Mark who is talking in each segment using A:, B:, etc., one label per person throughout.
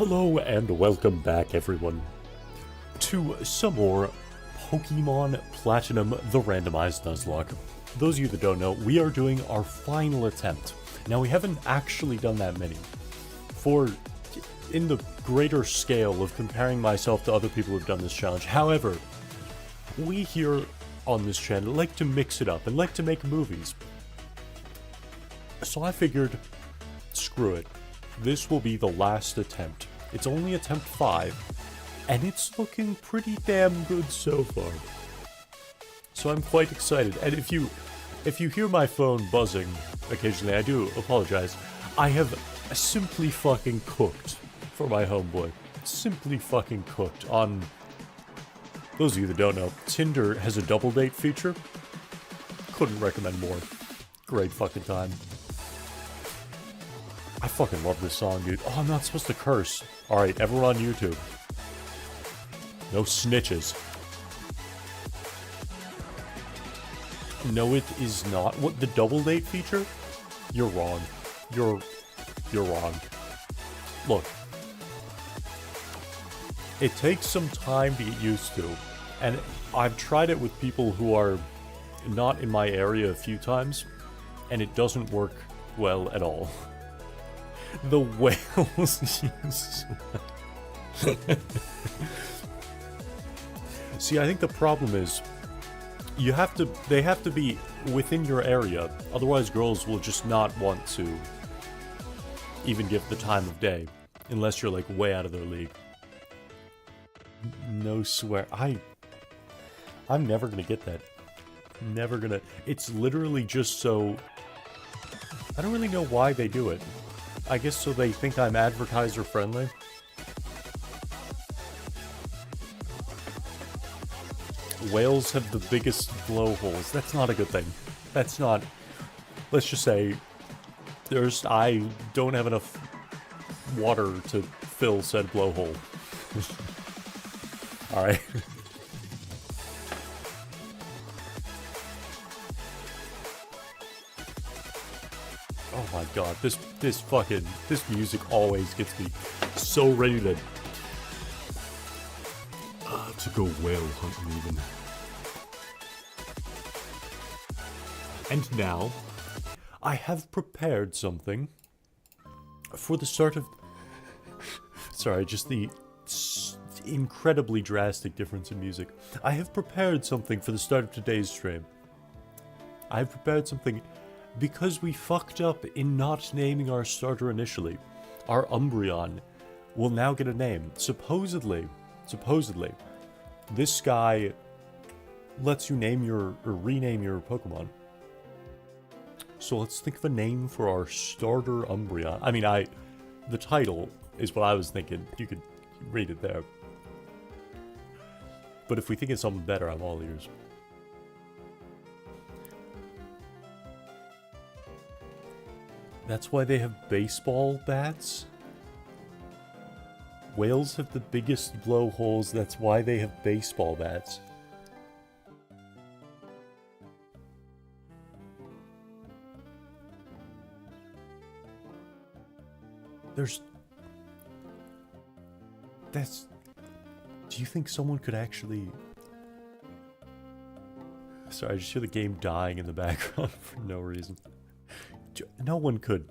A: Hello and welcome back everyone to some more Pokemon Platinum the Randomized Nuzlocke. Those of you that don't know, we are doing our final attempt. Now we haven't actually done that many. In the greater scale of comparing myself to other people who've done this challenge. However, we here on this channel like to mix it up and like to make movies. So I figured, screw it. This will be the last attempt. It's only attempt 5, and it's looking pretty damn good so far. So I'm quite excited, and if you hear my phone buzzing occasionally, I do apologize. I have simply fucking cooked for my homeboy. Simply fucking cooked on... Those of you that don't know, Tinder has a double date feature. Couldn't recommend more. Great fucking time. I fucking love this song, dude. Oh, I'm not supposed to curse. Alright, everyone on YouTube. No snitches. No, it is not. What, the double date feature? You're wrong. You're wrong. Look. It takes some time to get used to. And I've tried it with people who are not in my area a few times. And it doesn't work well at all. The whales use... See, I think the problem is they have to be within your area, otherwise girls will just not want to even give the time of day, unless you're like way out of their league. No swear, I'm never gonna get that. Never gonna... It's literally just so... I don't really know why they do it. I guess so they think I'm advertiser friendly. Whales have the biggest blowholes. That's not a good thing. That's not... Let's just say... I don't have enough water to fill said blowhole. Alright. Oh my god, this music always gets me so ready to go whale hunting even. And now, I have prepared something for the start of... Sorry, just the incredibly drastic difference in music. I have prepared something for the start of today's stream. I have prepared something... Because we fucked up in not naming our starter initially, our Umbreon will now get a name. Supposedly, this guy lets you name or rename your Pokemon. So let's think of a name for our starter Umbreon. I mean, the title is what I was thinking. You could read it there. But if we think of something better, I'm all ears. That's why they have baseball bats? Whales have the biggest blowholes, that's why they have baseball bats. Do you think someone could actually... Sorry, I just hear the game dying in the background for no reason. No one could.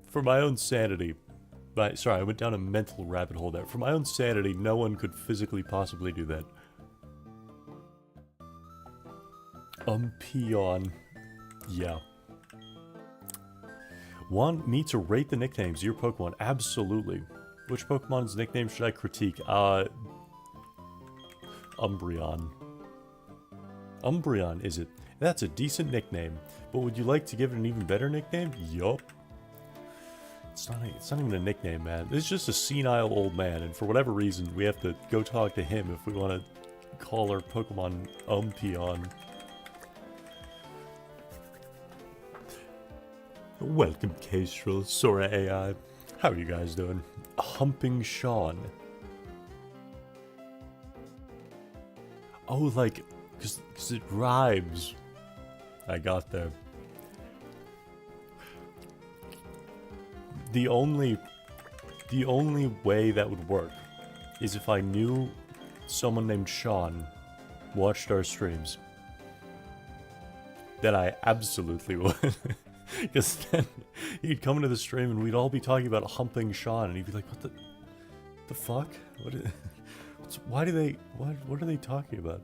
A: For my own sanity... Sorry, I went down a mental rabbit hole there. For my own sanity, no one could physically possibly do that. Umbreon. Yeah. Want me to rate the nicknames of your Pokemon? Absolutely. Which Pokemon's nickname should I critique? Umbreon. Umbreon, is it? That's a decent nickname, but would you like to give it an even better nickname? Yup. It's not even a nickname, man. It's just a senile old man, and for whatever reason, we have to go talk to him if we want to call our Pokemon Umbreon. Welcome, Kestrel, Sora AI. How are you guys doing? Humping Sean. Oh, like, because it rhymes. I got there. the only The only way that would work is if I knew someone named Sean watched our streams. Then I absolutely would. Because then he'd come into the stream and we'd all be talking about humping Sean, and he'd be like, what the fuck? What are they talking about?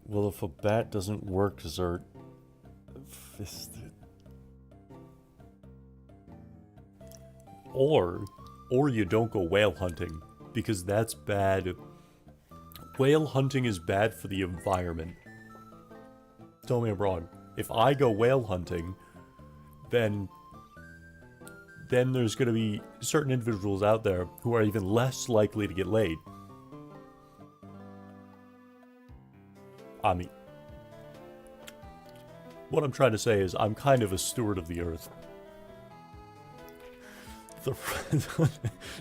A: Well, if a bat doesn't work, Zert... Or you don't go whale hunting, because that's bad. Whale hunting is bad for the environment. Tell me I'm wrong. If I go whale hunting, then there's gonna be certain individuals out there who are even less likely to get laid. I mean, what I'm trying to say is I'm kind of a steward of the earth.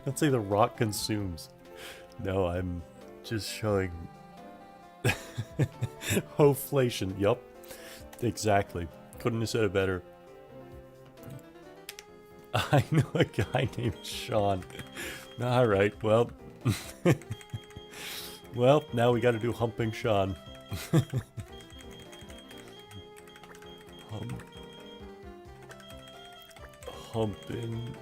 A: Don't say the rock consumes. No, I'm just showing... Hoflation, yup. Exactly. Couldn't have said it better. I know a guy named Sean. Alright, well... well, now we gotta do humping Sean. Humping...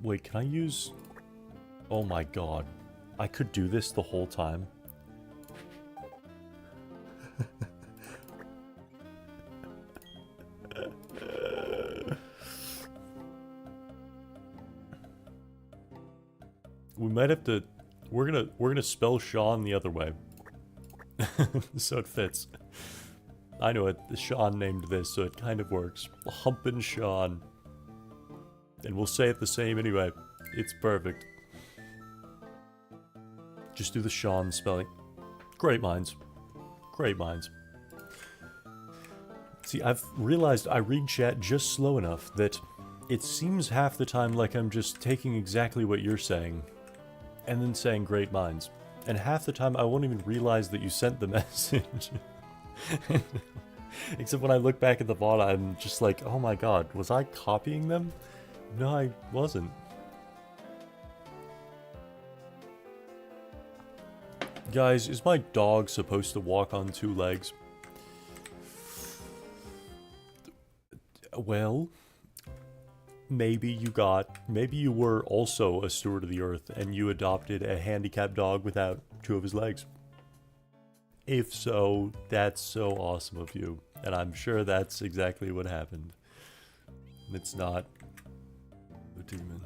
A: Wait, can I use... Oh my god. I could do this the whole time. We might have to... We're gonna spell Sean the other way. So it fits. I know it. Sean named this, so it kind of works. Humpin' Sean. And we'll say it the same anyway. It's perfect. Just do the Sean spelling. Great minds. Great minds. See, I've realized I read chat just slow enough that it seems half the time like I'm just taking exactly what you're saying and then saying great minds. And half the time I won't even realize that you sent the message. Except when I look back at the VOD, I'm just like, oh my god, was I copying them? No, I wasn't. Guys, is my dog supposed to walk on two legs? Well, maybe you were also a steward of the earth and you adopted a handicapped dog without two of his legs. If so, that's so awesome of you, and I'm sure that's exactly what happened. It's not a demon.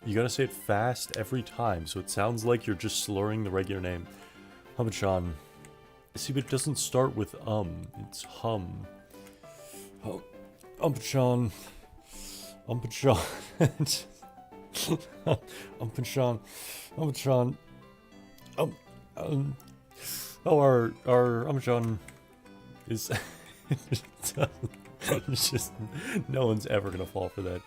A: You gotta say it fast every time, so it sounds like you're just slurring the regular name. Humachan. See, but it doesn't start with it's hum. Oh, Umpachan. Umpachan. Umpachan. Umpachan. Oh, our Umpachan is... it's just... No one's ever gonna fall for that.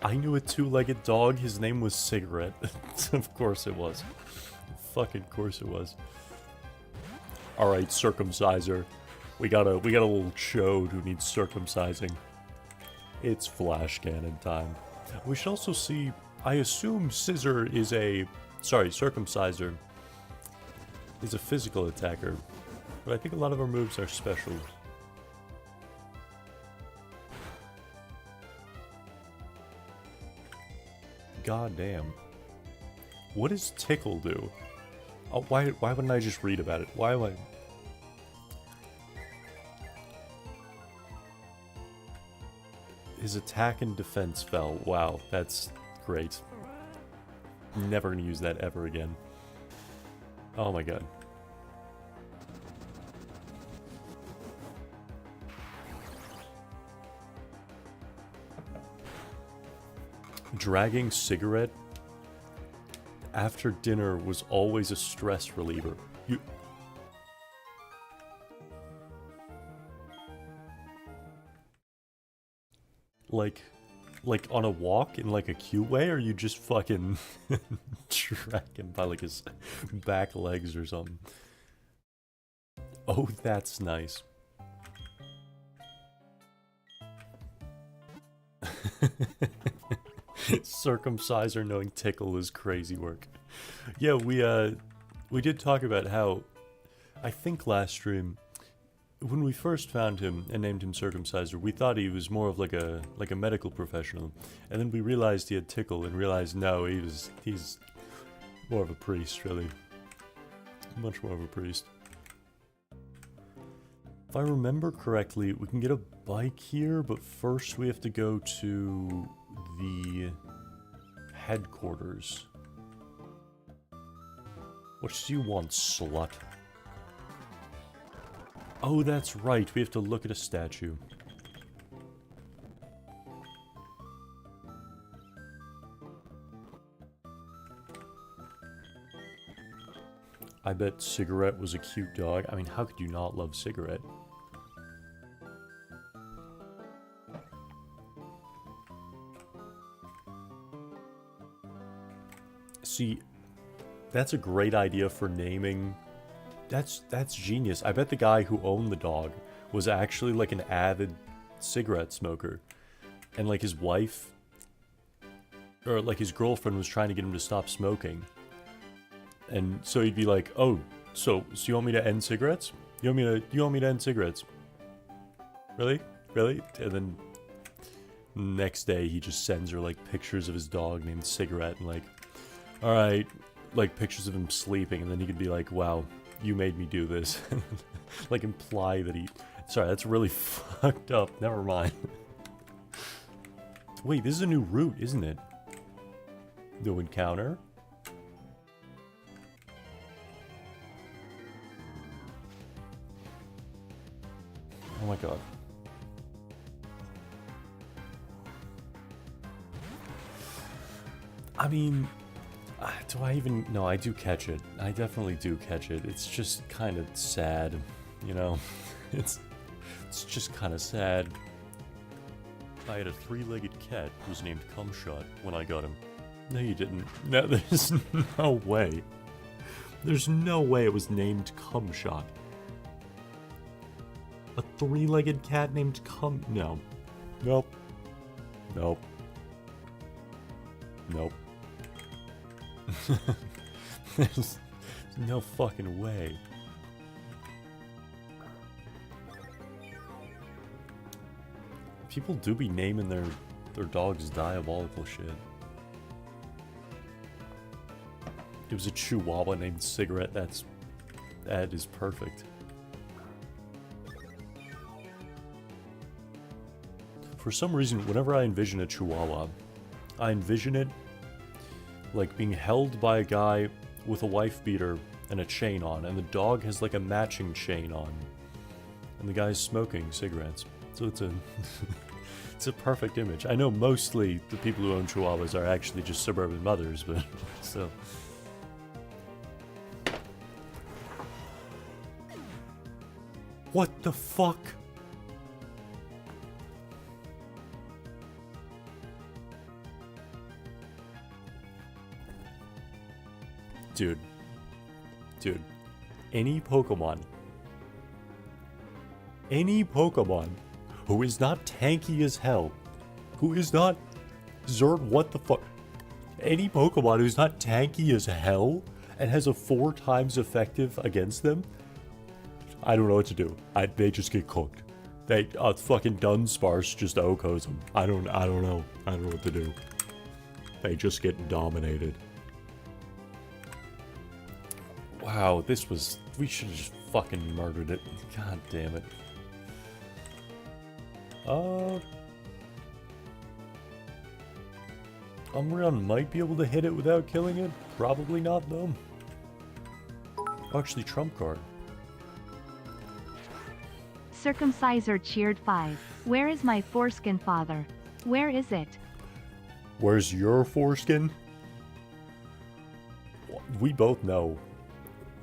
A: I knew a two-legged dog, his name was Cigarette. Of course it was. Fucking course it was. Alright, circumciser. We got a little chode who needs circumcising. It's flash cannon time. We should also see... I assume Scissor is a... Sorry, circumciser is a physical attacker. But I think a lot of our moves are special. God damn. What does Tickle do? Oh, why wouldn't I just read about it? Why am I... His attack and defense fell. Wow, that's great. Never gonna use that ever again. Oh my god. Dragging Cigarette? after dinner was always a stress reliever. You... Like on a walk in like a cute way, or you just fucking track him by like his back legs or something? Oh, that's nice. Circumcise or knowing tickle is crazy work. Yeah, we did talk about how, I think last stream, when we first found him and named him Circumciser, we thought he was more of like a medical professional, and then we realized he had tickle and realized no, he's more of a priest, really. Much more of a priest. If I remember correctly, we can get a bike here, but first we have to go to the headquarters. What do you want, slut? Oh, that's right, we have to look at a statue. I bet Cigarette was a cute dog. I mean, how could you not love Cigarette? See, that's a great idea for naming. That's genius. I bet the guy who owned the dog was actually like an avid cigarette smoker. And like his wife, or like his girlfriend was trying to get him to stop smoking. And so he'd be like, oh, so you want me to end cigarettes? You want me to end cigarettes? Really? Really? And then next day he just sends her like pictures of his dog named Cigarette and like, alright, like pictures of him sleeping, and then he could be like, wow, you made me do this. Like imply that he... Sorry, that's really fucked up. Never mind. Wait, this is a new route, isn't it? No encounter? Oh my god. I mean... do I even... No, I do catch it. I definitely do catch it. It's just kind of sad, you know? It's just kind of sad. I had a three-legged cat who was named Cumshot when I got him. No, you didn't. No, there's no way. There's no way it was named Cumshot. A three-legged cat named No. Nope. Nope. Nope. There's no fucking way. People do be naming their dogs diabolical shit. It was a Chihuahua named Cigarette. That is perfect. For some reason, whenever I envision a Chihuahua, I envision it like being held by a guy with a wife beater and a chain on, and the dog has like a matching chain on, and the guy's smoking cigarettes. So it's a it's a perfect image. I know mostly the people who own Chihuahuas are actually just suburban mothers, but still. What the fuck? Dude, any Pokemon who is not tanky as hell, who is not what the fuck? Any Pokemon who's not tanky as hell and has a 4 times effective against them, I don't know what to do. They just get cooked. Fucking Dunsparce just OHKOs them. I don't know. I don't know what to do. They just get dominated. Wow, we should have just fucking murdered it. God damn it. Umbreon might be able to hit it without killing it. Probably not, though. Oh, actually, trump card.
B: Circumciser cheered 5. Where is my foreskin, father? Where is it?
A: Where's your foreskin? we both know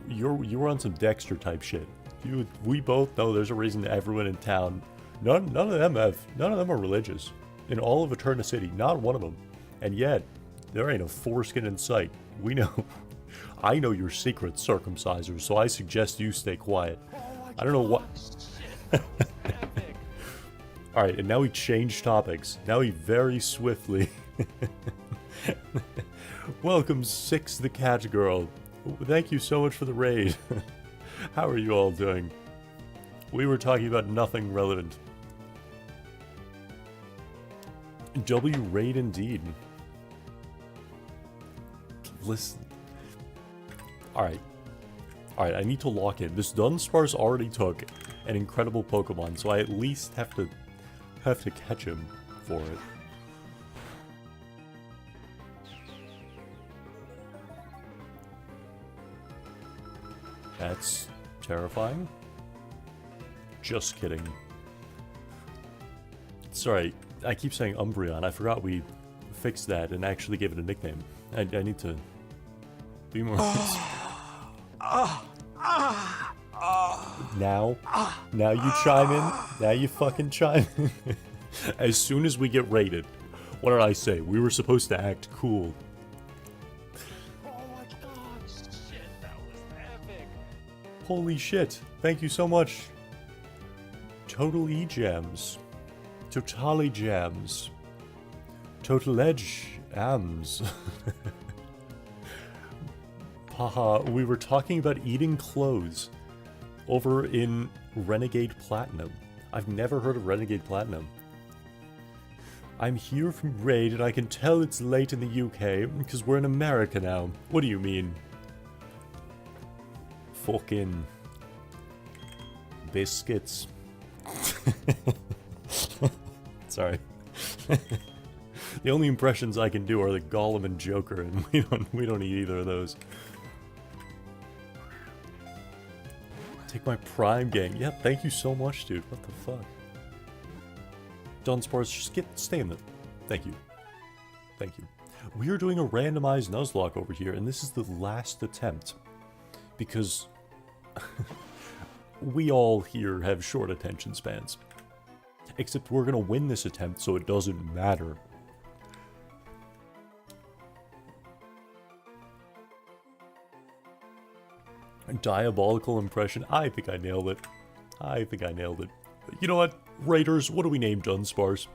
A: you were on some Dexter type shit. We both know there's a reason everyone in town, none of them are religious. In all of Eterna City, not one of them. And yet, there ain't a foreskin in sight. We know. I know your secret, circumciser, so I suggest you stay quiet. I don't know what... Alright, and now we change topics. Now we very swiftly... Welcome, Six the Cat Girl. Thank you so much for the raid. How are you all doing? We were talking about nothing relevant. W raid indeed. Listen. Alright, I need to lock in. This Dunsparce already took an incredible Pokemon, so I at least have to catch him for it. That's terrifying. Just kidding. Sorry, I keep saying Umbreon. I forgot we fixed that and actually gave it a nickname. I need to be more... Now you chime in. Now you fucking chime in. As soon as we get raided, what did I say? We were supposed to act cool.
C: Oh my god, shit, that was epic.
A: Holy shit. Thank you so much. Total E-Jams. Totally Jams. Total Edge Ams. Haha, we were talking about eating clothes over in Renegade Platinum. I've never heard of Renegade Platinum. I'm here from Raid and I can tell it's late in the UK because we're in America now. What do you mean? Fucking biscuits. Sorry. The only impressions I can do are the Gollum and Joker, and we don't need either of those. Take my Prime gang. Yeah, thank you so much, dude. What the fuck? Dunsparce, just stay in the... Thank you. Thank you. We are doing a randomized Nuzlocke over here, and this is the last attempt. Because... we all here have short attention spans. Except we're gonna win this attempt, so it doesn't matter. Diabolical impression. I think I nailed it. I think I nailed it. You know what? Raiders, what do we name Dunsparce?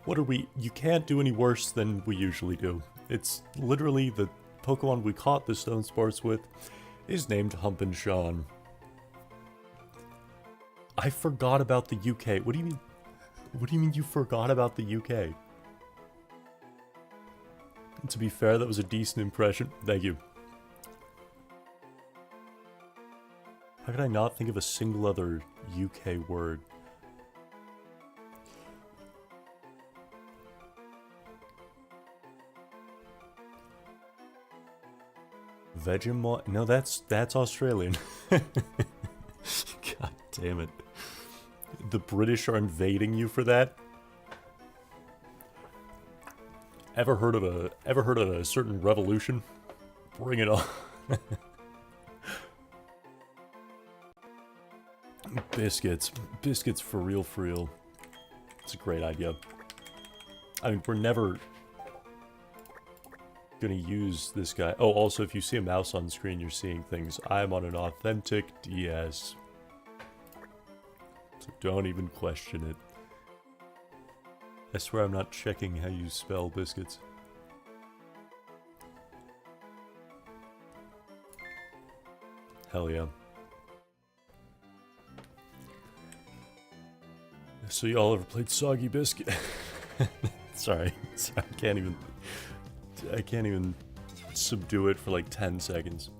A: What are we... You can't do any worse than we usually do. It's literally the Pokemon we caught this Dunsparce with is named Humpin' Sean. I forgot about the UK. What do you mean? What do you mean you forgot about the UK? To be fair, that was a decent impression. Thank you. How could I not think of a single other UK word? Vegemite? No, that's Australian. God damn it. The British are invading you for that? Ever heard of a certain revolution? Bring it on. Biscuits. Biscuits for real, for real. It's a great idea. I mean, we're never gonna use this guy. Oh, also, if you see a mouse on screen, you're seeing things. I'm on an authentic DS. So don't even question it. I swear I'm not checking how you spell biscuits. Hell yeah. So y'all ever played Soggy Biscuit? Sorry, I can't even subdue it for like 10 seconds.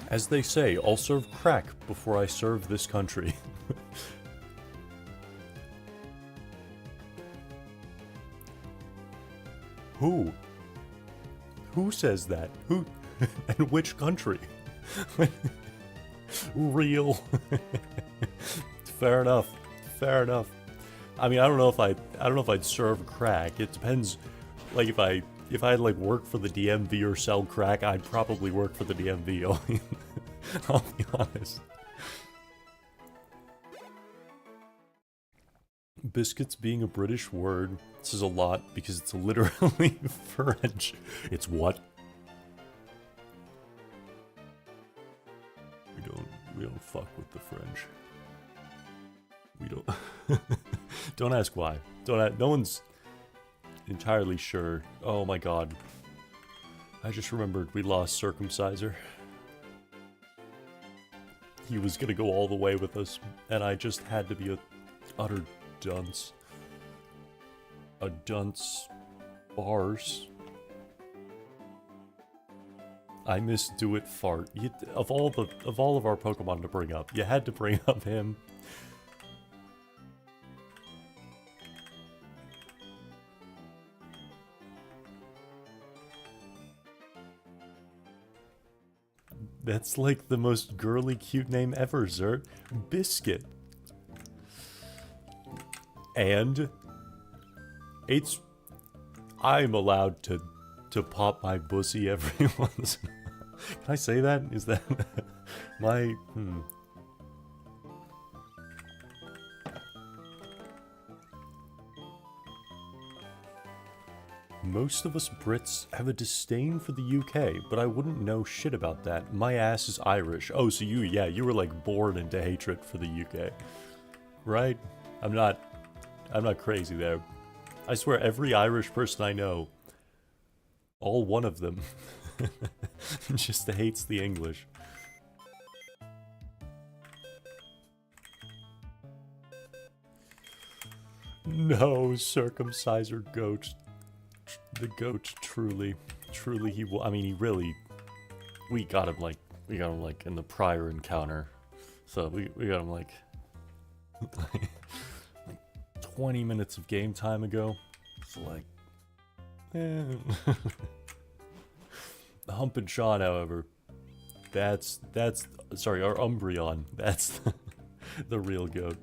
A: As they say, I'll serve crack before I serve this country. Who? Who says that? Who? And which country? Real. Fair enough. Fair enough. I mean, I don't know if I'd serve crack. It depends. Like if I if I had like work for the DMV or sell crack, I'd probably work for the DMV. I'll be honest. Biscuits being a British word says a lot because it's literally French. It's what? We don't fuck with the French. We don't. Don't ask why. No one's entirely sure. Oh my god. I just remembered we lost Circumciser. He was gonna go all the way with us, and I just had to be a utter dunce. A dunce bars. I miss Do It Fart. Of all of our Pokemon to bring up, you had to bring up him. That's like the most girly cute name ever, Zert. Biscuit. And I'm allowed to pop my pussy every once in a while. Can I say that? Is that my Most of us Brits have a disdain for the UK, but I wouldn't know shit about that. My ass is Irish. Oh, so you were like born into hatred for the UK. Right? I'm not crazy there. I swear every Irish person I know, all one of them, just hates the English. No, Circumciser goat. The goat, truly, he will. I mean, he really. We got him like in the prior encounter, so we got him like 20 minutes of game time ago. So like, Hump and Sean, however, that's sorry, our Umbreon. That's the real goat.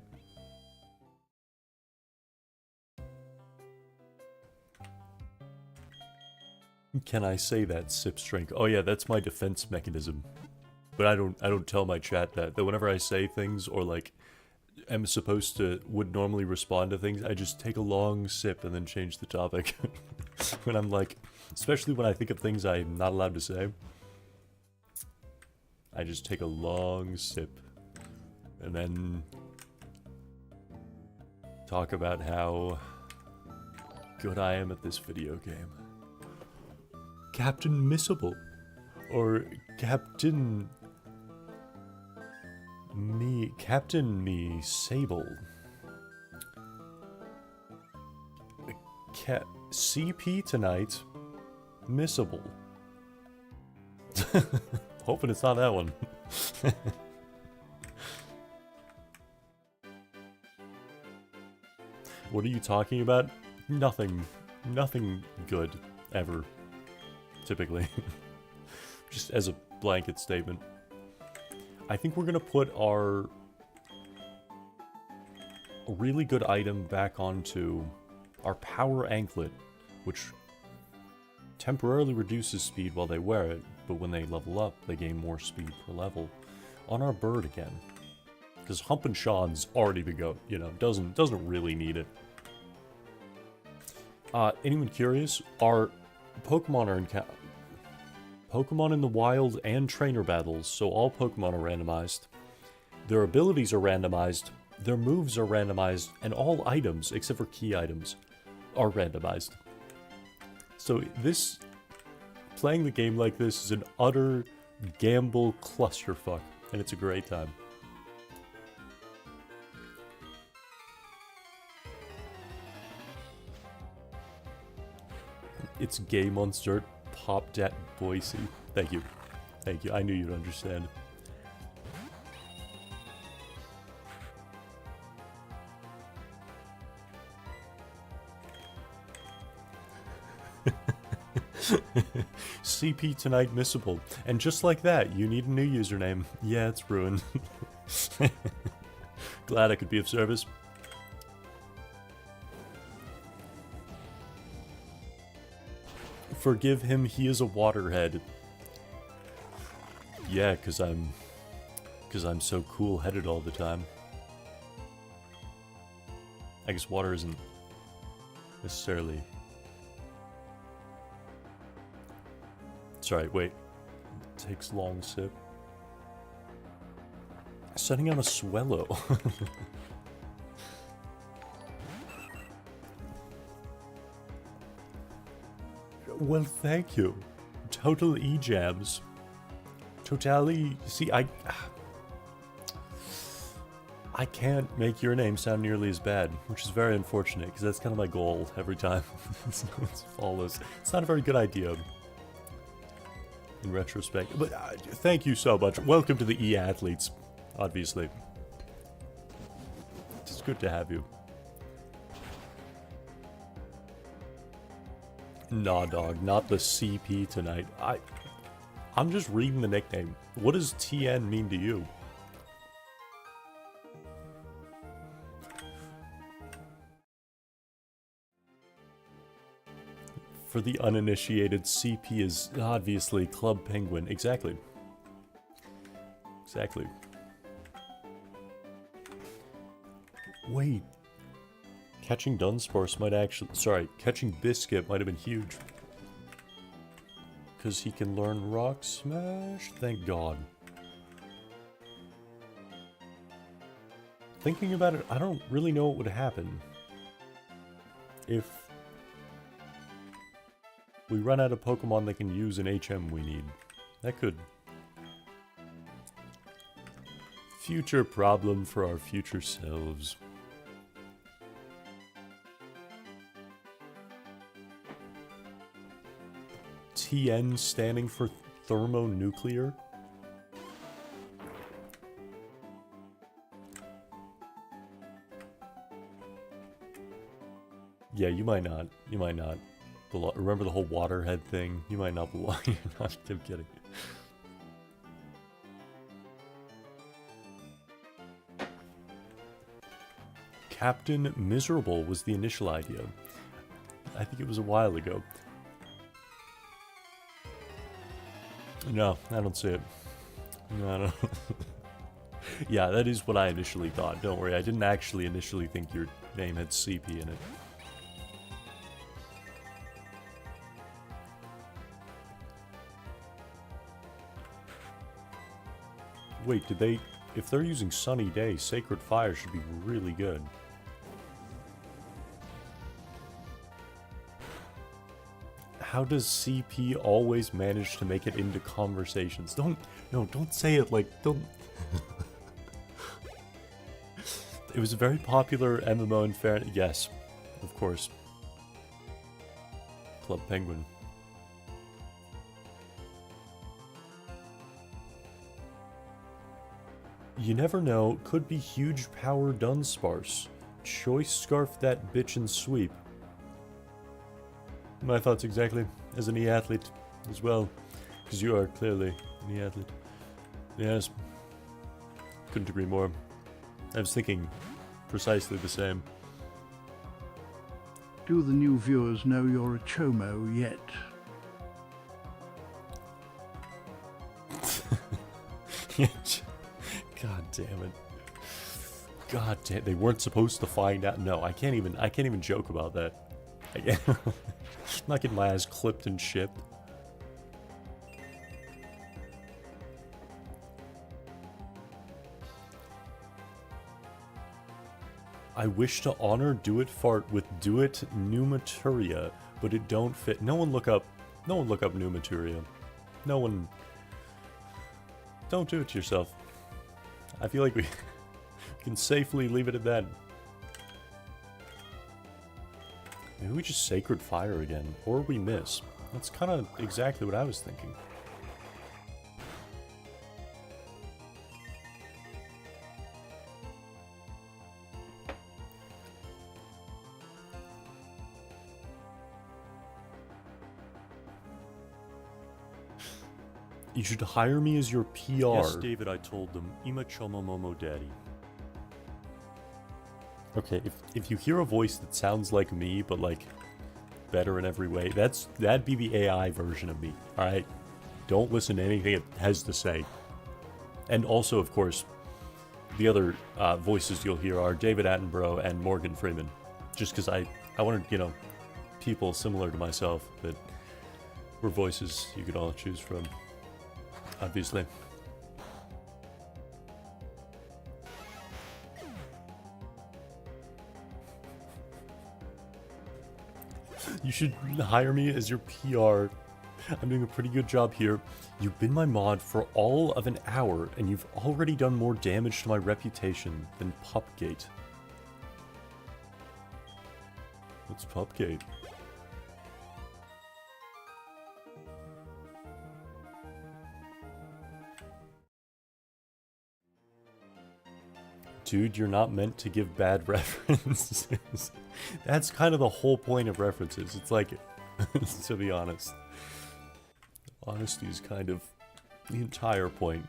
A: Can I say that, Sip Strength? Oh yeah, that's my defense mechanism. But I don't tell my chat that whenever I say things or like am supposed to would normally respond to things, I just take a long sip and then change the topic. When I'm like, especially when I think of things I'm not allowed to say, I just take a long sip and then talk about how good I am at this video game. Captain Missable, or Captain Me Sable. CP tonight, Missable. Hoping it's not that one. What are you talking about? Nothing good, ever. Typically. Just as a blanket statement. I think we're gonna put our really good item back onto our power anklet, which temporarily reduces speed while they wear it, but when they level up, they gain more speed per level, on our bird again. Because Hump and Sean's already the goat, you know, doesn't really need it. Anyone curious? Our Pokemon are Pokemon in the wild and trainer battles, so all Pokemon are randomized. Their abilities are randomized, their moves are randomized, and all items, except for key items, are randomized. So playing the game like this is an utter gamble clusterfuck, and it's a great time. It's Gay Monster. Pop dat Boise. Thank you. Thank you. I knew you'd understand. CP tonight missable. And just like that, you need a new username. Yeah, it's ruined. Glad I could be of service. Forgive him, he is a waterhead. Yeah, cause I'm so cool-headed all the time. I guess water isn't necessarily... Sorry, wait. Takes long sip. Setting on a swallow. Well, thank you. Total E-jams. Totally... See, I can't make your name sound nearly as bad, which is very unfortunate, because that's kind of my goal every time. Someone follows. It's not a very good idea. In retrospect. But thank you so much. Welcome to the E-athletes, obviously. It's good to have you. Nah, dog, not the CP tonight. I'm just reading the nickname. What does TN mean to you? For the uninitiated, CP is obviously Club Penguin. Exactly. Exactly. Wait. Catching Dunsparce might actually... Sorry, catching Biscuit might have been huge. Because he can learn Rock Smash? Thank God. Thinking about it, I don't really know what would happen if we run out of Pokemon that can use an HM we need. That could... Future problem for our future selves. TN standing for thermonuclear? Yeah, you might not. You might not. Remember the whole waterhead thing? You might not belong. You're not. I'm kidding. Captain Miserable was the initial idea. I think it was a while ago. No, I don't see it. No, I don't. Yeah, that is what I initially thought. Don't worry, I didn't actually initially think your name had CP in it. Wait, did they... If they're using Sunny Day, Sacred Fire should be really good. How does CP always manage to make it into conversations? Don't say it like, don't... It was a very popular MMO in fairness. Yes, of course. Club Penguin. You never know, could be huge power Dunsparce. Choice scarf that bitch and sweep. My thoughts exactly, as an E-athlete as well, because you are clearly an E-athlete. Yes, couldn't agree more. I was thinking precisely the same.
D: Do the new viewers know you're a Chomo yet?
A: God damn it. God damn, they weren't supposed to find out. No, I can't even joke about that. I'm not getting my ass clipped and shipped. I wish to honor Do It Fart with Do It Pneumaturia, but it don't fit. No one look up Pneumaturia. No one. Don't do it to yourself. I feel like we can safely leave it at that. Maybe we just Sacred Fire again, or we miss. That's kind of exactly what I was thinking. You should hire me as your PR. Yes, David, I told them. Ima Chomo Momo Daddy. Okay, if you hear a voice that sounds like me, but like better in every way. That'd be the AI version of me. All right, don't listen to anything it has to say. And also, of course, the other voices you'll hear are David Attenborough and Morgan Freeman. Just because I wanted, you know, people similar to myself that were voices you could all choose from, obviously. You should hire me as your PR. I'm doing a pretty good job here. You've been my mod for all of an hour, and you've already done more damage to my reputation than Pupgate. What's Pupgate? Dude, you're not meant to give bad references. That's kind of the whole point of references. It's like, to be honest. Honesty is kind of the entire point.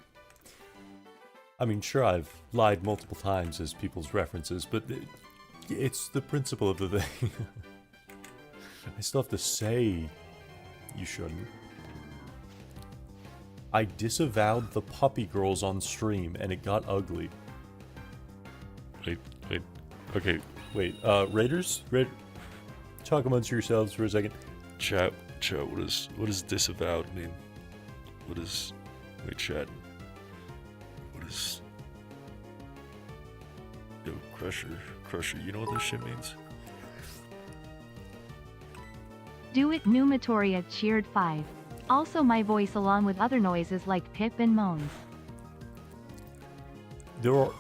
A: I mean, sure, I've lied multiple times as people's references, but it's the principle of the thing. I still have to say you shouldn't. I disavowed the puppy girls on stream, and it got ugly. Wait. Okay, wait. Raiders? Talk amongst yourselves for a second. Chat, what does disavowed mean? Wait, chat. What is... Yo, Crusher, you know what this shit means?
B: Do it Pneumatoria cheered 5. Also my voice along with other noises like pip and moans.
A: There are...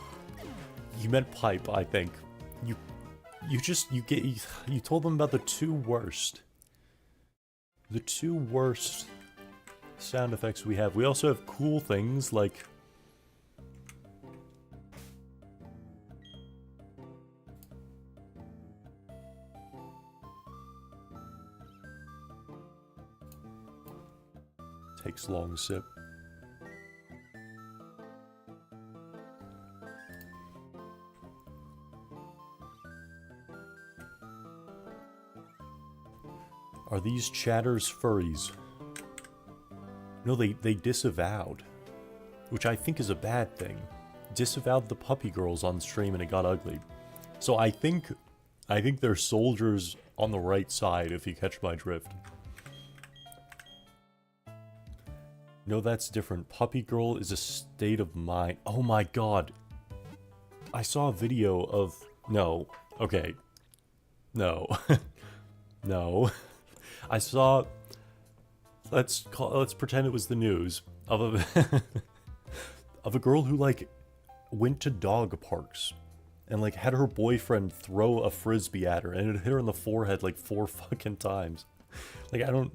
A: You meant pipe, I think. You told them about the two worst. The two worst sound effects we have. We also have cool things like... Takes long sip. Are these chatters furries? No, they disavowed. Which I think is a bad thing. Disavowed the puppy girls on stream and it got ugly. So I think they're soldiers on the right side, if you catch my drift. No, that's different. Puppy girl is a state of mind. Oh my god. I saw a video of... No. Okay. No. No. I saw... Let's pretend it was the news of a of a girl who like went to dog parks and like had her boyfriend throw a frisbee at her and it hit her in the forehead like 4 fucking times. Like, I don't...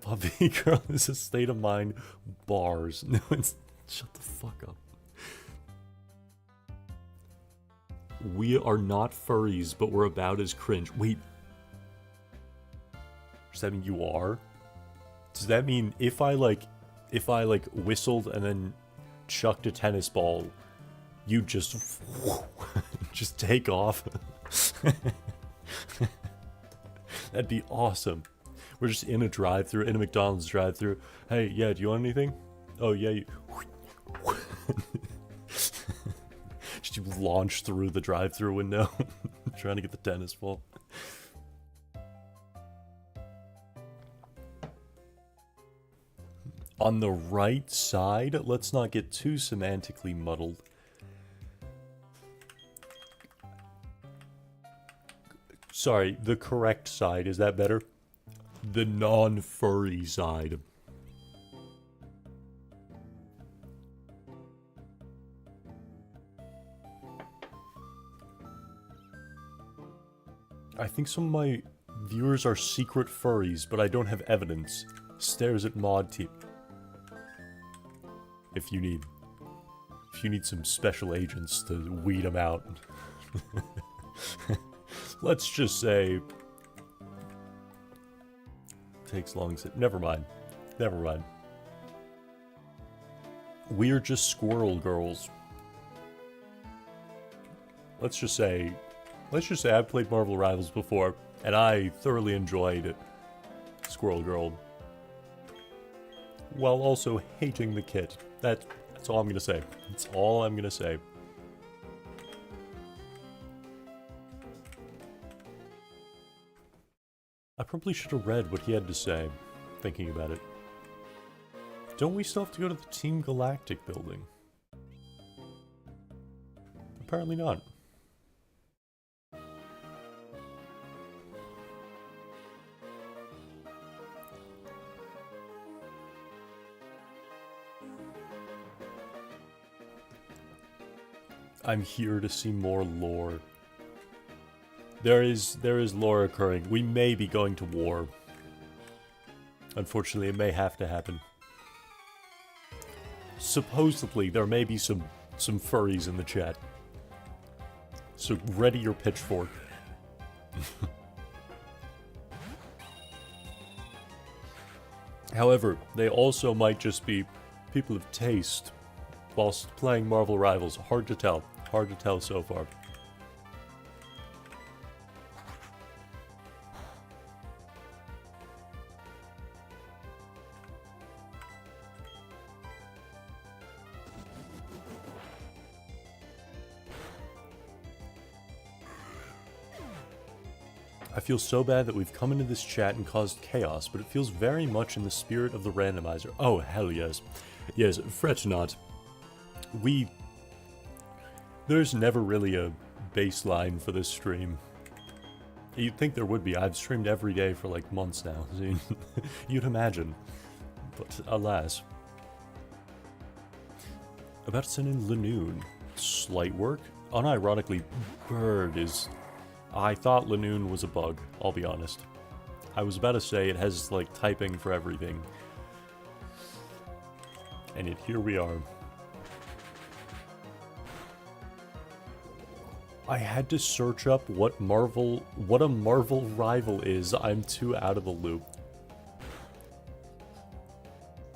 A: Puppy girl is a state of mind. Bars. No, it's... Shut the fuck up. We are not furries, but we're about as cringe. Wait. Does that mean you are? Does that mean if I whistled and then chucked a tennis ball, you just just take off? That'd be awesome. We're just in a drive-thru, in a McDonald's drive-thru. Hey, yeah, do you want anything? Oh yeah, you just launch through the drive-thru window, trying to get the tennis ball. On the right side, let's not get too semantically muddled. Sorry, the correct side, is that better? The non-furry side. I think some of my viewers are secret furries, but I don't have evidence. Stares at mod team. If you need some special agents to weed them out. Let's just say... Takes long to... Never mind. We're just squirrel girls. Let's just say Let's just say I've played Marvel Rivals before, and I thoroughly enjoyed Squirrel Girl, while also hating the kit. That's all I'm gonna say. That's all I'm gonna say. I probably should have read what he had to say, thinking about it. Don't we still have to go to the Team Galactic building? Apparently not. I'm here to see more lore. There is lore occurring. We may be going to war. Unfortunately, it may have to happen. Supposedly, there may be some furries in the chat. So ready your pitchfork. However, they also might just be people of taste whilst playing Marvel Rivals. Hard to tell. Hard to tell so far. I feel so bad that we've come into this chat and caused chaos, but it feels very much in the spirit of the randomizer. Oh, hell yes. Yes, fret not. There's never really a baseline for this stream. You'd think there would be. I've streamed every day for like months now. You'd imagine. But alas. About to send in Lanoon. Slight work? Unironically, Bird is... I thought Lanoon was a bug, I'll be honest. I was about to say it has, like, typing for everything. And yet here we are. I had to search up what a Marvel rival is. I'm too out of the loop.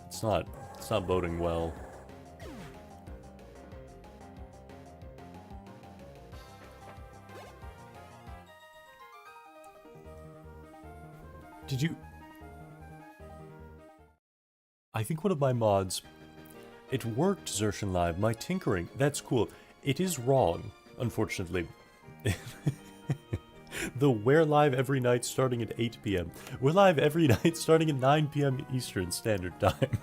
A: It's not boding well. Did you... I think one of my mods... It worked, ZertionLIVE. My tinkering. That's cool. It is wrong, unfortunately. We're live every night starting at 8 p.m. We're live every night starting at 9 p.m. Eastern Standard Time.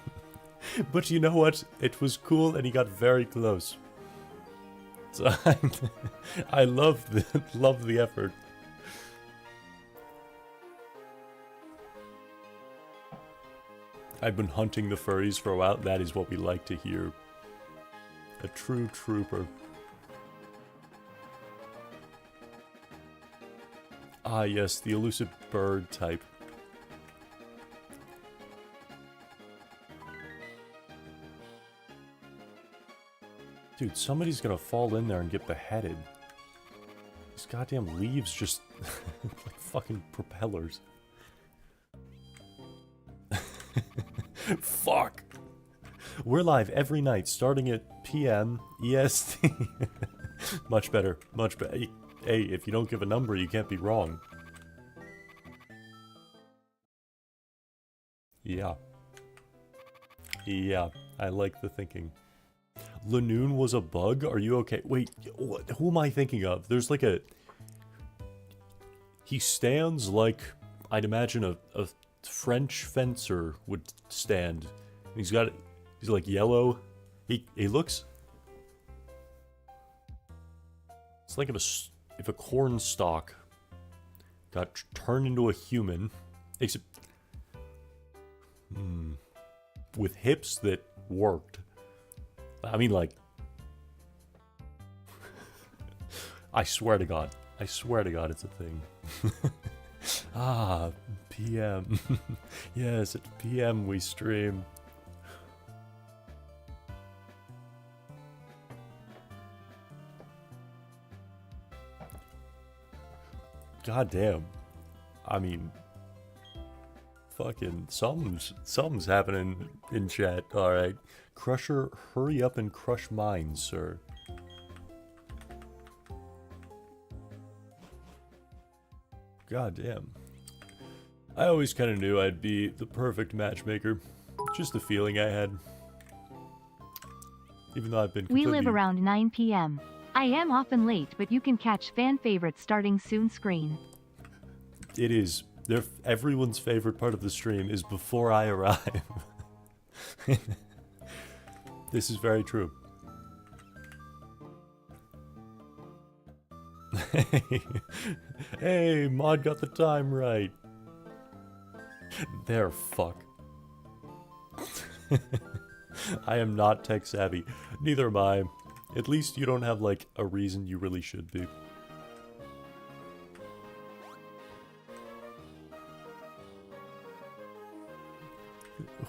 A: But you know what? It was cool and he got very close. So I love the effort. I've been hunting the furries for a while. That is what we like to hear. A true trooper. Ah, yes, the elusive bird type. Dude, somebody's gonna fall in there and get beheaded. These goddamn leaves just... like fucking propellers. Fuck! We're live every night, starting at PM EST. Much better, much better. Hey, if you don't give a number, you can't be wrong. Yeah. Yeah, I like the thinking. Lanoon was a bug? Are you okay? Wait, who am I thinking of? There's like a... He stands like, I'd imagine a French fencer would stand. He's like yellow. He looks... It's like if a corn stalk got turned into a human, except... with hips that worked. I mean, like... I swear to God it's a thing. Ah, PM. Yes, at PM we stream. God damn. I mean, fucking something's happening in chat. All right, Crusher, hurry up and crush mine, sir. God damn. I always kind of knew I'd be the perfect matchmaker. Just the feeling I had. Even though I've been
B: We
A: completely...
B: live around 9 p.m. I am often late, but you can catch fan favorites starting soon screen.
A: It is. Everyone's favorite part of the stream is before I arrive. This is very true. Hey, Mod got the time right. There, fuck. I am not tech savvy. Neither am I. At least you don't have, like, a reason you really should be.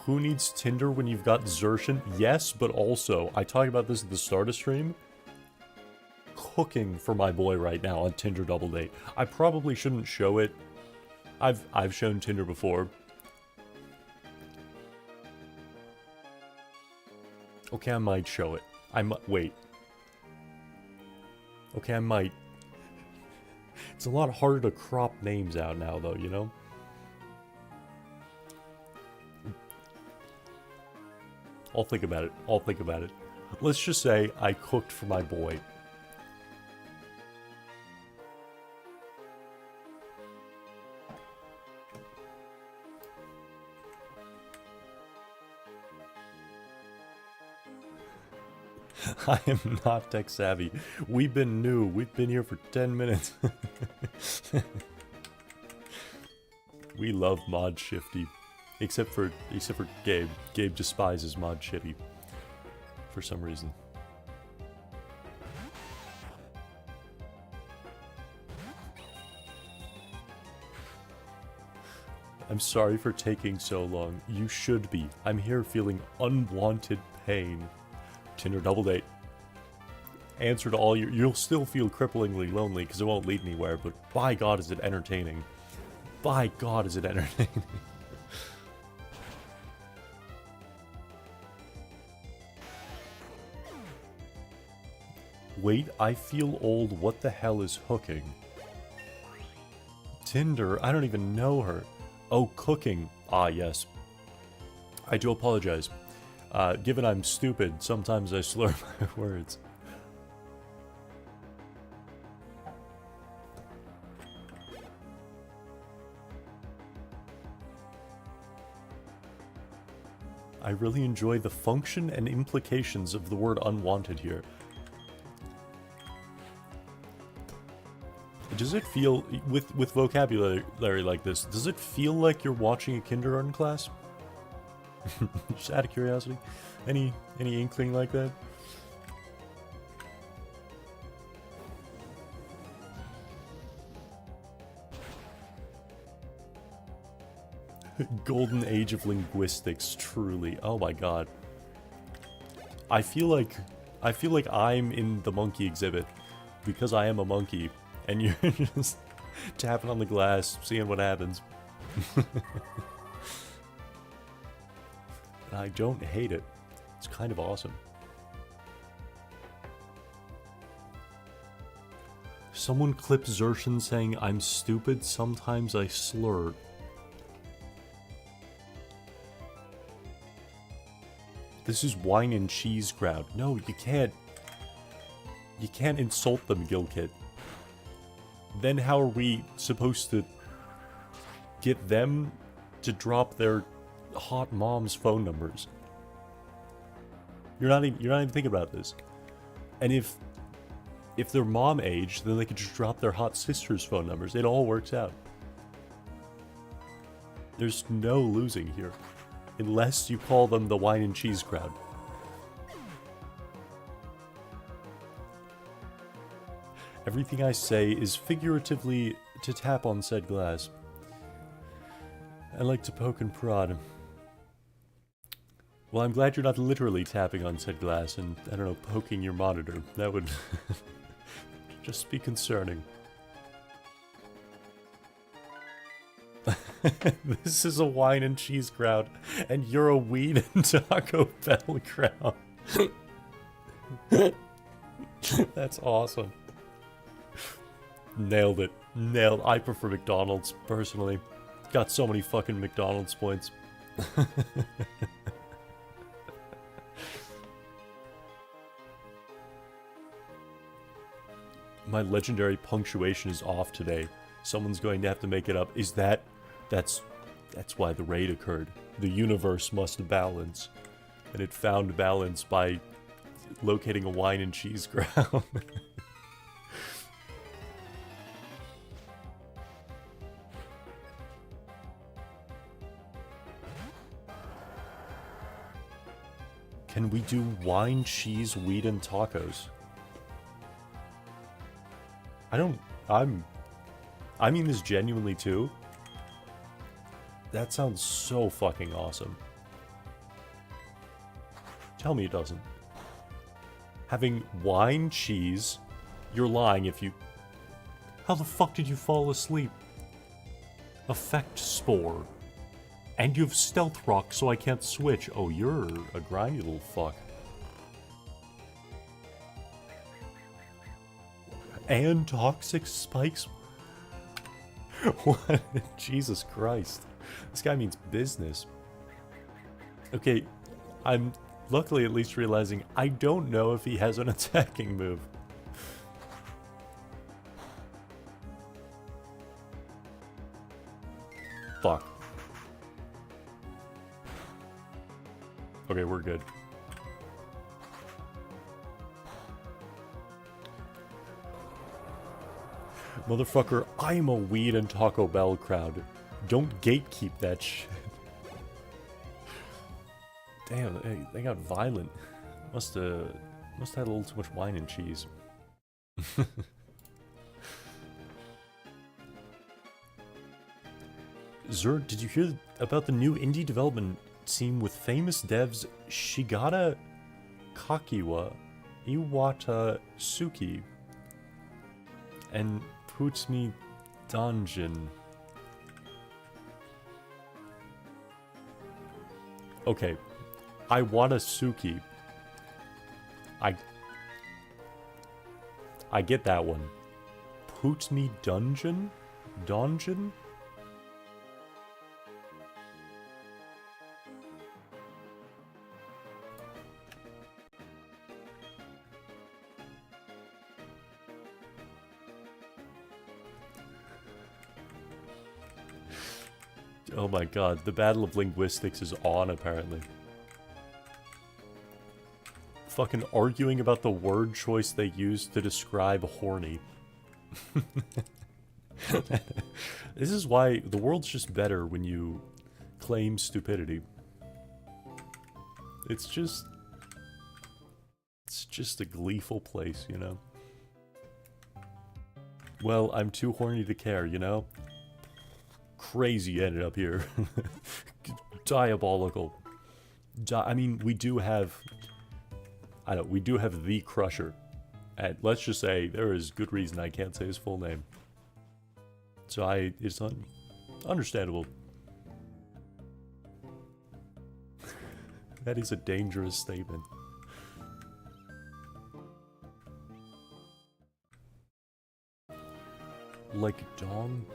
A: Who needs Tinder when you've got Zershin? Yes, but also, I talked about this at the start of stream. Cooking for my boy right now on Tinder Double Date. I probably shouldn't show it. I've shown Tinder before. Okay, I might show it. Wait. Okay, I might. It's a lot harder to crop names out now, though, you know? I'll think about it. I'll think about it. Let's just say I cooked for my boy. I am not tech savvy. We've been new. We've been here for 10 minutes. We love Mod Shifty. Except for Gabe. Gabe despises Mod Shifty. For some reason. I'm sorry for taking so long. You should be. I'm here feeling unwanted pain. Tinder Double Date. Answer to all your... You'll still feel cripplingly lonely because it won't lead anywhere, but by God is it entertaining. By God is it entertaining. Wait, I feel old. What the hell is hooking? Tinder? I don't even know her. Oh, cooking. Ah, yes. I do apologize. Given I'm stupid, sometimes I slur my words. I really enjoy the function and implications of the word unwanted here. Does it feel, with vocabulary like this, does it feel like you're watching a kindergarten class? Just out of curiosity. Any inkling like that? Golden age of linguistics, truly. Oh my god. I feel like I'm in the monkey exhibit because I am a monkey and you're just tapping on the glass, seeing what happens. I don't hate it. It's kind of awesome. Someone clipped Zershin saying, "I'm stupid, sometimes I slur." This is wine and cheese crowd. No, you can't. You can't insult them, Gilkit. Then how are we supposed to get them to drop their hot mom's phone numbers? You're not even thinking about this. And if they're mom age, then they could just drop their hot sister's phone numbers. It all works out. There's no losing here. Unless you call them the wine and cheese crowd. Everything I say is figuratively to tap on said glass. I like to poke and prod. Well, I'm glad you're not literally tapping on said glass and, I don't know, poking your monitor. That would just be concerning. This is a wine and cheese crowd, and you're a weed and Taco Bell crowd. That's awesome. Nailed it. Nailed. I prefer McDonald's, personally. Got so many fucking McDonald's points. My legendary punctuation is off today. Someone's going to have to make it up. Is that... That's why the raid occurred. The universe must balance. And it found balance by locating a wine and cheese ground. Can we do wine, cheese, weed, and tacos? I mean this genuinely too. That sounds so fucking awesome. Tell me it doesn't. Having wine, cheese... You're lying if you... How the fuck did you fall asleep? Effect Spore. And you have Stealth Rock, so I can't switch. Oh, you're a grindy little fuck. And Toxic Spikes? What? Jesus Christ. This guy means business. Okay, I'm luckily at least realizing I don't know if he has an attacking move. Fuck. Okay, we're good. Motherfucker, I'm a weed and Taco Bell crowd. Don't gatekeep that shit. Damn, they got violent. Must have had a little too much wine and cheese. Zer, did you hear about the new indie development team with famous devs Shigata Kakiwa, Iwata Suki, and Putsumi Dungeon? Okay, Iwata Suki. I get that one. Putsumi Dungeon? Dungeon? Oh my god, the battle of linguistics is on, apparently. Fucking arguing about the word choice they used to describe horny. This is why the world's just better when you claim stupidity. It's just a gleeful place, you know? Well, I'm too horny to care, you know? Crazy ended up here. Diabolical. I mean, we do have... we do have the Crusher. And let's just say, there is good reason I can't say his full name. So it's understandable. That is a dangerous statement. Like dong.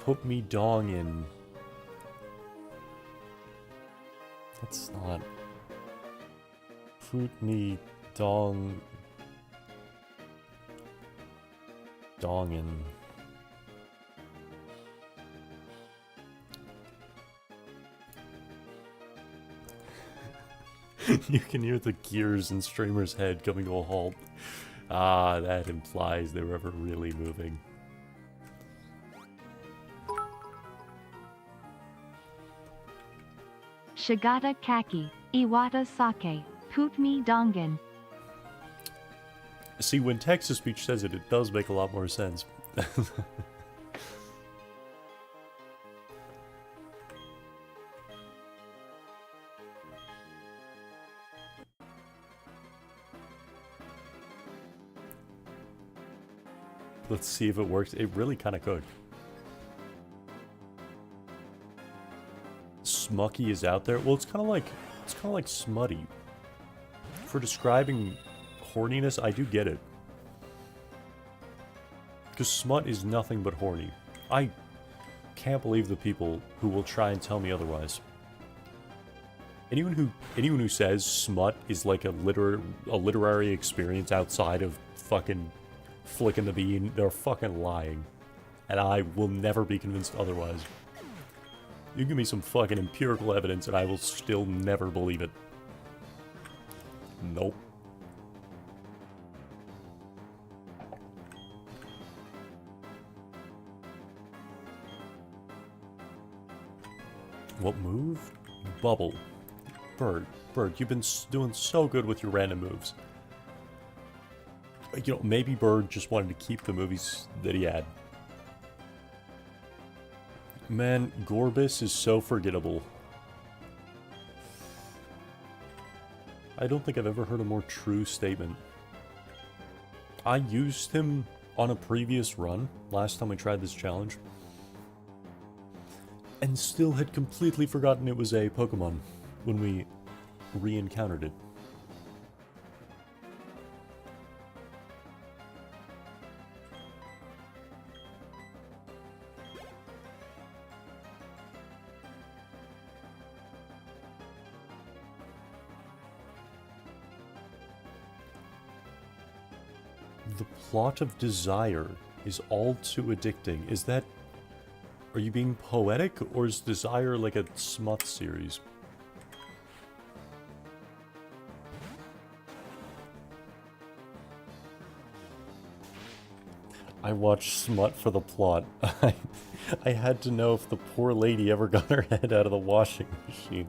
A: Put me dong in. That's not... Put me dong... Dong in. You can hear the gears in Streamer's head coming to a halt. Ah, that implies they were ever really moving.
B: Shigata Kaki, Iwata Sake, Putmi Dongan.
A: See, when text-to-speech says it, it does make a lot more sense. Let's see if it works. It really kind of could. Smucky is out there. Well, it's kind of like smutty. For describing horniness, I do get it. Because smut is nothing but horny. I can't believe the people who will try and tell me otherwise. Anyone who says smut is like a literary experience outside of fucking flicking the bean, they're fucking lying. And I will never be convinced otherwise. You give me some fucking empirical evidence and I will still never believe it. Nope. What move? Bubble. Bird, you've been doing so good with your random moves. You know, maybe Bird just wanted to keep the movies that he had. Man, Gorbis is so forgettable. I don't think I've ever heard a more true statement. I used him on a previous run, last time we tried this challenge, and still had completely forgotten it was a Pokemon when we re-encountered it. The plot of Desire is all too addicting. Is that... Are you being poetic, or is Desire like a smut series? I watched smut for the plot. I had to know if the poor lady ever got her head out of the washing machine.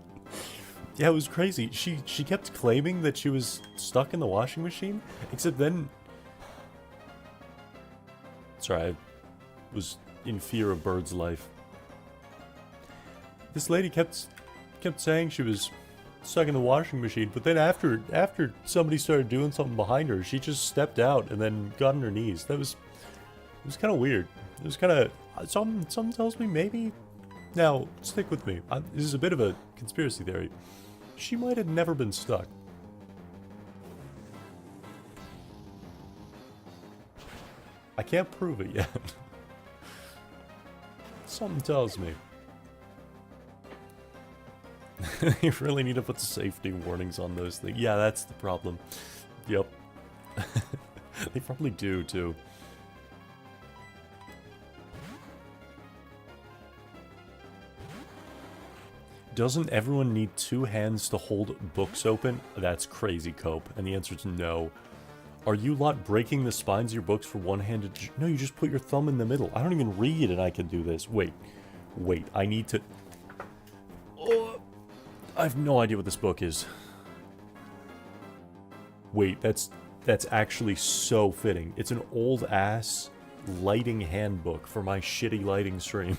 A: Yeah, it was crazy. She kept claiming that she was stuck in the washing machine, except then... Sorry, I was in fear of Bird's life. This lady kept saying she was stuck in the washing machine, but then after somebody started doing something behind her, she just stepped out and then got on her knees. It was kind of weird. It was kind of... Something tells me maybe... Now, stick with me. This is a bit of a conspiracy theory. She might have never been stuck. I can't prove it yet. Something tells me. You really need to put safety warnings on those things. Yeah, that's the problem. Yep. They probably do, too. Doesn't everyone need 2 hands to hold books open? That's crazy, Cope. And the answer is no. Are you lot breaking the spines of your books for one-handed? No, you just put your thumb in the middle. I don't even read and I can do this. Wait, I need to... Oh, I have no idea what this book is. Wait, that's actually so fitting. It's an old-ass lighting handbook for my shitty lighting stream.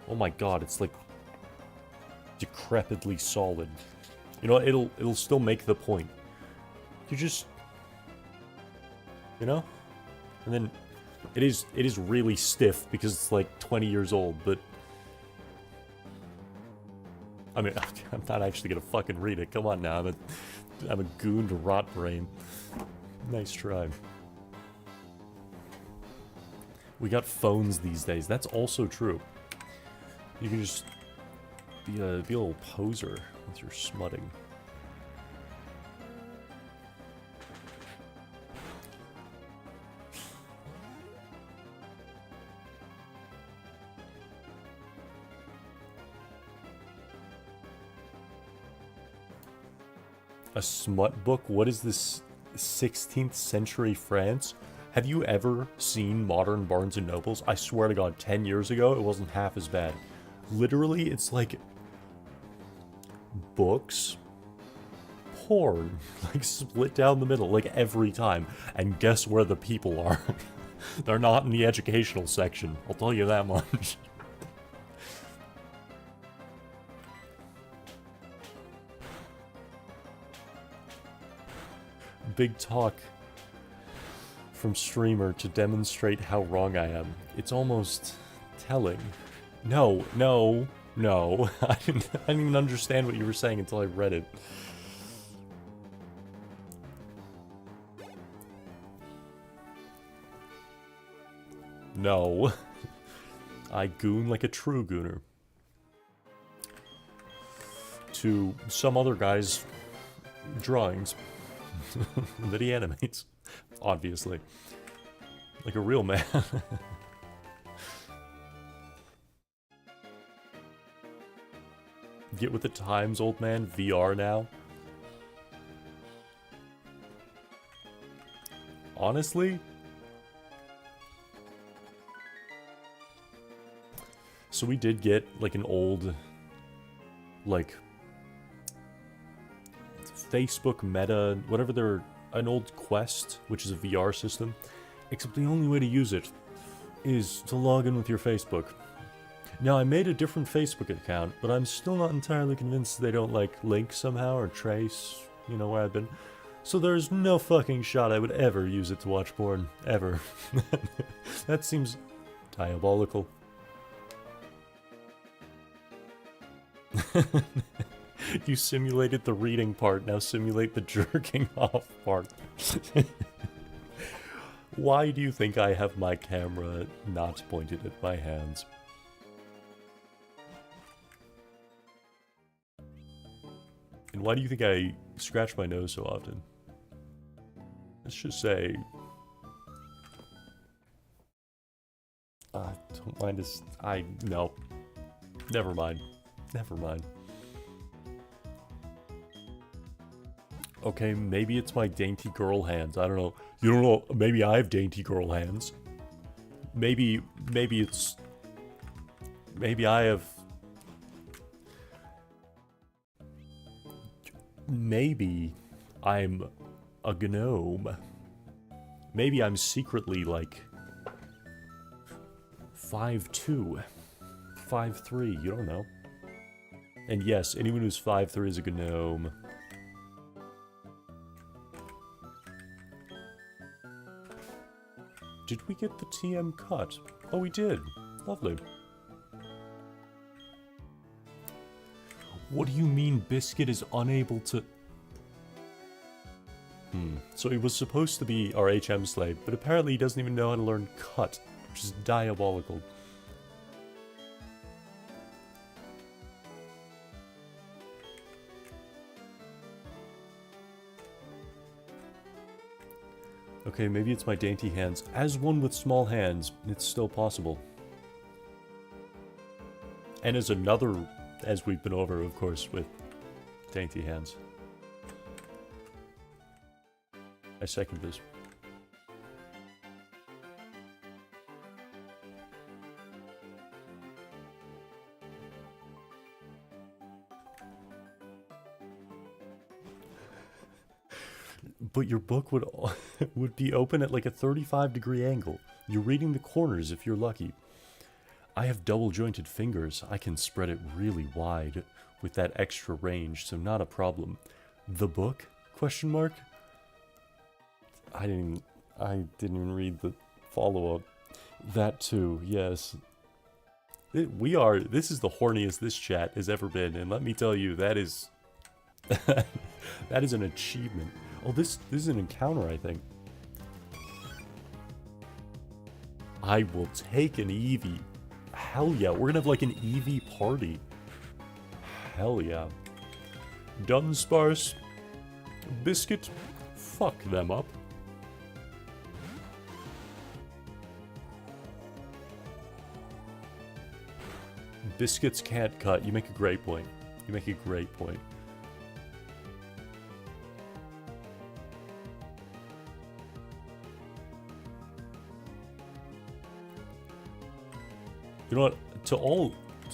A: Oh my god, it's like decrepitly solid. You know, it'll still make the point. You just, you know? And then it is really stiff because it's like 20 years old, but I mean, I'm not actually gonna fucking read it. Come on now, I'm a goon to rot brain. Nice try. We got phones these days. That's also true. You can just be a little poser with your smutting. A smut book? What is this, 16th century France? Have you ever seen modern Barnes & Nobles? I swear to god, 10 years ago, it wasn't half as bad. Literally, it's like... books, porn, like split down the middle, like every time. And guess where the people are? They're not in the educational section, I'll tell you that much. Big talk from streamer to demonstrate how wrong I am. It's almost telling. No. I didn't even understand what you were saying until I read it. No. I goon like a true gooner. To some other guy's drawings that he animates, obviously. Like a real man. Get with the times, old man. VR now. Honestly? So we did get, like, an old, like, Facebook Meta, whatever they're, an old Quest, which is a VR system. Except the only way to use it is to log in with your Facebook. Now, I made a different Facebook account, but I'm still not entirely convinced they don't, like, link somehow or trace, you know, where I've been. So there's no fucking shot I would ever use it to watch porn. Ever. That seems diabolical. You simulated the reading part, now simulate the jerking off part. Why do you think I have my camera not pointed at my hands? And why do you think I scratch my nose so often? Let's just say... don't mind this... no. Never mind. Never mind. Okay, maybe it's my dainty girl hands. I don't know. You don't know. Maybe I have dainty girl hands. Maybe it's... Maybe I have... Maybe I'm a gnome. Maybe I'm secretly like 5'2", 5'3", you don't know. And yes, anyone who's 5'3" is a gnome. Did we get the TM cut? Oh, we did. Lovely. What do you mean Biscuit is unable to... So he was supposed to be our HM slave, but apparently he doesn't even know how to learn cut, which is diabolical. Okay, maybe it's my dainty hands. As one with small hands, it's still possible. And as another, as we've been over, of course, with dainty hands. I second this. But your book would be open at like a 35-degree angle. You're reading the corners if you're lucky. I have double-jointed fingers. I can spread it really wide with that extra range, so not a problem. The book? Question mark? I didn't even read the follow-up. That too, yes. This is the horniest this chat has ever been, and let me tell you, that is... that is an achievement. Oh, this is an encounter, I think. I will take an Eevee. Hell yeah, we're gonna have like an Eevee party. Hell yeah. Dunsparce. Biscuit. Fuck them up. Biscuits can't cut. You make a great point. You make a great point. You know what? To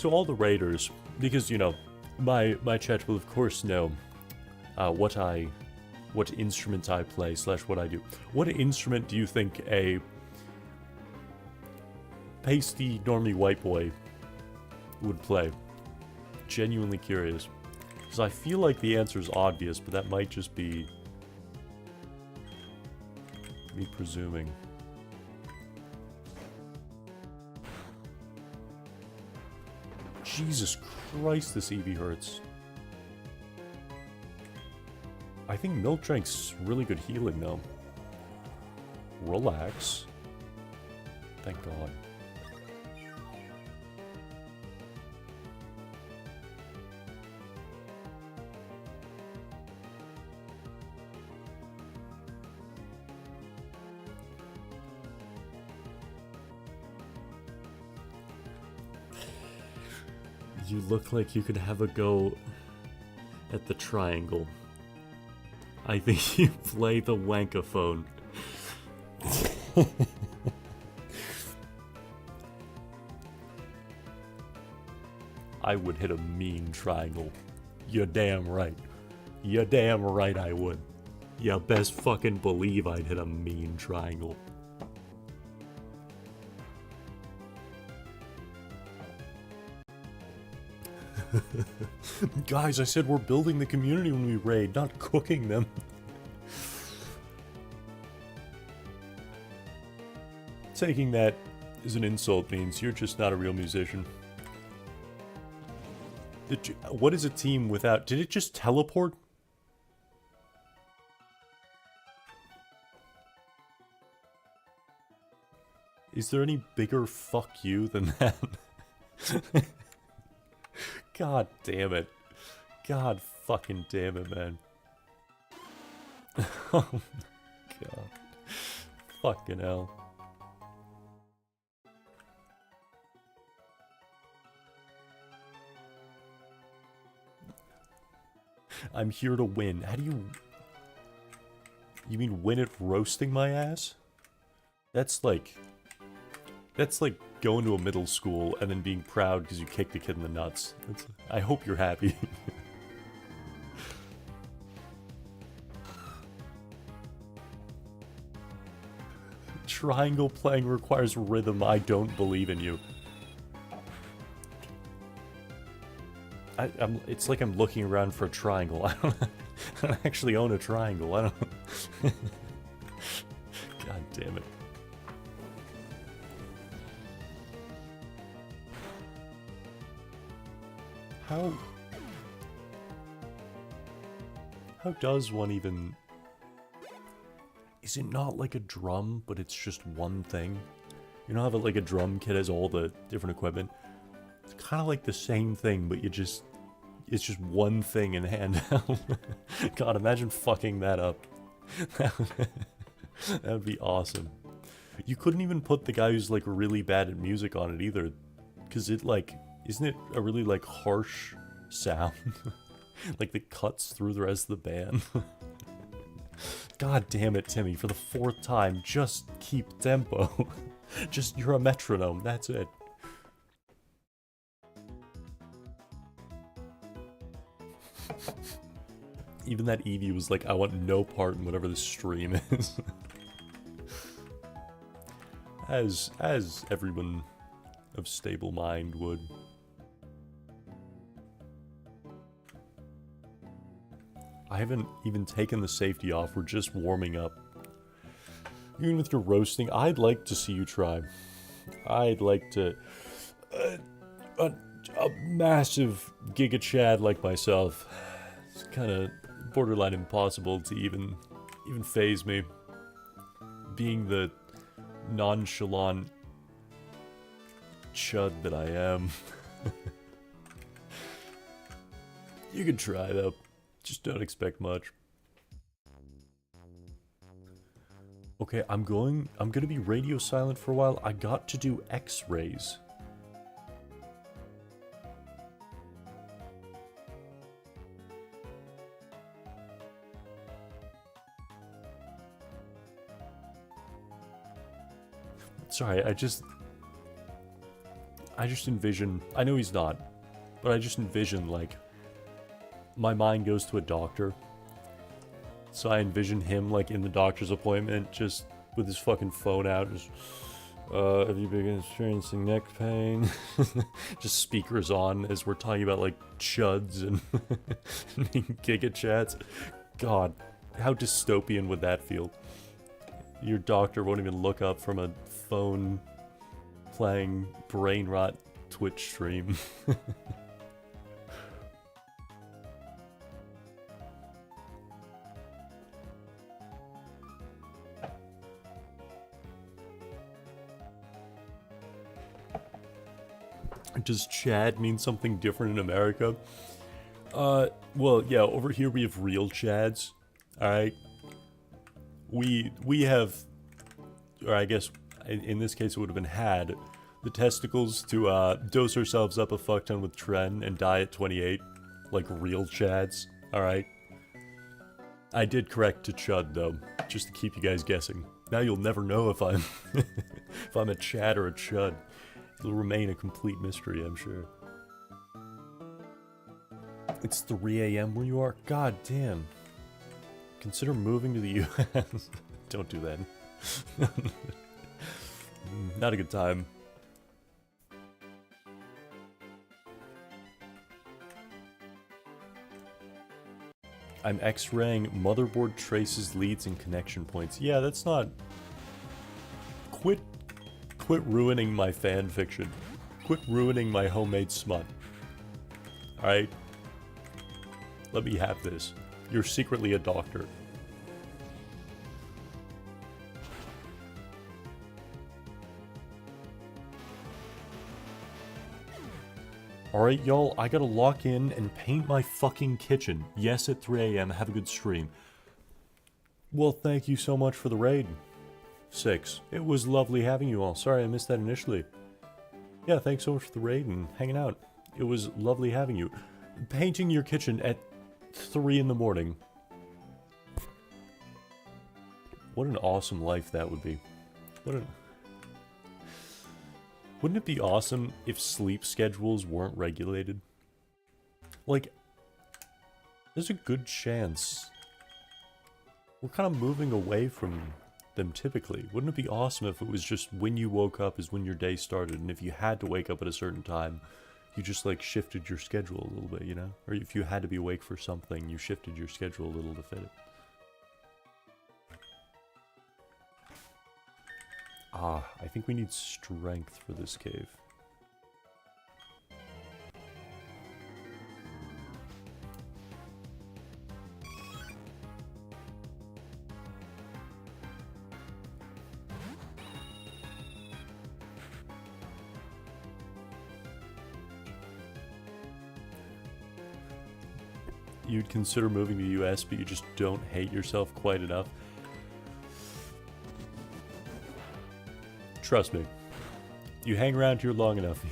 A: all the raiders, because you know, my chat will of course know what instrument I play / what I do. What instrument do you think a pasty normie white boy would play? Genuinely curious, because I feel like the answer is obvious, but that might just be me presuming. Jesus Christ, this Eevee hurts. I think Milk Drink's really good healing, though. Relax. Thank God. You look like you could have a go at the triangle. I think you play the wankaphone. I would hit a mean triangle. You're damn right. You're damn right I would. You best fucking believe I'd hit a mean triangle. Guys, I said we're building the community when we raid, not cooking them. Taking that as an insult means you're just not a real musician. What is a team without... Did it just teleport? Is there any bigger fuck you than that? God damn it. God fucking damn it, man. Oh my god. Fucking hell. I'm here to win. How do you... You mean win at roasting my ass? That's like going to a middle school and then being proud because you kicked a kid in the nuts. I hope you're happy. Triangle playing requires rhythm. I don't believe in you. It's like I'm looking around for a triangle. I don't actually own a triangle. I don't... God damn it. How does one even... Is it not like a drum, but it's just one thing? You know how like a drum kit has all the different equipment? It's kind of like the same thing, but it's just one thing in handheld. God, imagine fucking that up. That would be awesome. You couldn't even put the guy who's like really bad at music on it either, because it like... Isn't it a really, like, harsh sound? Like, that cuts through the rest of the band? God damn it, Timmy, for the 4th time, just keep tempo. Just, you're a metronome, that's it. Even that Eevee was like, I want no part in whatever this stream is. As everyone of stable mind would. I haven't even taken the safety off, we're just warming up. Even with your roasting, I'd like to see you try. I'd like to... a massive Giga Chad like myself. It's kind of borderline impossible to even phase me. Being the nonchalant chud that I am. You could try though. Just don't expect much. Okay, I'm gonna be radio silent for a while. I got to do X-rays. Sorry, I just envision, I know he's not, but I just envision like my mind goes to a doctor. So I envision him like in the doctor's appointment, just with his fucking phone out, just, have you been experiencing neck pain? Just speakers on as we're talking about like chuds and Giga Chats. God, how dystopian would that feel? Your doctor won't even look up from a phone playing brain rot Twitch stream. Does Chad mean something different in America? Well, yeah, over here we have real Chads. Alright? We have, or I guess in this case it would have been had, the testicles to dose ourselves up a fuck ton with Tren and die at 28. Like real Chads. Alright? I did correct to Chud though, just to keep you guys guessing. Now you'll never know if I'm if I'm a Chad or a Chud. It'll remain a complete mystery, I'm sure. It's 3 AM where you are? God damn. Consider moving to the US. Don't do that. Not a good time. I'm X-raying motherboard traces, leads, and connection points. Yeah, that's not... Quit ruining my fan fiction. Quit ruining my homemade smut. Alright? Let me have this. You're secretly a doctor. Alright, y'all, I gotta lock in and paint my fucking kitchen. Yes, at 3 AM. Have a good stream. Well, thank you so much for the raid. 6. It was lovely having you all. Sorry I missed that initially. Yeah, thanks so much for the raid and hanging out. It was lovely having you. Painting your kitchen at 3 in the morning. What an awesome life that would be. Wouldn't it be awesome if sleep schedules weren't regulated? Like, there's a good chance we're kind of moving away from them typically. Wouldn't it be awesome if it was just when you woke up is when your day started, and if you had to wake up at a certain time, you just like shifted your schedule a little bit, you know? Or if you had to be awake for something, you shifted your schedule a little to fit it. Ah, I think we need strength for this cave. You'd consider moving to the US, but you just don't hate yourself quite enough. Trust me, you hang around here long enough,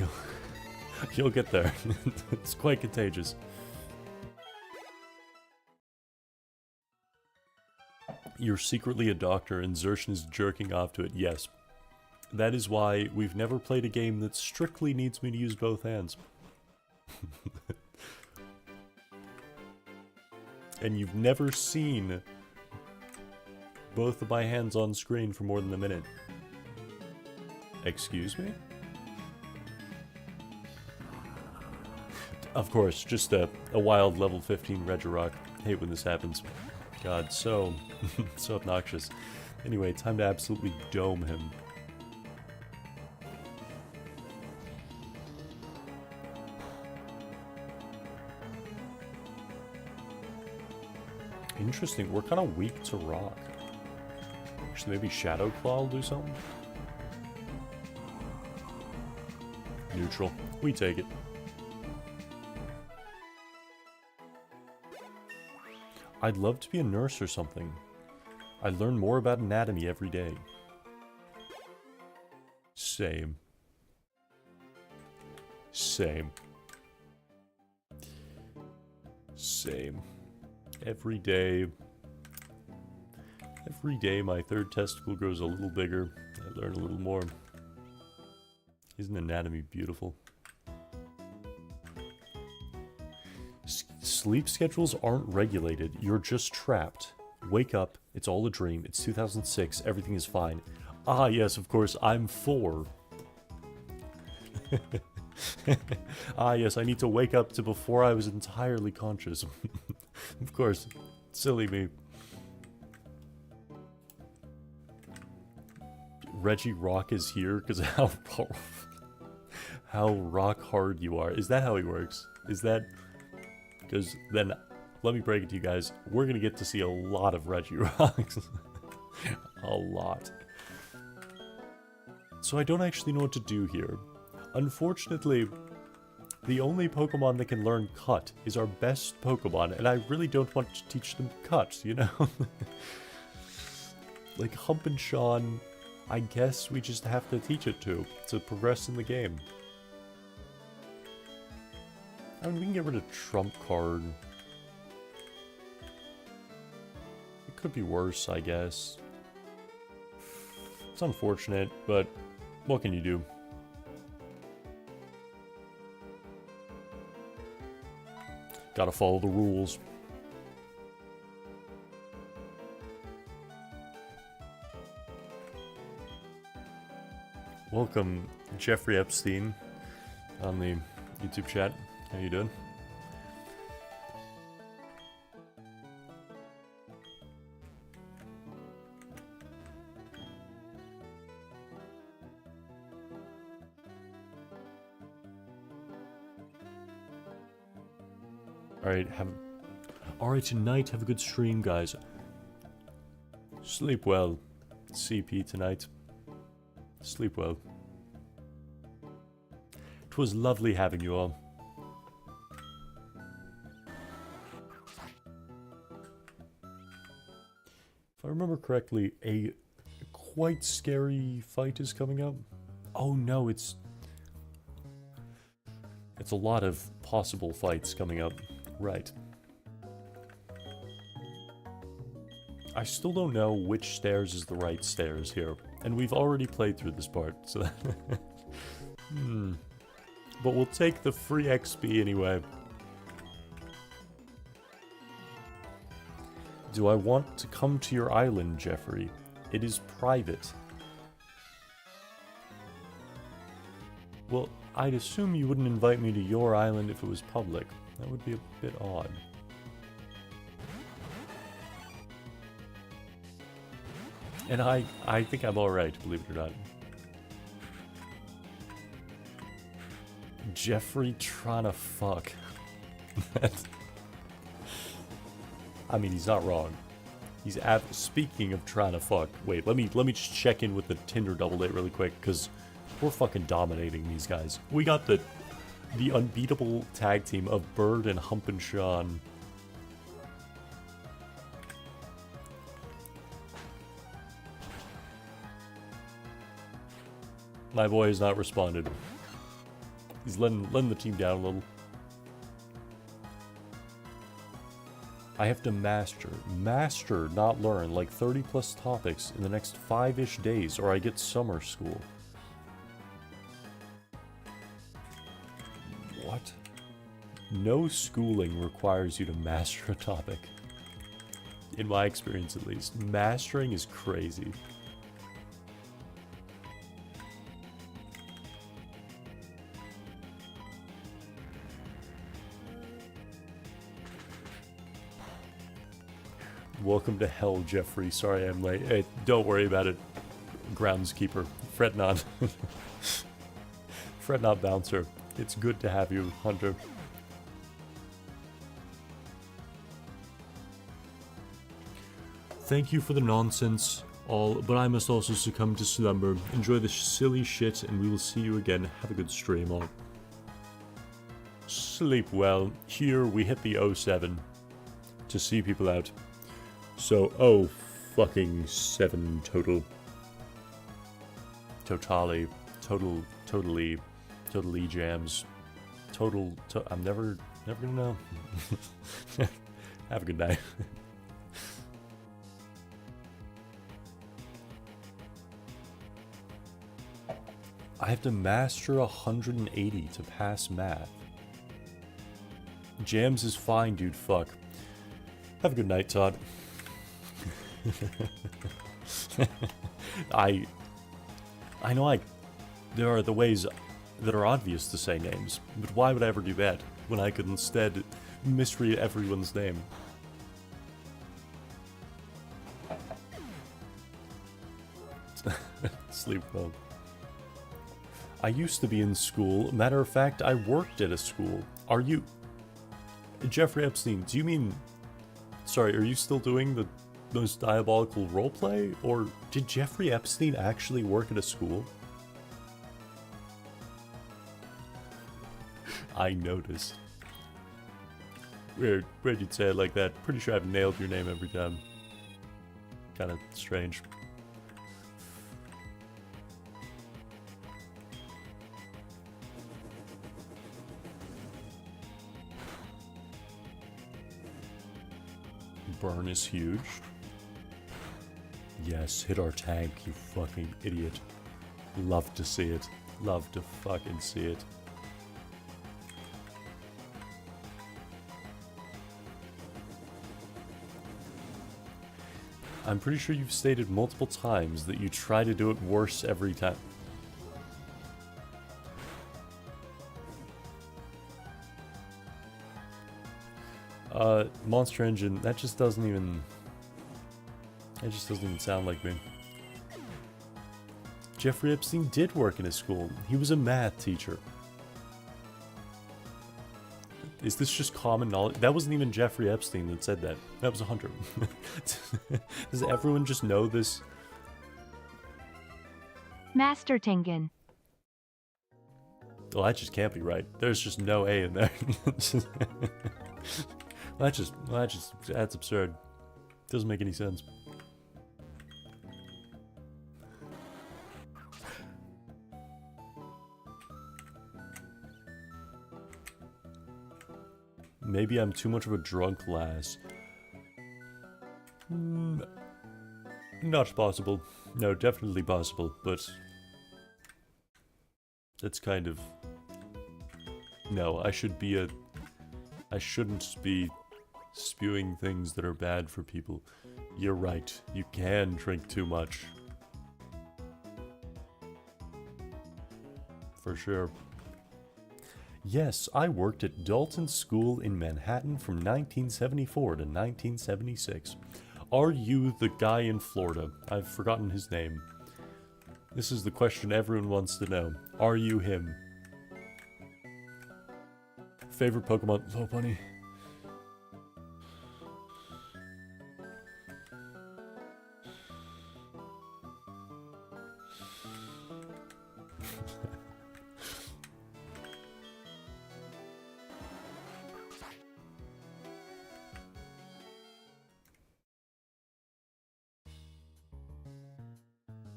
A: you'll get there. It's quite contagious. You're secretly a doctor and Zershin is jerking off to it. Yes. That is why we've never played a game that strictly needs me to use both hands. And you've never seen both of my hands on screen for more than a minute. Excuse me? Of course, just a wild level 15 Regirock. Hate when this happens. God, so so obnoxious. Anyway, time to absolutely dome him. Interesting, we're kind of weak to rock. Actually, maybe Shadow Claw will do something? Neutral. We take it. I'd love to be a nurse or something. I learn more about anatomy every day. Same. Same. Same. Every day my third testicle grows a little bigger. I learn a little more. Isn't anatomy beautiful? Sleep schedules aren't regulated. You're just trapped. Wake up. It's all a dream. It's 2006. Everything is fine. Ah, yes, of course. I'm 4. Ah, yes, I need to wake up to before I was entirely conscious. Of course. Silly me. Reggie Rock is here because how rock hard you are. Is that how he works? Is that... Because then, let me break it to you guys. We're going to get to see a lot of Reggie Rocks. A lot. So I don't actually know what to do here. Unfortunately, The only Pokemon that can learn Cut is our best Pokemon, and I really don't want to teach them Cut, you know? Like Hump and Sean, I guess we just have to teach it to progress in the game. I mean, we can get rid of Trump Card. It could be worse, I guess. It's unfortunate, but what can you do? Gotta follow the rules. Welcome, Jeffrey Epstein, on the YouTube chat. How you doing? Alright, tonight, have a good stream, guys. Sleep well. CP tonight. Sleep well. It was lovely having you all. If I remember correctly, a quite scary fight is coming up. Oh no, it's a lot of possible fights coming up. Right. I still don't know which stairs is the right stairs here. And we've already played through this part, so that But we'll take the free XP anyway. Do I want to come to your island, Jeffrey? It is private. Well, I'd assume you wouldn't invite me to your island if it was public. That would be a bit odd. And I think I'm alright, believe it or not. Jeffrey trying to fuck. I mean, he's not wrong. He's speaking of trying to fuck. Wait, let me just check in with the Tinder double date really quick, because we're fucking dominating these guys. We got the unbeatable tag team of Bird and Hump and Sean. My boy has not responded. He's letting the team down a little. I have to master, not learn, like 30 plus topics in the next 5-ish days, or I get summer school. What? No schooling requires you to master a topic. In my experience, at least. Mastering is crazy. Welcome to hell, Jeffrey. Sorry I'm late. Hey, don't worry about it, groundskeeper. Fret not. Fret not, bouncer. It's good to have you, Hunter. Thank you for the nonsense, all, but I must also succumb to slumber. Enjoy the silly shit, and we will see you again. Have a good stream, all. Sleep well. Here, we hit the 07 to see people out. So, fucking 7 total. Totally jams. I'm never gonna know. Have a good night. I have to master 180 to pass math. Jams is fine, dude, fuck. Have a good night, Todd. I know there are the ways that are obvious to say names, but why would I ever do that when I could instead misread everyone's name? Sleep well. I used to be in school. Matter of fact, I worked at a school. Are you... Jeffrey Epstein, do you mean... Sorry, are you still doing the most diabolical roleplay? Or did Jeffrey Epstein actually work at a school? I noticed. Weird. Weird you'd say it like that. Pretty sure I've nailed your name every time. Kinda strange. Burn is huge. Yes, hit our tank, you fucking idiot. Love to see it. Love to fucking see it. I'm pretty sure you've stated multiple times that you try to do it worse every time. Monster Engine, that just doesn't even sound like me. Jeffrey Epstein did work in his school. He was a math teacher. Is this just common knowledge? That wasn't even Jeffrey Epstein that said that. That was a hunter. Does everyone just know this?
B: Master Tengen.
A: Well, that just can't be right. There's just no A in there. That's absurd. Doesn't make any sense. Maybe I'm too much of a drunk lass. Not possible. No, definitely possible, but... That's kind of... No, I shouldn't be spewing things that are bad for people. You're right, you can drink too much. For sure. Yes, I worked at Dalton School in Manhattan from 1974 to 1976. Are you the guy in Florida? I've forgotten his name. This is the question everyone wants to know. Are you him? Favorite Pokemon? Low Bunny.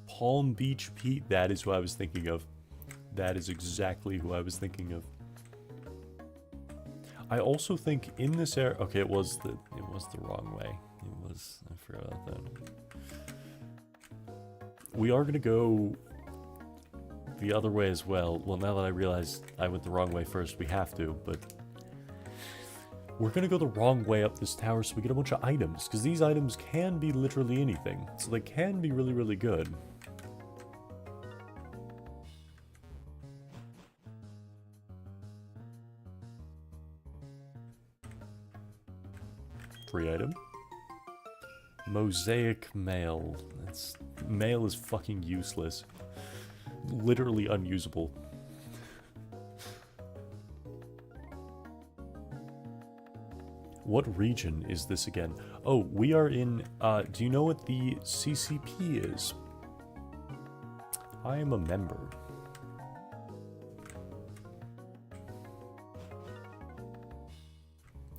A: Palm Beach Pete, that is who I was thinking of. That is exactly who I was thinking of. I also think in this area, okay, it was the wrong way. I forgot about that. We are gonna go the other way as well. Well, now that I realize I went the wrong way first, we have to, but we're gonna go the wrong way up this tower so we get a bunch of items, because these items can be literally anything, so they can be really, really good. Free item. Mosaic mail. Mail is fucking useless. Literally unusable. What region is this again? Oh, we are in, do you know what the CCP is? I am a member.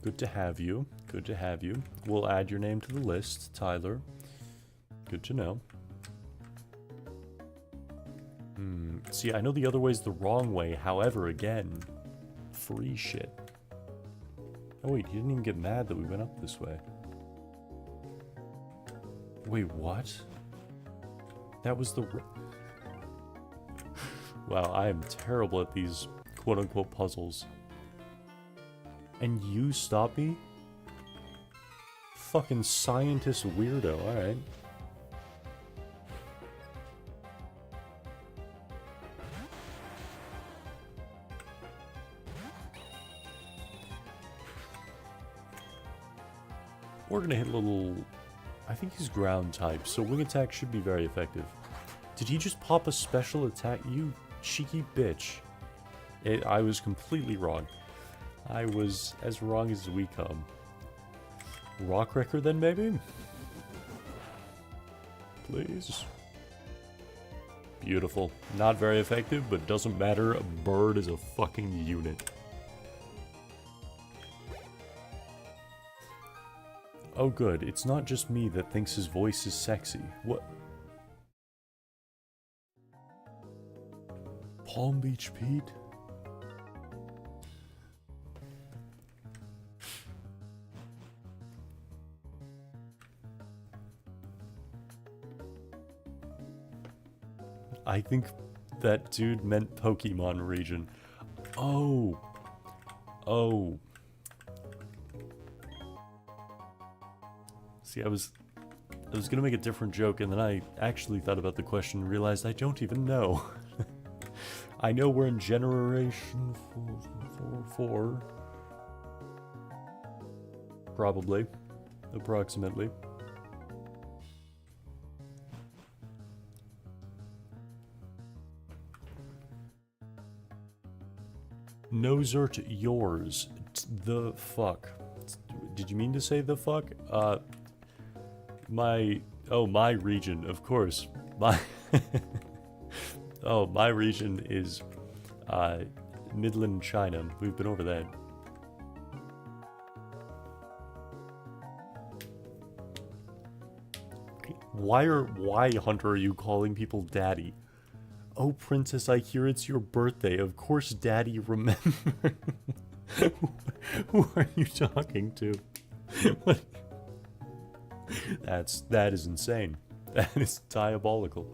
A: Good to have you. Good to have you. We'll add your name to the list, Tyler. Good to know. See, I know the other way's the wrong way. However, again, free shit. Oh wait, you didn't even get mad that we went up this way. Wait, what? That was the... Wow, I am terrible at these quote-unquote puzzles. And you stop me? Fucking scientist weirdo, alright. We're gonna hit a little... I think he's ground type, so wing attack should be very effective. Did he just pop a special attack? You cheeky bitch. I was completely wrong. I was as wrong as we come. Rock Wrecker then, maybe? Please. Beautiful. Not very effective, but doesn't matter. A bird is a fucking unit. Oh good, it's not just me that thinks his voice is sexy. What? Palm Beach Pete? I think that dude meant Pokemon region. Oh. Oh. See, I was gonna make a different joke, and then I actually thought about the question and realized I don't even know. I know we're in generation 4. Probably. Approximately. No Zert yours. The fuck. Did you mean to say the fuck? My region, of course. My my region is Midland China. We've been over that. Why, Hunter, are you calling people daddy? Oh, Princess, I hear it's your birthday. Of course, Daddy remember. Who are you talking to? What? That is insane. That is diabolical.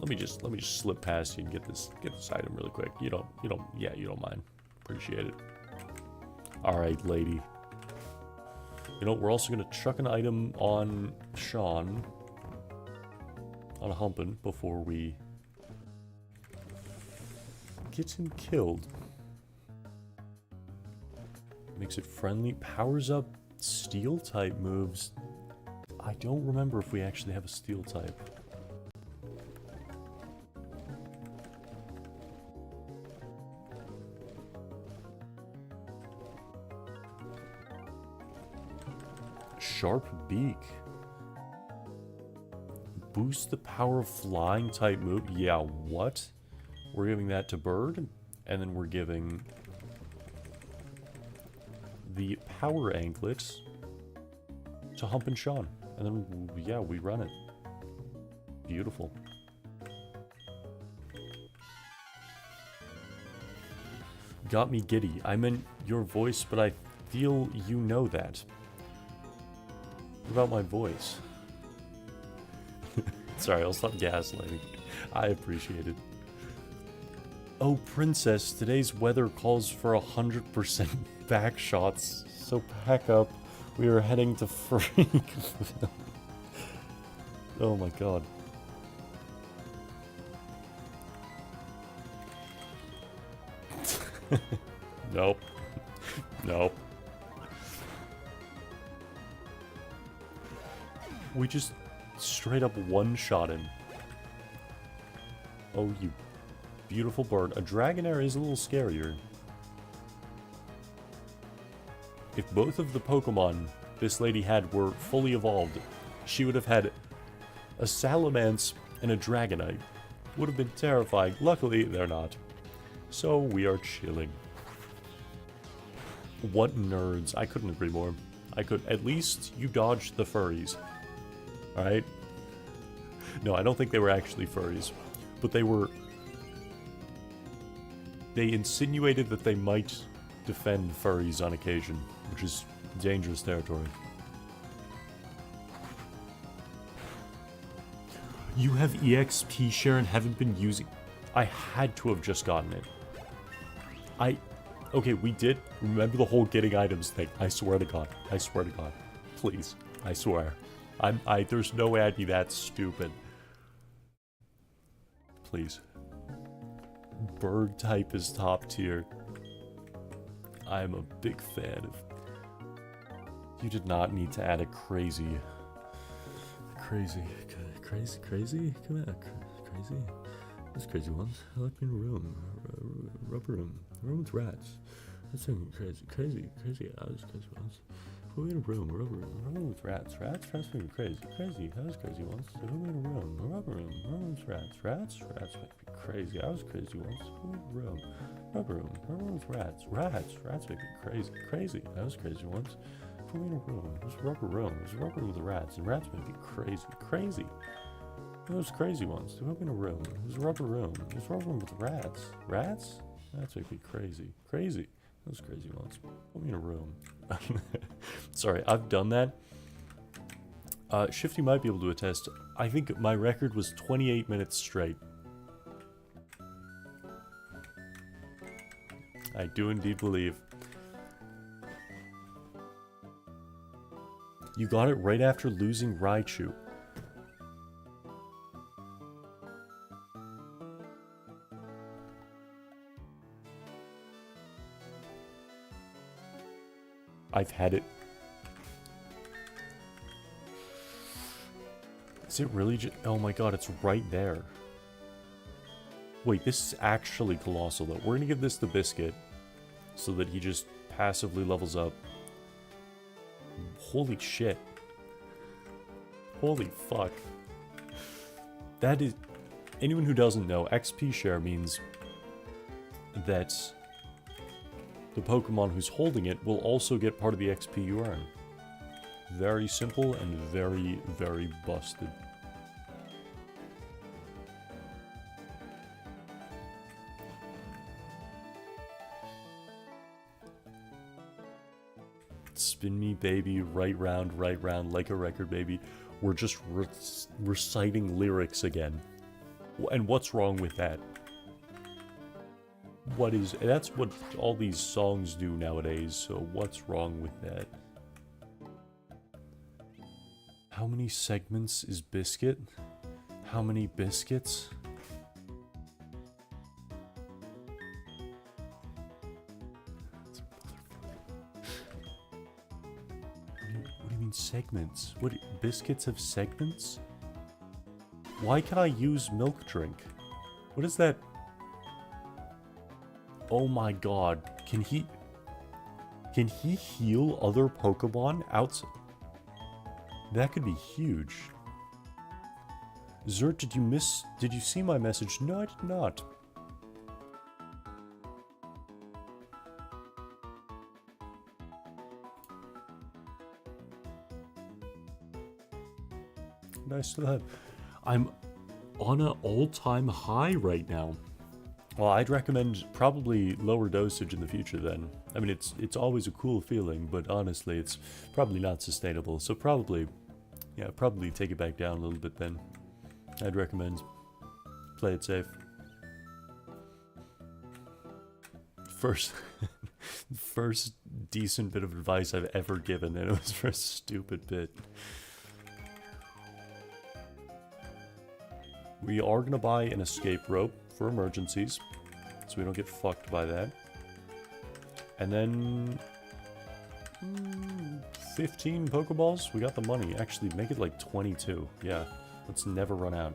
A: Let me just slip past you and get this item really quick. You don't mind. Appreciate it. All right, lady. You know, we're also gonna chuck an item on Sean, on Humpin, before we get him killed. Makes it friendly, powers up steel type moves. I don't remember if we actually have a steel type. Sharp beak. Boost the power of flying type move. Yeah, what? We're giving that to Bird, and then we're giving the power anklet to Hump and Sean. And then, yeah, we run it. Beautiful. Got me giddy. I meant your voice, but I feel you know that. What about my voice? Sorry, I'll stop gaslighting. I appreciate it. Oh, Princess, today's weather calls for 100% back shots, so pack up. We are heading to Freakville. Oh my god. Nope. Nope. We just straight up one-shot him. Oh, you beautiful bird. A Dragonair is a little scarier. If both of the Pokemon this lady had were fully evolved, she would have had a Salamence and a Dragonite. Would have been terrifying. Luckily, they're not. So we are chilling. What nerds. I couldn't agree more. At least you dodged the furries. Alright? No, I don't think they were actually furries. But they were... They insinuated that they might defend furries on occasion, which is dangerous territory. You have EXP share and haven't been using... I had to have just gotten it. Okay, we did. Remember the whole getting items thing. I swear to God. I swear to God. Please. I swear. There's no way I'd be that stupid. Please. Bird type is top tier. I'm a big fan of... You did not need to add a crazy... Crazy? Come on, crazy? Those crazy ones. I like being in a room. Rubber room. A room with rats. That's crazy. I was crazy ones. Put me in a room. Rubber room with rats. Rats make me crazy. Crazy. I was crazy once. Put me in a room. A rubber room. Room with rats. Rats make me crazy. I was crazy once. Put me in a room. Rubber room. Room with rats. Rats make me crazy. Crazy. I was crazy once. Put me in a room. There's a rubber room. There's a rubber with rats. And rats make me crazy. Crazy. I was crazy once. Put me in a room. There's a rubber room. There's a rubber room with rats. Rats? Rats make me crazy. Crazy. I was crazy once. Put me in a room. Sorry, I've done that. Shifty might be able to attest. I think my record was 28 minutes straight. I do indeed believe. You got it right after losing Raichu. I've had it. Is it really just... Oh my god, it's right there. Wait, this is actually colossal though. We're gonna give this the biscuit so that he just passively levels up. Holy shit. Holy fuck. That is... Anyone who doesn't know, XP share means that the Pokemon who's holding it will also get part of the XP you earn. Very simple and very, very busted. Spin me, baby, right round, like a record, baby. We're just reciting lyrics again. And what's wrong with that? That's what all these songs do nowadays, so what's wrong with that? How many segments is Biscuit? How many biscuits? What do you mean segments? Biscuits have segments? Why can I use milk drink? What is that? Oh my god, can he heal other Pokemon outside? That could be huge. Zert, did you see my message? No, I did not. Nice to have. I'm on an all-time high right now. Well, I'd recommend probably lower dosage in the future then. I mean, it's always a cool feeling, but honestly, it's probably not sustainable. So probably take it back down a little bit then. I'd recommend play it safe. First decent bit of advice I've ever given, and it was for a stupid bit. We are gonna buy an escape rope for emergencies, so we don't get fucked by that. And then 15 Pokeballs. We got the money. Actually, make it like 22. Yeah, let's never run out.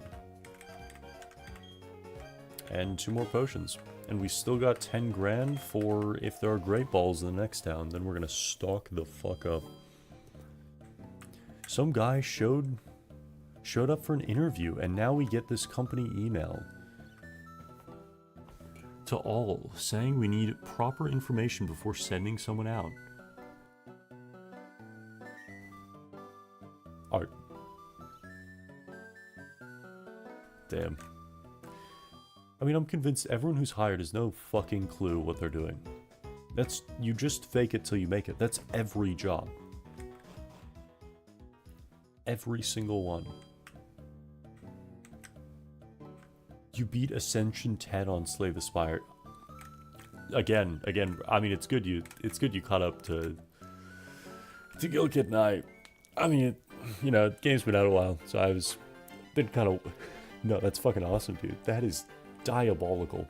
A: And 2 more potions. And we still got 10 grand for if there are Great Balls in the next town. Then we're gonna stock the fuck up. Some guy showed up for an interview, and now we get this company email to all saying we need proper information before sending someone out. Art. Damn. I mean, I'm convinced everyone who's hired has no fucking clue what they're doing. You just fake it till you make it. That's every job. Every single one. You beat Ascension 10 on Slay the Spire. Again, I mean, it's good you caught up to Gilkit Knight. I mean, the game's been out a while, so no, that's fucking awesome, dude. That is diabolical.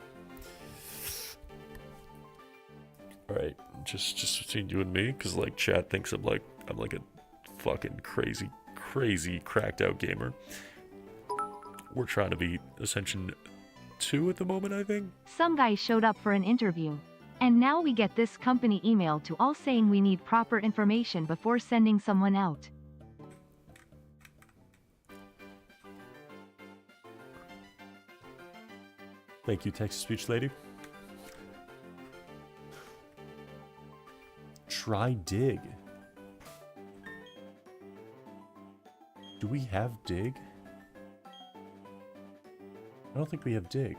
A: Alright, just between you and me, because, like, chat thinks I'm like a fucking crazy cracked out gamer. We're trying to beat Ascension 2 at the moment, I think.
B: Some guy showed up for an interview. And now we get this company email to all saying we need proper information before sending someone out.
A: Thank you, text-to-speech lady. Try dig. Do we have dig? I don't think we have dig.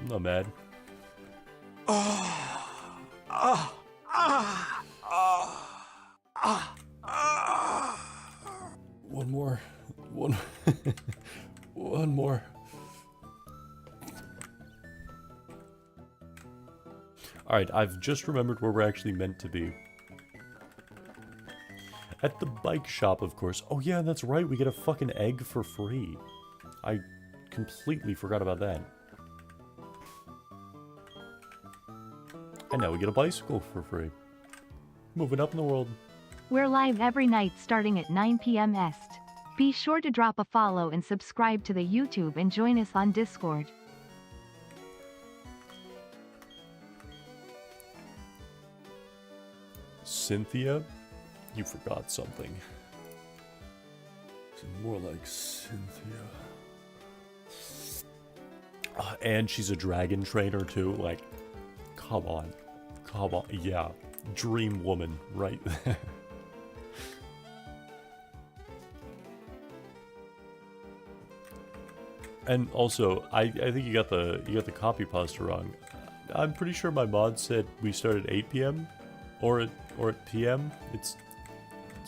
A: I'm not mad. One more. One more. Alright, I've just remembered where we're actually meant to be. At the bike shop, of course. Oh yeah, that's right, we get a fucking egg for free. I completely forgot about that. And now we get a bicycle for free. Moving up in the world.
B: We're live every night starting at 9 p.m. Est. Be sure to drop a follow and subscribe to the YouTube and join us on Discord.
A: Cynthia? You forgot something. It's more like Cynthia. And she's a dragon trainer too, like, come on. Come on, yeah. Dream woman, right there. And also, I think you got the copy pasta wrong. I'm pretty sure my mod said we start at 8 p.m. or at p.m. It's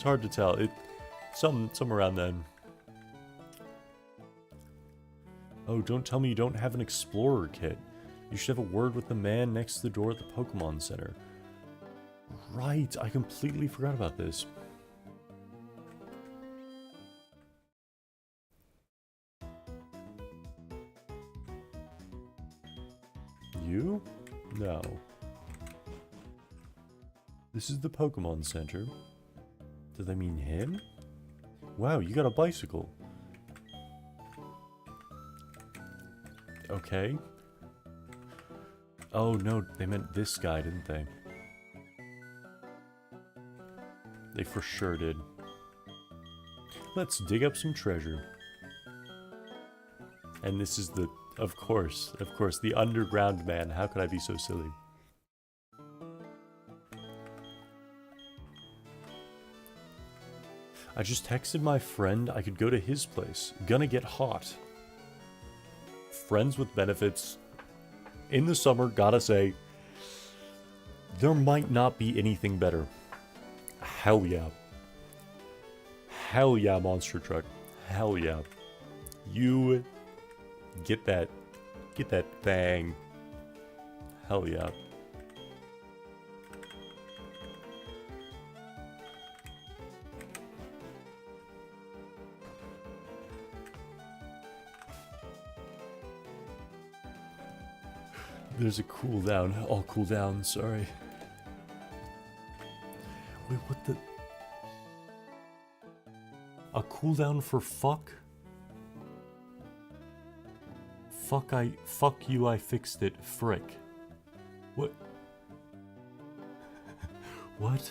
A: hard to tell. Some around then. Oh, don't tell me you don't have an explorer kit. You should have a word with the man next to the door at the Pokemon Center. Right, I completely forgot about this. You? No. This is the Pokemon Center. Do they mean him? Wow, you got a bicycle. Okay. Oh no, they meant this guy, didn't they? They for sure did. Let's dig up some treasure. And this is the, of course, the underground man. How could I be so silly? I just texted my friend I could go to his place. Gonna get hot. Friends with benefits. In the summer, gotta say, there might not be anything better. Hell yeah. Hell yeah, monster truck. Hell yeah. You get that bang. Hell yeah. There's a cooldown. All cooldown, sorry. Wait, what the? A cooldown for fuck? Fuck you, I fixed it, frick. What? What?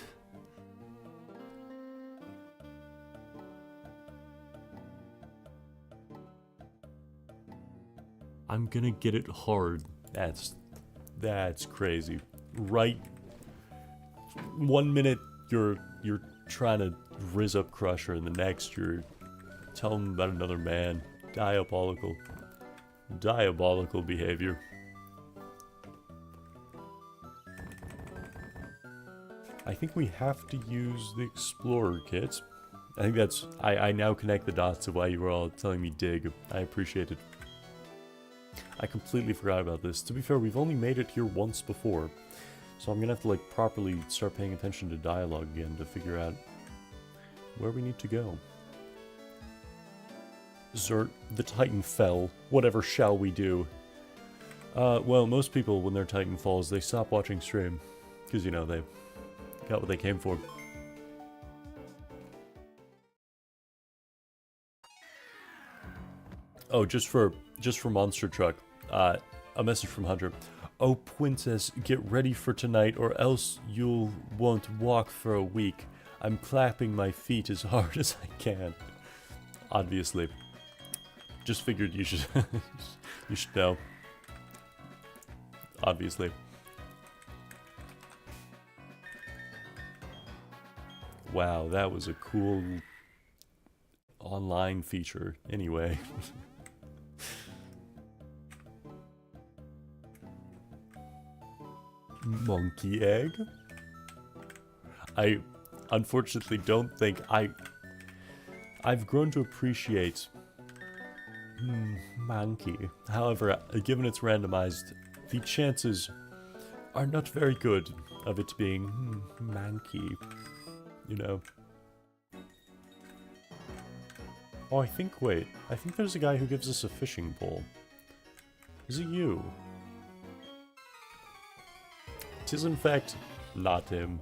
A: I'm gonna get it hard. That's crazy. Right. 1 minute you're trying to rizz up Crusher, and the next you're telling him about another man. Diabolical. Diabolical behavior. I think we have to use the Explorer kits. I think that's... I now connect the dots of why you were all telling me dig. I appreciate it. I completely forgot about this. To be fair, we've only made it here once before. So I'm gonna have to, like, properly start paying attention to dialogue again to figure out where we need to go. Zert, the Titan fell. Whatever shall we do? Well, most people, when their Titan falls, they stop watching stream. Because, you know, they got what they came for. Oh, just for Monster Truck, a message from Hunter. Oh, Princess, get ready for tonight or else you'll won't walk for a week. I'm clapping my feet as hard as I can. Obviously. Just figured you should you should know. Obviously. Wow, that was a cool online feature. Anyway. Monkey egg? I unfortunately don't think I've grown to appreciate monkey. However, given it's randomized, the chances are not very good of it being monkey. You know. Oh, I think there's a guy who gives us a fishing pole. Is it you? Tis in fact not him.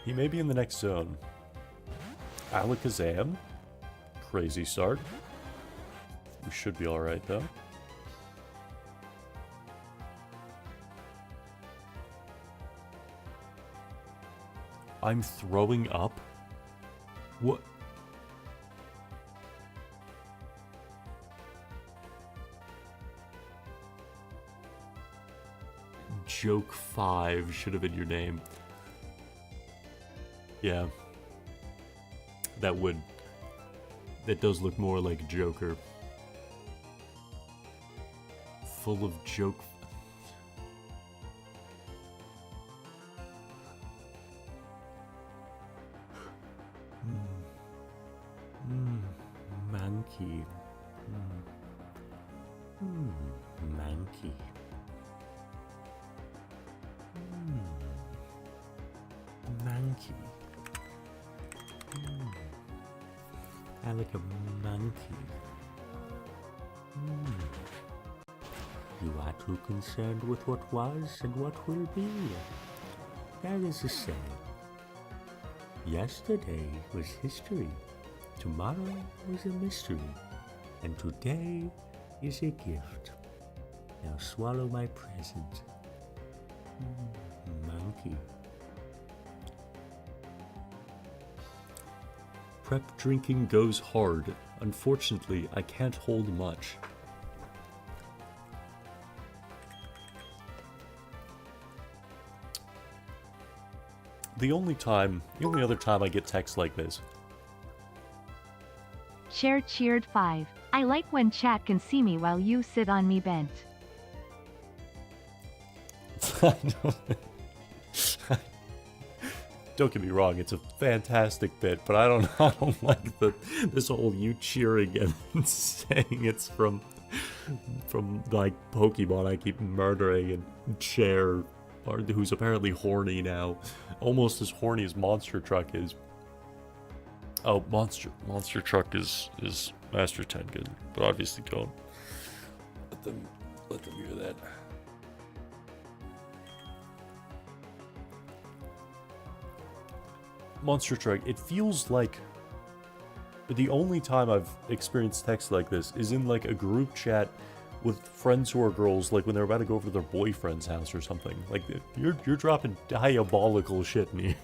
A: He may be in the next zone. Alakazam? Crazy start. We should be alright though. I'm throwing up? What? Joke 5 should have been your name. Yeah. That does look more like Joker. Full of joke. Monkey. Monkey. Monkey. I like a monkey. You are too concerned with what was and what will be. That is a saying. Yesterday was history. Tomorrow was a mystery. And today is a gift. Now swallow my present. Monkey. Prep drinking goes hard. Unfortunately, I can't hold much. The only other time I get texts like this.
B: Share cheered 5. I like when chat can see me while you sit on me bent.
A: Don't get me wrong, it's a fantastic bit, but I don't like this whole you cheering and saying it's from like Pokemon I keep murdering and Cher, who's apparently horny now, almost as horny as Monster Truck is. Oh, Monster Truck is Master Tengen, but obviously don't let them hear that. Monster Truck, it feels like the only time I've experienced text like this is in like a group chat with friends who are girls, like when they're about to go over to their boyfriend's house or something. Like you're dropping diabolical shit in here.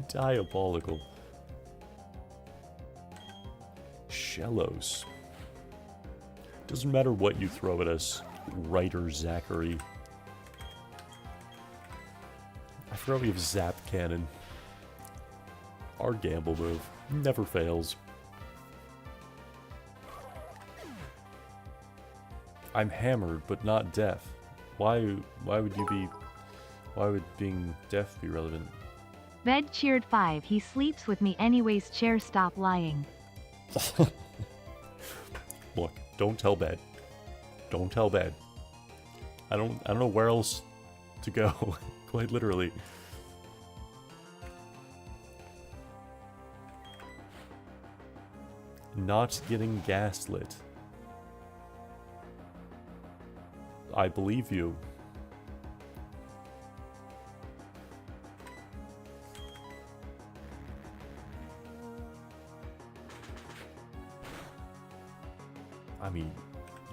A: Diabolical. Shellos. Doesn't matter what you throw at us, writer Zachary. I forgot we have Zap Cannon. Our gamble move never fails. I'm hammered, but not deaf. Why would being deaf be relevant?
B: Bed cheered 5. He sleeps with me anyways. Chair, stop lying.
A: Look, don't tell Bed. Don't tell Bed. I don't know where else to go. Quite literally. Not getting gaslit. I believe you.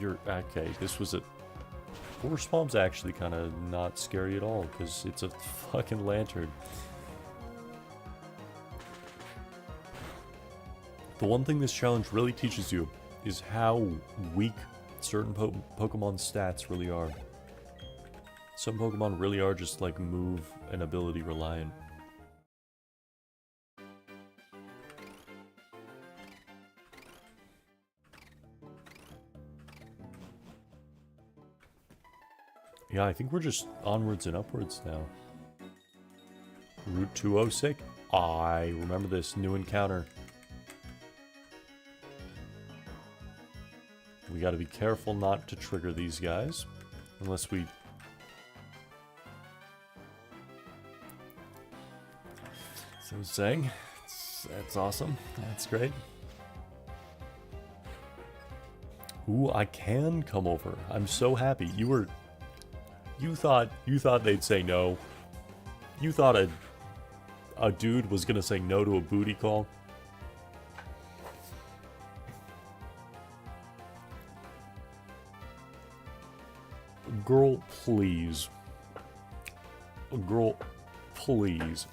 A: You're okay. This was a Force Bomb's actually kind of not scary at all because it's a fucking lantern. The one thing this challenge really teaches you is how weak certain Pokemon stats really are. Some Pokemon really are just like move and ability reliant. Yeah, I think we're just onwards and upwards now. Route 206. I remember this new encounter. We gotta be careful not to trigger these guys. Unless we... So saying, that's awesome. That's great. Ooh, I can come over. I'm so happy. You thought they'd say no. You thought a dude was gonna say no to a booty call. Girl, please. Girl, please.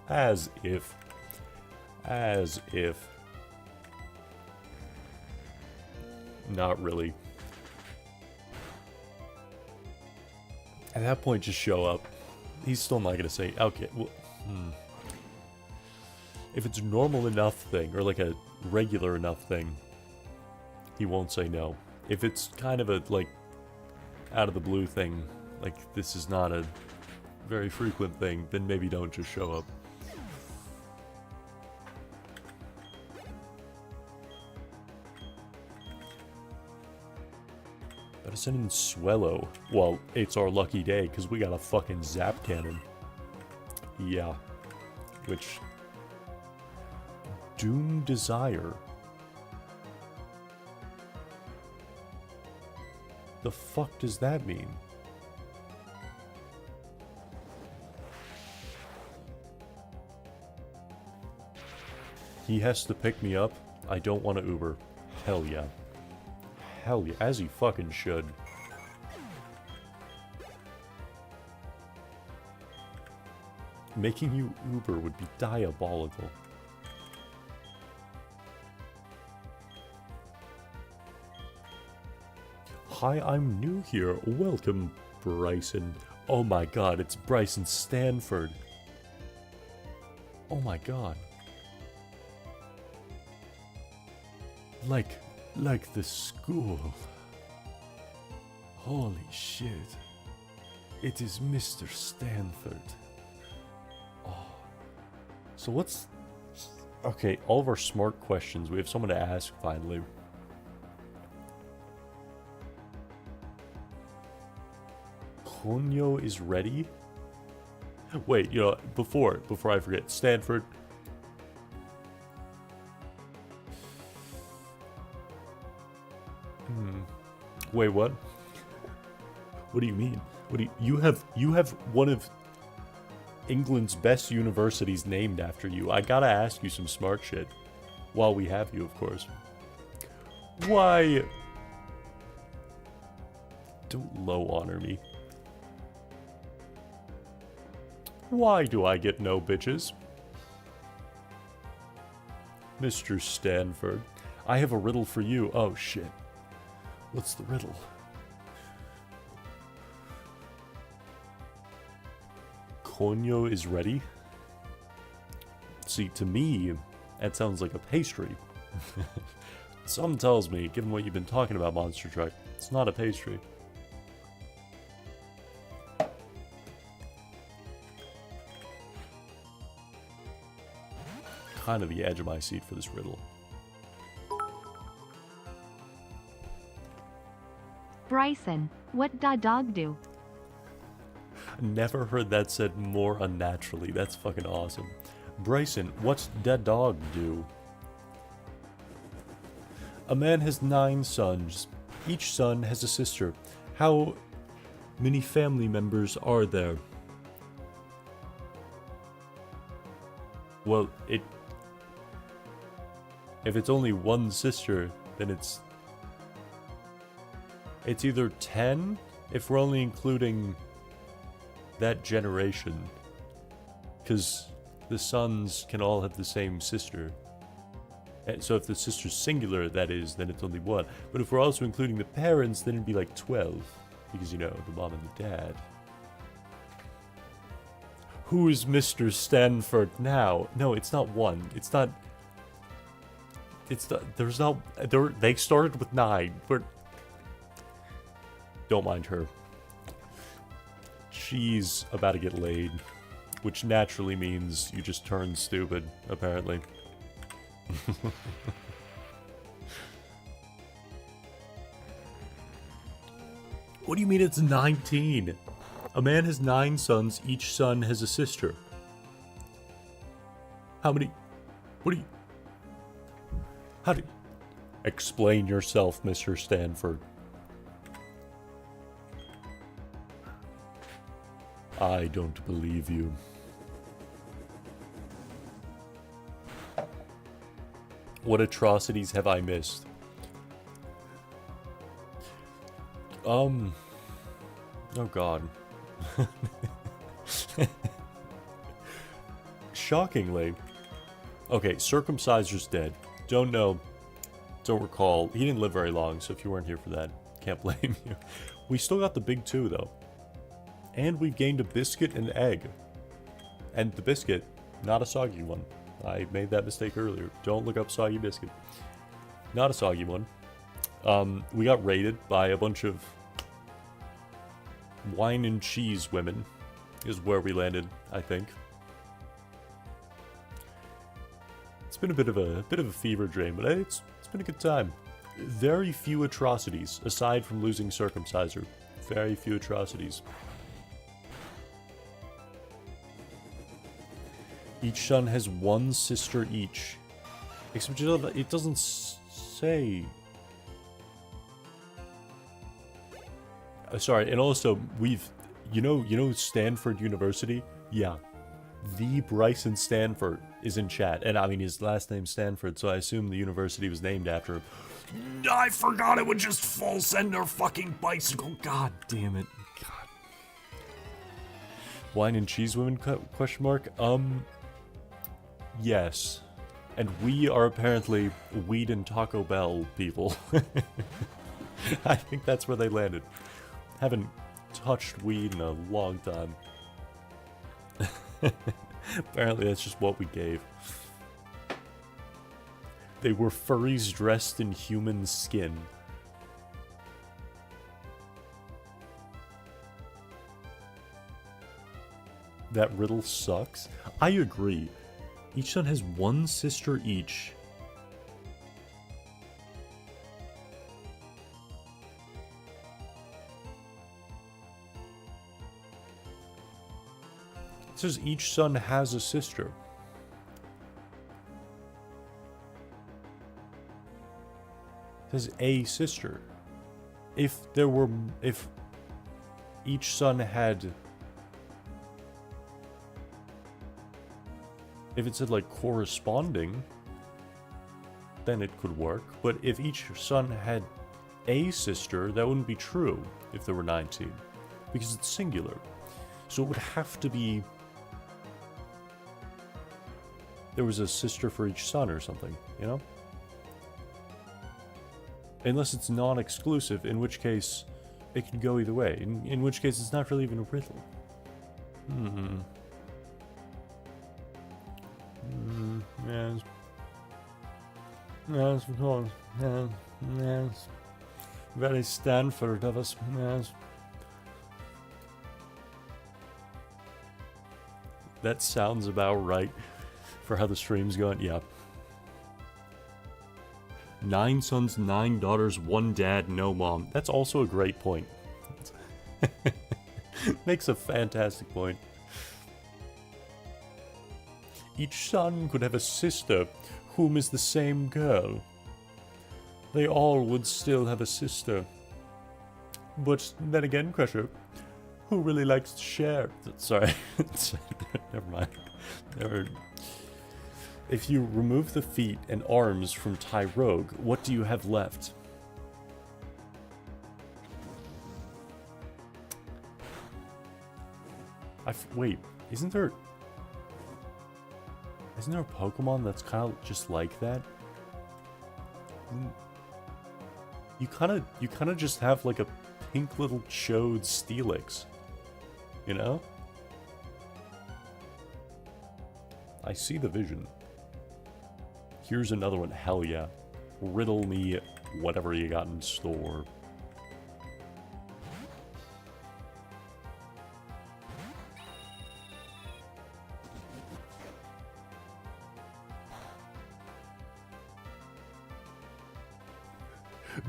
A: As if. Not really. At that point, just show up. He's still not gonna say, okay, well, if it's a normal enough thing, or like a regular enough thing, he won't say no. If it's kind of a, like, out of the blue thing, like this is not a very frequent thing, then maybe don't just show up. Better send in Swellow. Well, it's our lucky day, because we got a fucking Zap Cannon. Yeah. Which... Doom Desire. The fuck does that mean? He has to pick me up? I don't want to Uber. Hell yeah. Hell yeah, as he fucking should. Making you Uber would be diabolical. Hi, I'm new here. Welcome, Bryson. Oh my god, it's Bryson Stanford. Oh my god. Like the school. Holy shit. It is Mr. Stanford. Oh. So what's... Okay, all of our smart questions. We have someone to ask, finally. Konyo is ready? Wait, you know, before I forget, Stanford... Wait, what? What do you mean? What do you have one of England's best universities named after you. I gotta ask you some smart shit. While we have you, of course. Why? Don't low honor me. Why do I get no bitches? Mr. Stanford, I have a riddle for you. Oh shit. What's the riddle? Konyo is ready? See, to me, that sounds like a pastry. Some tells me, given what you've been talking about, Monster Truck, it's not a pastry. Kind of the edge of my seat for this riddle.
B: Bryson, what da dog do?
A: Never heard that said more unnaturally. That's fucking awesome. Bryson, what's da dog do? A man has 9 sons. Each son has a sister. How many family members are there? Well, if it's only one sister, then it's It's either 10, if we're only including that generation. Because the sons can all have the same sister. And so if the sister's singular, that is, then it's only 1. But if we're also including the parents, then it'd be like 12. Because, you know, the mom and the dad. Who is Mr. Stanford now? No, it's not 1. It's not... It's not... There's not... They started with 9. Don't mind her. She's about to get laid. Which naturally means you just turn stupid, apparently. What do you mean it's 19? A man has 9 sons, each son has a sister. How many? What do you... How do you... Explain yourself, Mr. Stanford. I don't believe you. What atrocities have I missed? Oh god. Shockingly. Okay, Circumciser's dead. Don't know. Don't recall. He didn't live very long, so if you weren't here for that, can't blame you. We still got the big 2, though. And we've gained a biscuit and egg. And the biscuit, not a soggy one. I made that mistake earlier. Don't look up soggy biscuit. Not a soggy one. We got raided by a bunch of wine and cheese women, is where we landed, I think. It's been a bit of a fever dream, but it's been a good time. Very few atrocities, aside from losing Circumciser. Very few atrocities. Each son has 1 sister each. Except it doesn't say. Sorry, and also we've, you know Stanford University? Yeah, the Bryson Stanford is in chat, and I mean his last name's Stanford, so I assume the university was named after him. I forgot it would just full send their fucking bicycle. God damn it. God. Wine and cheese women? Question mark. Yes. And we are apparently weed and Taco Bell people. I think that's where they landed. Haven't touched weed in a long time. Apparently that's just what we gave. They were furries dressed in human skin. That riddle sucks. I agree. Each son has 1 sister each. It says each son has a sister. It says a sister. If each son had... If it said, like, corresponding, then it could work. But if each son had a sister, that wouldn't be true if there were 19. Because it's singular. So it would have to be... There was a sister for each son or something, you know? Unless it's non-exclusive, in which case it can go either way. In which case it's not really even a riddle. Yes. Yes, of course. Yes. Yes. Very Stanford of us. Yes. That sounds about right for how the stream's going. Yeah. 9 sons, 9 daughters, 1 dad, no mom. That's also a great point. Makes a fantastic point. Each son could have a sister, whom is the same girl. They all would still have a sister. But then again, Crusher, who really likes to share? Sorry, never mind. If you remove the feet and arms from Tyrogue, what do you have left? Wait, isn't there a Pokemon that's kind of just like that? You kind of just have like a pink little chode Steelix, you know? I see the vision. Here's another one. Hell yeah. Riddle me whatever you got in store.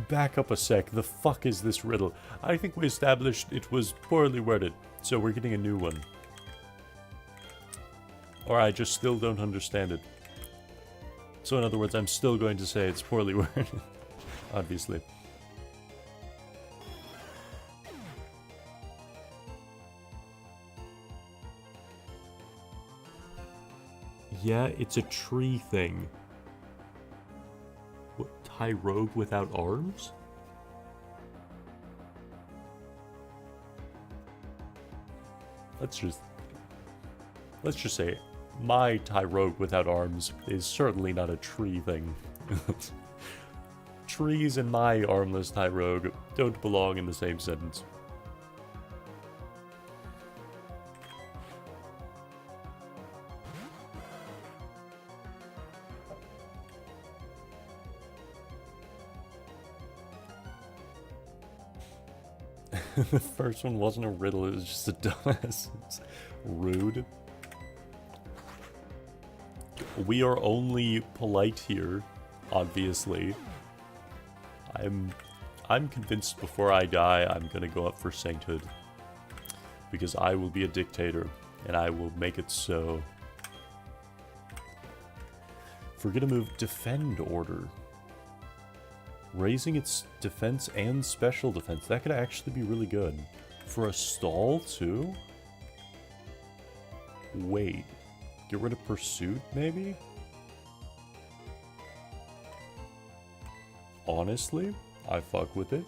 A: Back up a sec. The fuck is this riddle? I think we established it was poorly worded, so we're getting a new one. Or I just still don't understand it. So in other words, I'm still going to say it's poorly worded. Obviously. Yeah, it's a tree thing. What, Tyrogue without arms? Let's just say my Tyrogue without arms is certainly not a tree thing. Trees and my armless Tyrogue don't belong in the same sentence. The first one wasn't a riddle, it was just a dumbass. It's rude. We are only polite here, obviously. I'm convinced before I die I'm gonna go up for sainthood. Because I will be a dictator, and I will make it so. If we're gonna move defend order. Raising its defense and special defense. That could actually be really good. For a stall, too? Wait. Get rid of pursuit, maybe? Honestly, I fuck with it.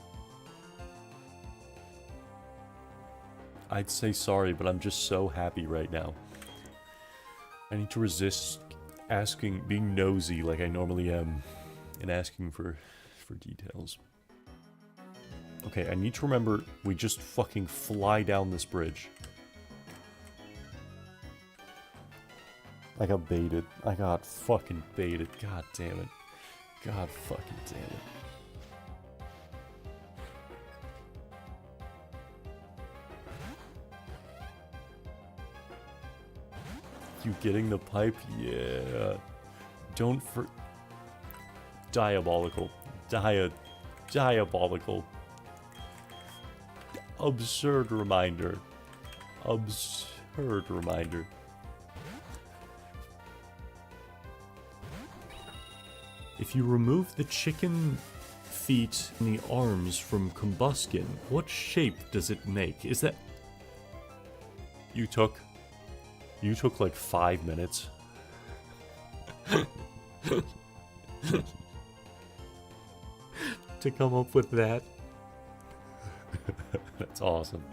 A: I'd say sorry, but I'm just so happy right now. I need to resist being nosy like I normally am, and asking for details. Okay, I need to remember we just fucking fly down this bridge. I got baited. I got fucking baited. God damn it. God fucking damn it. You getting the pipe? Yeah. Don't for... Diabolical. Diabolical. Absurd reminder. Absurd reminder. If you remove the chicken feet and the arms from combustion, what shape does it make? Is that... You took like 5 minutes. To come up with that. That's awesome.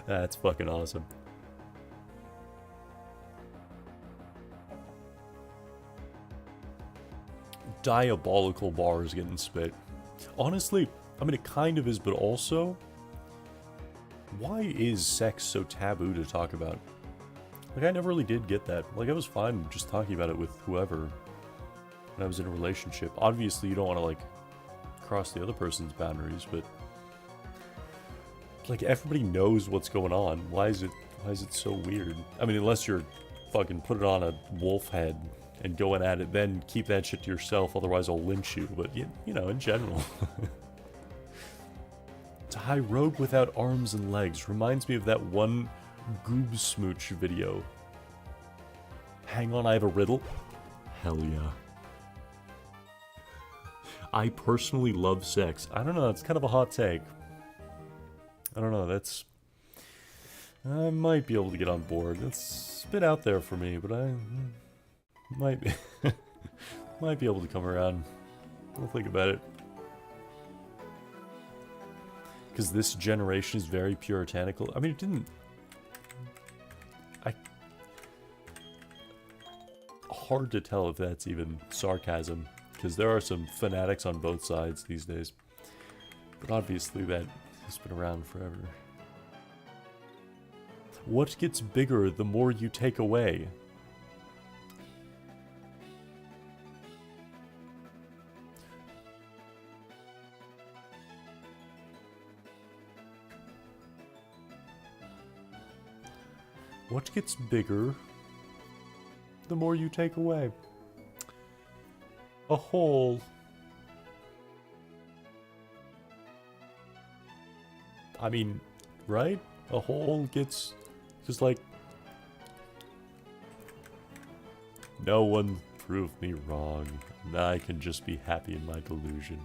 A: That's fucking awesome. Diabolical bars getting spit. Honestly, I mean it kind of is, but also, why is sex so taboo to talk about? Like I never really did get that. Like I was fine just talking about it with whoever when I was in a relationship. Obviously you don't want to like cross the other person's boundaries, but like everybody knows what's going on. Why is it so weird? I mean, unless you're fucking put it on a wolf head and going at it, then keep that shit to yourself, otherwise I'll lynch you. But you know, in general. Tyrogue without arms and legs reminds me of that one Goob Smooch video. Hang on, I have a riddle. Hell yeah. I personally love sex. I don't know, it's kind of a hot take. I don't know, that's... I might be able to get on board. It's a bit out there for me, but I might be... might be able to come around. I'll think about it. Because this generation is very puritanical. I mean, it didn't... hard to tell if that's even sarcasm, because there are some fanatics on both sides these days. But obviously that has been around forever. What gets bigger the more you take away? What gets bigger the more you take away? A hole. I mean, right? A hole gets just like... No one proved me wrong. And I can just be happy in my delusion.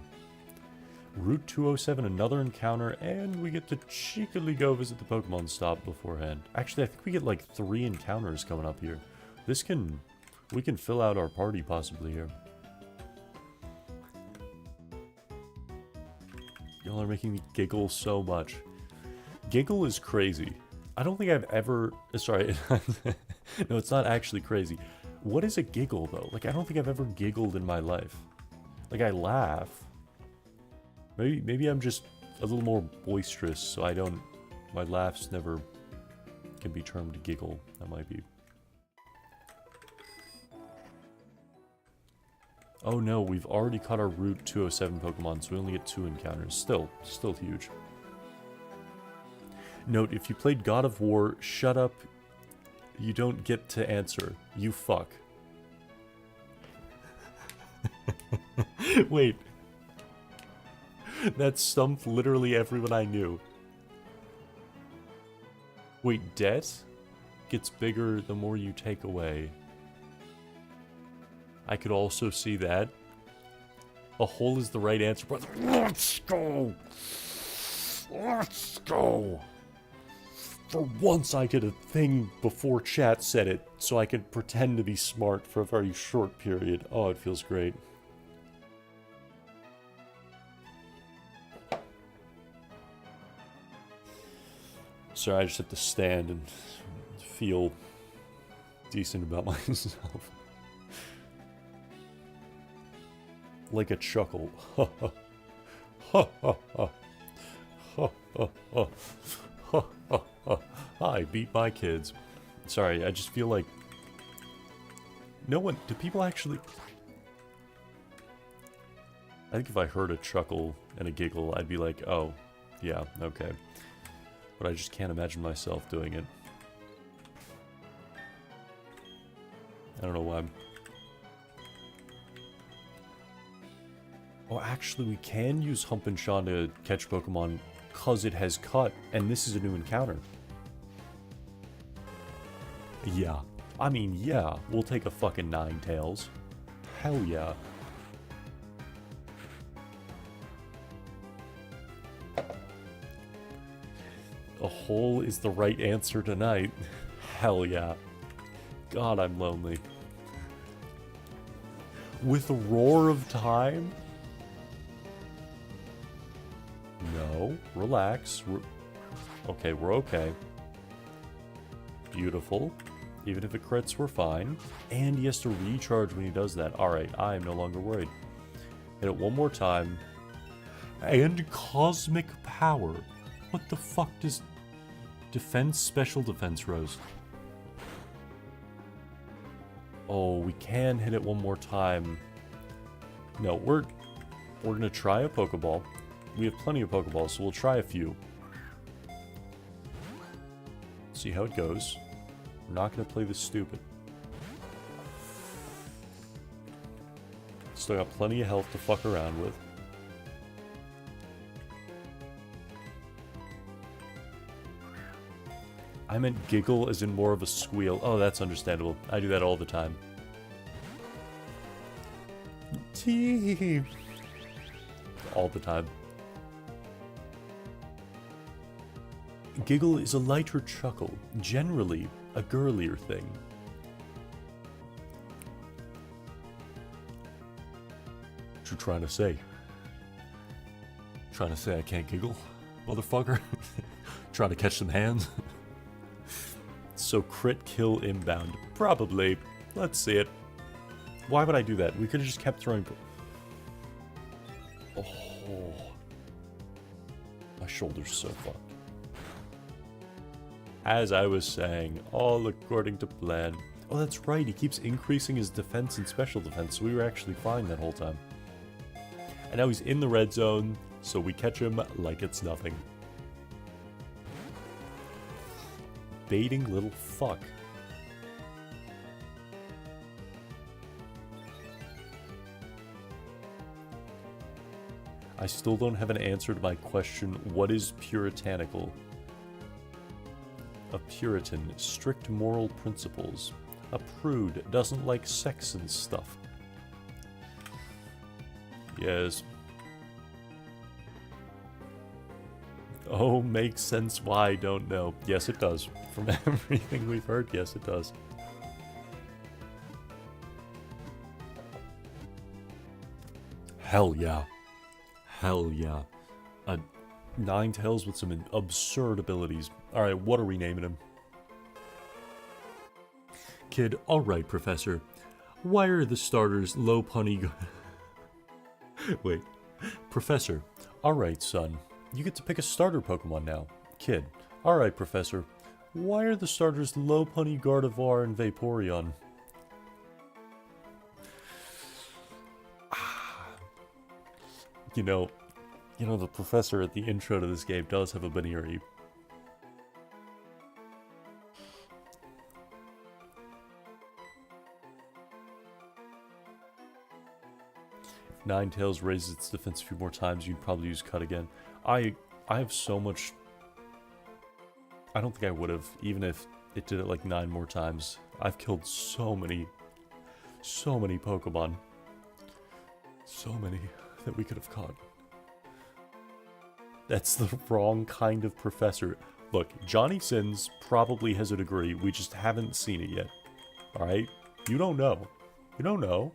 A: Route 207, another encounter, and we get to cheekily go visit the Pokemon stop beforehand. Actually, I think we get like 3 encounters coming up here. This can... we can fill out our party possibly here. Y'all are making me giggle so much. Giggle is crazy. I don't think I've ever... sorry. No, it's not actually crazy. What is a giggle, though? Like, I don't think I've ever giggled in my life. Like, I laugh. Maybe I'm just a little more boisterous, so I don't... my laughs never can be termed a giggle. That might be... Oh no, we've already caught our Route 207 Pokemon, so we only get 2 encounters. Still huge. Note, if you played God of War, shut up. You don't get to answer. You fuck. Wait. That stumped literally everyone I knew. Wait, debt gets bigger the more you take away. I could also see that. A hole is the right answer, but let's go! Let's go! For once I get a thing before chat said it, so I could pretend to be smart for a very short period. Oh, it feels great. Sorry, I just have to stand and feel decent about myself. Like a chuckle. Ha ha. Ha ha ha. Ha ha ha. Ha ha ha. I beat my kids. Sorry, I just feel like... no one... do people actually... I think if I heard a chuckle and a giggle, I'd be like, oh, yeah, okay. But I just can't imagine myself doing it. I don't know why. Oh, actually, we can use Hump and Shawn to catch Pokemon because it has cut, and this is a new encounter. Yeah. I mean, yeah, we'll take a fucking Ninetales. Hell yeah. A hole is the right answer tonight. Hell yeah. God, I'm lonely. With a Roar of Time? No. Relax. Okay, we're okay. Beautiful. Even if it crits, we're fine. And he has to recharge when he does that. Alright, I am no longer worried. Hit it one more time. And Cosmic Power. What the fuck does... Defense, Special Defense Rose. Oh, we can hit it one more time. No, we're gonna try a Pokeball. We have plenty of Pokeballs, so we'll try a few. See how it goes. We're not gonna play this stupid. Still got plenty of health to fuck around with. I meant giggle as in more of a squeal. Oh, that's understandable. I do that all the time. Team. All the time. Giggle is a lighter chuckle, generally a girlier thing. What you trying to say? Trying to say I can't giggle, motherfucker? Trying to catch some hands? So crit kill inbound. Probably. Let's see it. Why would I do that? We could have just kept throwing... Oh. My shoulder's so fucked. As I was saying, all according to plan. Oh, that's right, he keeps increasing his defense and special defense, so we were actually fine that whole time. And now he's in the red zone, so we catch him like it's nothing. Baiting little fuck. I still don't have an answer to my question, what is puritanical? A Puritan, strict moral principles. A prude, doesn't like sex and stuff. Yes. Oh, makes sense why, don't know. Yes, it does. From everything we've heard, yes, it does. Hell yeah. Hell yeah. Ninetales with some absurd abilities. Alright, what are we naming him? Kid, alright, Professor. Why are the starters low punny... Wait. Professor, alright, son. You get to pick a starter Pokemon now. Kid, alright, Professor. Why are the starters Lopunny, Gardevoir, and Vaporeon? You know, the professor at the intro to this game does have a Baneri. If Ninetales raises its defense a few more times, you'd probably use Cut again. I have so much... I don't think I would have, even if it did it like 9 more times. I've killed so many Pokemon. So many that we could have caught. That's the wrong kind of professor. Look, Johnny Sins probably has a degree, we just haven't seen it yet. Alright? You don't know. You don't know.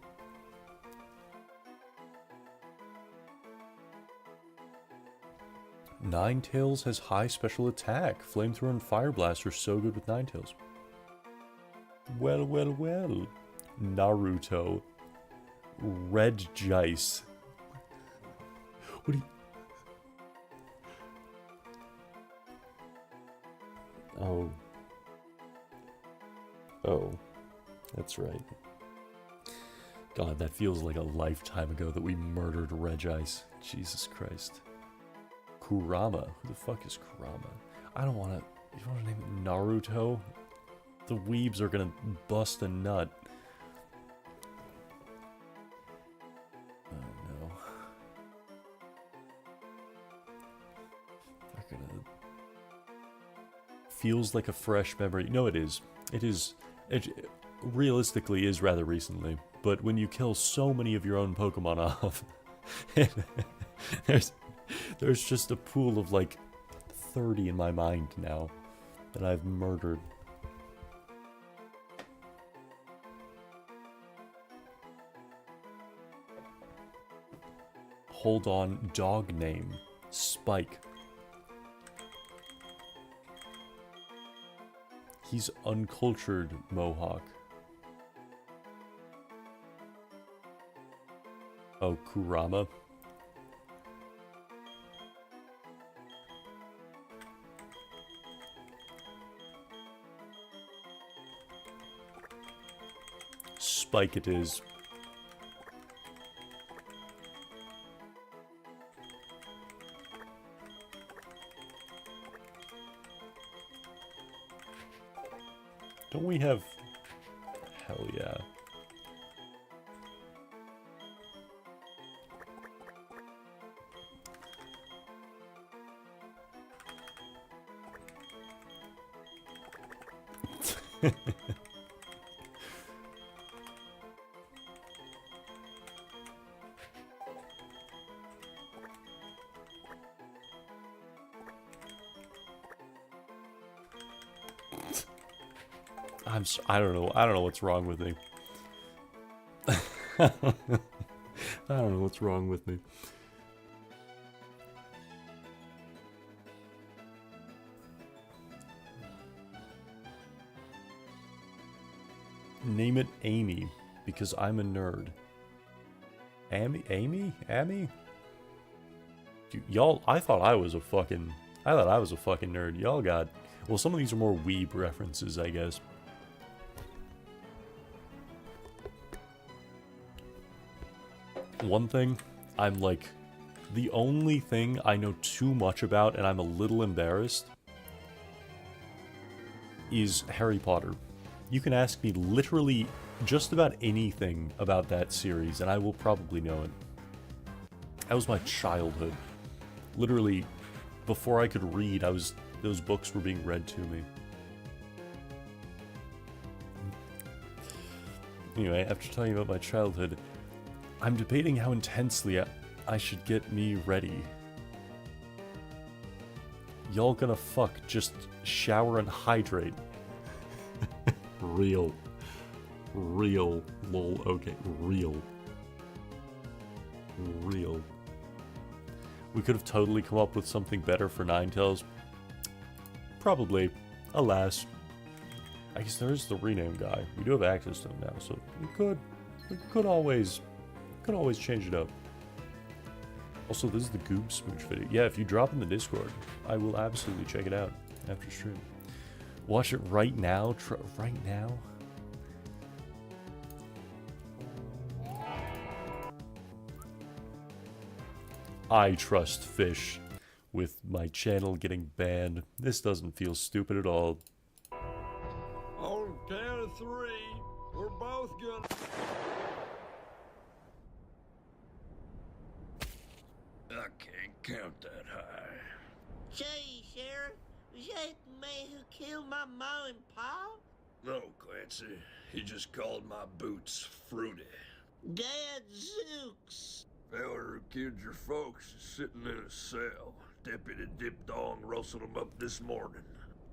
A: Ninetales has high special attack. Flamethrower and Fire Blast are so good with Ninetales. Well, well, well. Naruto. Red Jice. What do you... Oh. Oh. That's right. God, that feels like a lifetime ago that we murdered Regice. Jesus Christ. Kurama. Who the fuck is Kurama? I don't want to... You want to name it Naruto? The weebs are gonna bust a nut. Oh no. They're gonna... Feels like a fresh memory. No, it is. It is... It realistically is rather recently. But when you kill so many of your own Pokemon off... There's just a pool of like 30 in my mind now that I've murdered. Hold on, dog name. Spike. He's uncultured Mohawk. Oh, Kurama. Spike it is. Don't we have... Hell yeah. I don't know what's wrong with me. I don't know what's wrong with me. Name it Amy. because I'm a nerd. Amy? Y'all, I thought I was a fucking nerd. Y'all got, well, some of these are more weeb references, I guess. One thing, I'm like, the only thing I know too much about, and I'm a little embarrassed, is Harry Potter. You can ask me literally just about anything about that series, and I will probably know it. That was my childhood. Literally, before I could read, those books were being read to me. Anyway, after talking about my childhood, I'm debating how intensely I should get me ready. Y'all gonna fuck, just shower and hydrate. Real, lol, okay, real. We could have totally come up with something better for Ninetales. Probably. Alas. I guess there is the rename guy. We do have access to him now, so we could always change it up. Also, this is the Goob Smooch video. Yeah, if you drop in the Discord, I will absolutely check it out after stream. Watch it right now. Right now? I trust fish with my channel getting banned. This doesn't feel stupid at all.
E: On the count of 3, we're both gonna... I can't count that high.
F: Say, Sheriff, was that the man who killed my ma and pa?
E: No, Clancy. He just called my boots fruity.
F: Gadzooks!
E: Feller who killed your folks is sitting in a cell. Deputy Dip Dong roasted him up this morning.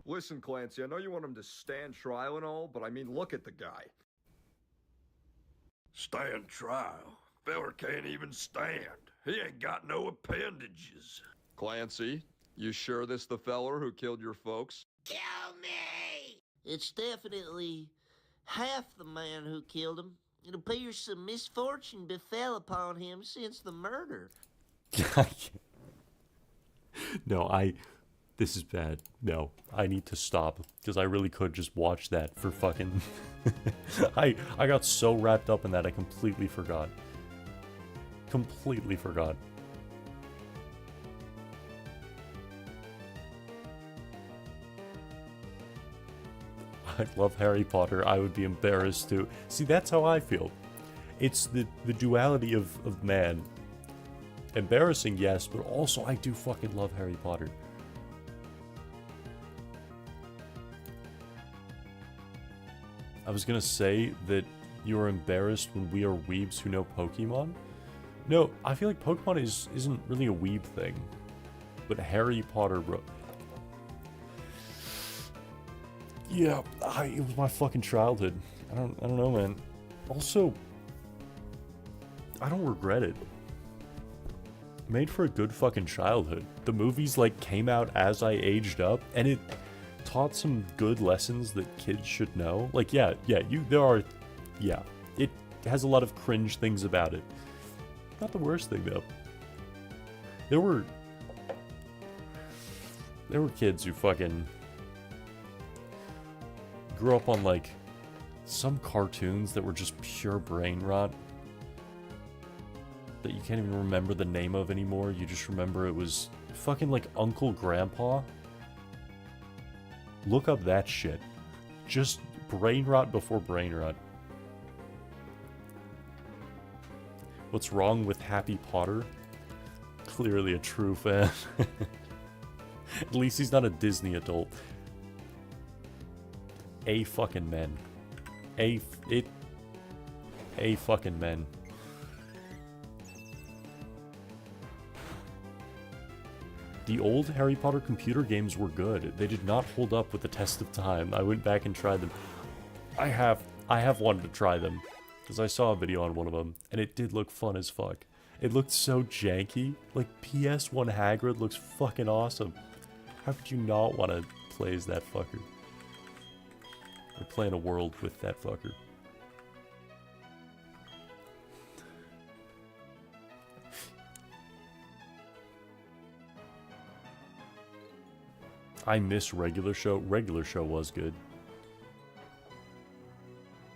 G: Listen, Clancy, I know you want him to stand trial and all, but I mean, look at the guy.
E: Stand trial? Feller can't even stand. He ain't got no appendages.
G: Clancy, you sure this the feller who killed your folks?
F: Kill me! It's definitely half the man who killed him. It appears some misfortune befell upon him since the murder.
A: No, this is bad. No, I need to stop, because I really could just watch that for fucking... I got so wrapped up in that, I completely forgot. Completely forgot. I love Harry Potter. I would be embarrassed too. See, that's how I feel. It's the duality of man. Embarrassing, yes, but also I do fucking love Harry Potter. I was gonna say that you're embarrassed when we are weebs who know Pokemon. No, I feel like Pokemon isn't really a weeb thing. But Harry Potter, bro. Yeah, it was my fucking childhood. I don't know, man. Also, I don't regret it. Made for a good fucking childhood. The movies, like, came out as I aged up, and it taught some good lessons that kids should know. Like, yeah, it has a lot of cringe things about it. Not the worst thing, though. There were kids who fucking grew up on, like, some cartoons that were just pure brain rot. That you can't even remember the name of anymore. You just remember it was fucking, like, Uncle Grandpa. Look up that shit. Just brain rot before brain rot. What's wrong with Happy Potter? Clearly a true fan. At least he's not a Disney adult. A fucking men. A fucking men. The old Harry Potter computer games were good. They did not hold up with the test of time. I went back and tried them. I have wanted to try them, because I saw a video on one of them, and it did look fun as fuck. It looked so janky. Like, PS1 Hagrid looks fucking awesome. How could you not want to play as that fucker? Or play in a world with that fucker. I miss Regular Show. Regular Show was good.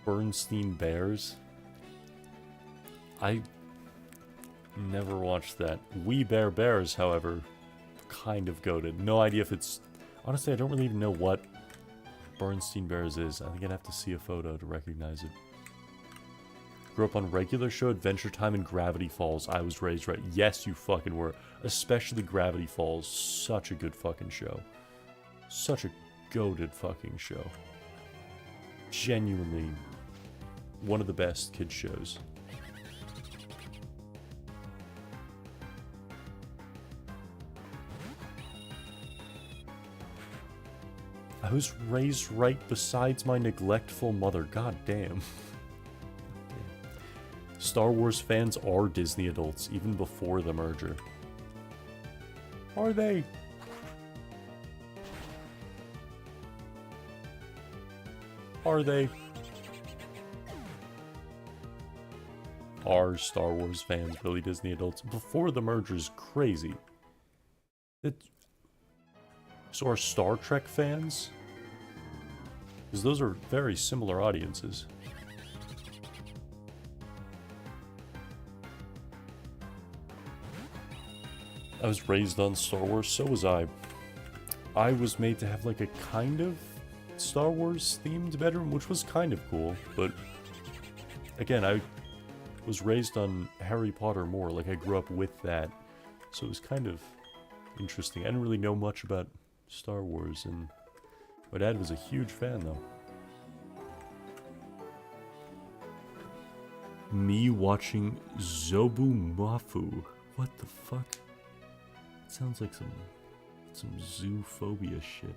A: Bernstein Bears. I never watched that. We Bare Bears, however, kind of goated. No idea if it's... Honestly, I don't really even know what Bernstein Bears is. I think I'd have to see a photo to recognize it. Grew up on Regular Show, Adventure Time, and Gravity Falls. I was raised right. Yes, you fucking were. Especially Gravity Falls. Such a good fucking show. Such a goated fucking show. Genuinely one of the best kids shows. I was raised right besides my neglectful mother. God damn. Star Wars fans are Disney adults, even before the merger. Are they? Are they? Are Star Wars fans really Disney adults? Before the merger is crazy. So are Star Trek fans? Because those are very similar audiences. I was raised on Star Wars, so was I. I was made to have like a kind of Star Wars themed bedroom, which was kind of cool, but again, I was raised on Harry Potter more, like I grew up with that, so it was kind of interesting. I didn't really know much about Star Wars, and my dad was a huge fan though. Me watching Zobumafu. What the fuck? Sounds like some zoophobia shit.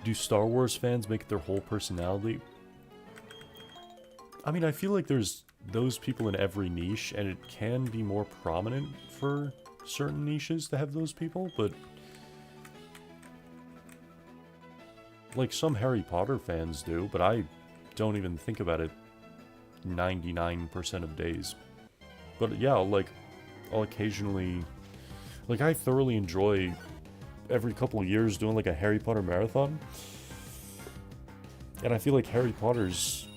A: Do Star Wars fans make it their whole personality? I mean, I feel like there's those people in every niche, and it can be more prominent for certain niches to have those people, but like some Harry Potter fans do, but I don't even think about it 99% of days. But yeah, I'll occasionally, like, I thoroughly enjoy every couple of years doing like a Harry Potter marathon. And I feel like Harry Potter's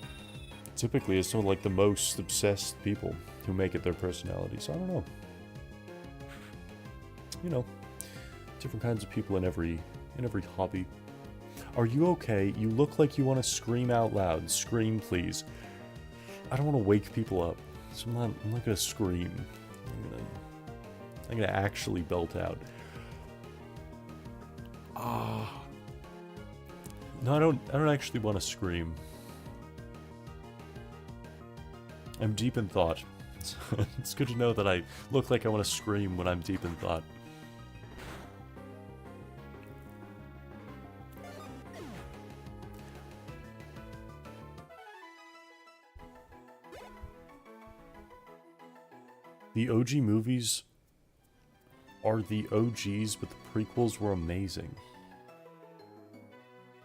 A: typically is some of like the most obsessed people who make it their personality. So I don't know. You know, different kinds of people in every hobby. Are you okay? You look like you want to scream out loud. Scream, please. I don't want to wake people up, so I'm not gonna scream. I'm gonna actually belt out. No, I don't actually want to scream. I'm deep in thought. It's good to know that I look like I want to scream when I'm deep in thought. The OG movies are the OGs, but the prequels were amazing.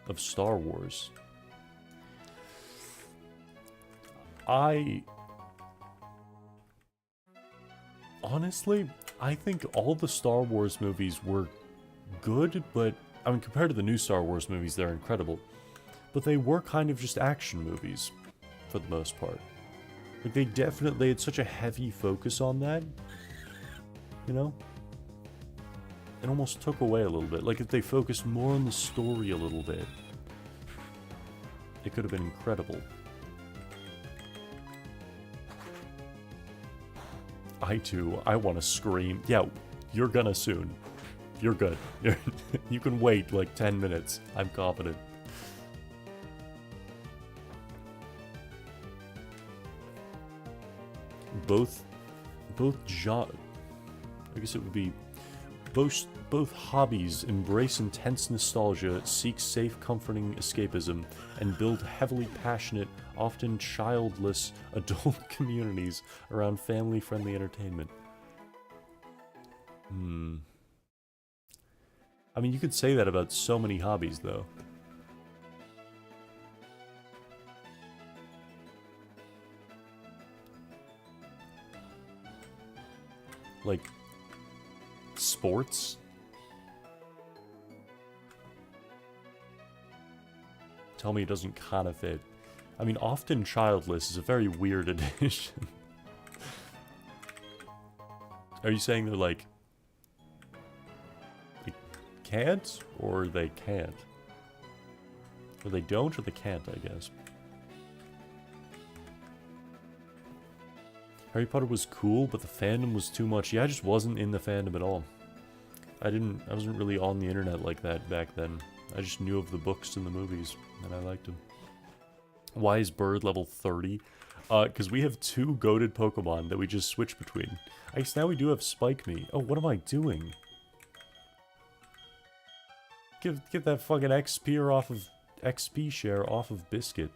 A: Of Star Wars. Honestly, I think all the Star Wars movies were good, but, I mean, compared to the new Star Wars movies, they're incredible. But they were kind of just action movies, for the most part. Like, they had such a heavy focus on that, you know? It almost took away a little bit. Like, if they focused more on the story a little bit, it could have been incredible. I want to scream. Yeah, you're gonna soon. You're good. You can wait like 10 minutes. I'm confident. Both I guess it would be both hobbies embrace intense nostalgia, seek safe, comforting escapism, and build heavily passionate, often childless adult communities around family-friendly entertainment. I mean, you could say that about so many hobbies, though. Like, sports? Tell me it doesn't kind of fit. I mean, often childless is a very weird addition. Are you saying they're like they can't, or they can't? Or they don't, or they can't, I guess. Harry Potter was cool, but the fandom was too much. Yeah, I just wasn't in the fandom at all. I wasn't really on the internet like that back then. I just knew of the books and the movies, and I liked them. Why is Bird level 30? Because we have 2 goated Pokemon that we just switch between. I guess now we do have Spike Me. Oh, what am I doing? Get that fucking XP share off of Biscuit.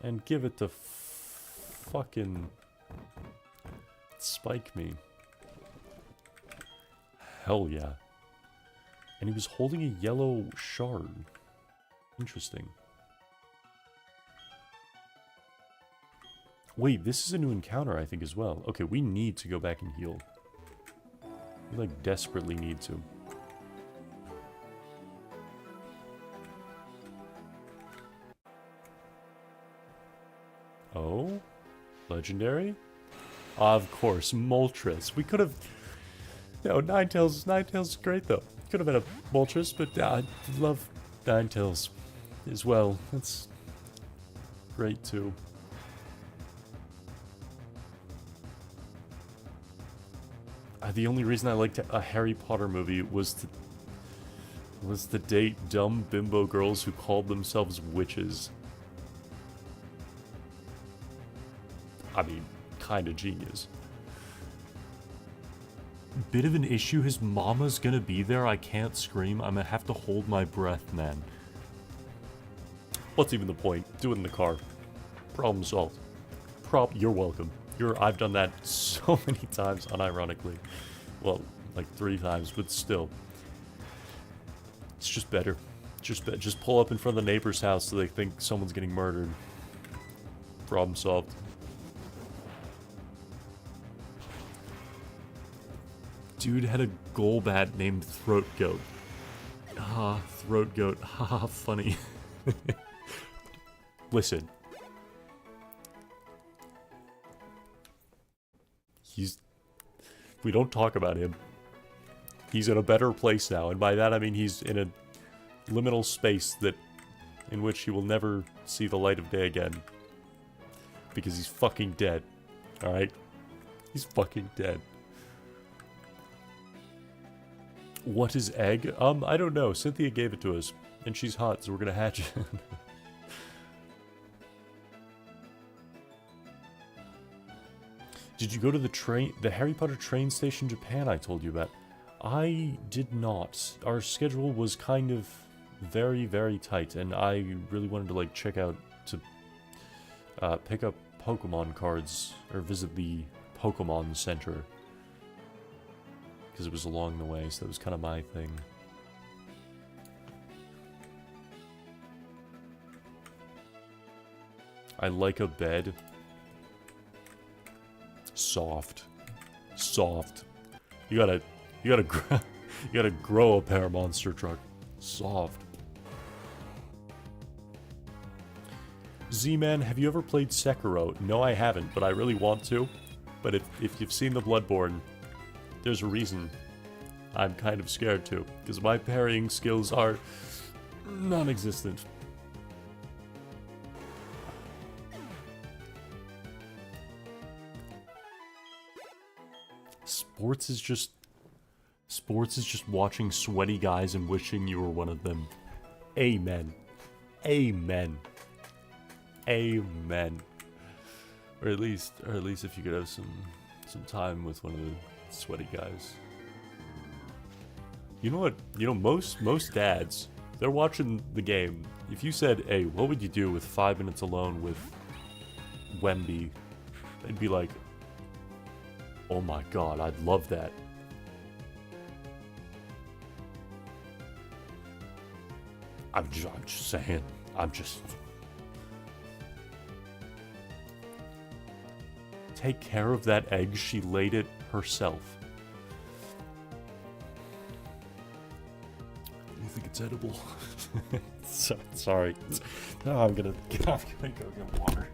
A: And give it to fucking Spike Me. Hell yeah. And he was holding a yellow shard. Interesting. Wait, this is a new encounter, I think, as well. Okay, we need to go back and heal. We, like, desperately need to. Oh? Legendary? Of course, Moltres. We could have... No, Ninetales is great, though. Could have been a Moltres, but I love Ninetales as well. That's great, too. The only reason I liked a Harry Potter movie was to date dumb bimbo girls who called themselves witches. I mean, kinda genius. Bit of an issue, his mama's gonna be there, I can't scream, I'm gonna have to hold my breath, man. What's even the point? Do it in the car. Problem solved. You're welcome. I've done that so many times, unironically. Well, like 3 times, but still. It's just better. Just pull up in front of the neighbor's house so they think someone's getting murdered. Problem solved. Dude had a Golbat named Throat Goat. Ah, Throat Goat. Haha, funny. Listen. We don't talk about him. He's in a better place now, and by that I mean he's in a liminal space in which he will never see the light of day again. Because he's fucking dead. Alright? He's fucking dead. What is egg? I don't know. Cynthia gave it to us, and she's hot, so we're gonna hatch it. Did you go to the Harry Potter train station Japan I told you about? I did not. Our schedule was kind of very, very tight, and I really wanted to, like, check out to pick up Pokemon cards, or visit the Pokemon Center. Because it was along the way, so that was kind of my thing. I like a bed. Soft. You gotta grow a pair monster truck. Soft. Z-Man, have you ever played Sekiro? No, I haven't, but I really want to. But if you've seen the Bloodborne, there's a reason I'm kind of scared to, because my parrying skills are non-existent. Sports is just watching sweaty guys and wishing you were one of them. Amen. Amen. Amen. Or at least if you could have some time with one of the sweaty guys. You know what? You know, most dads, they're watching the game. If you said, hey, what would you do with 5 minutes alone with Wemby? They'd be like, oh my god, I'd love that. I'm just saying. Take care of that egg. She laid it herself. think it's edible. Sorry. No, I'm gonna go get water.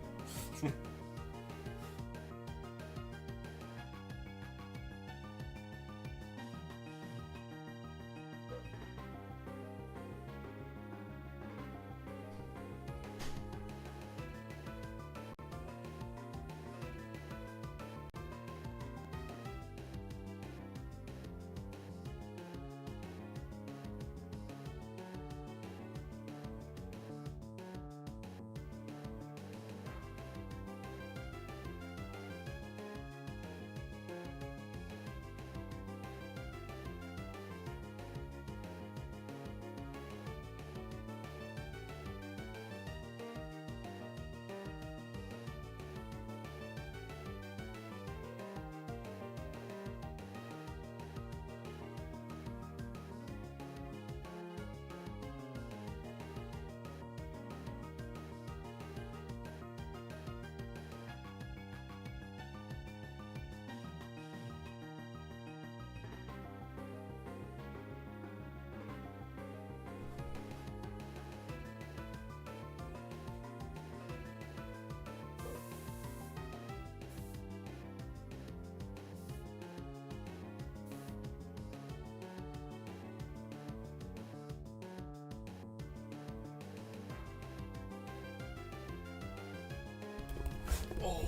A: Oh,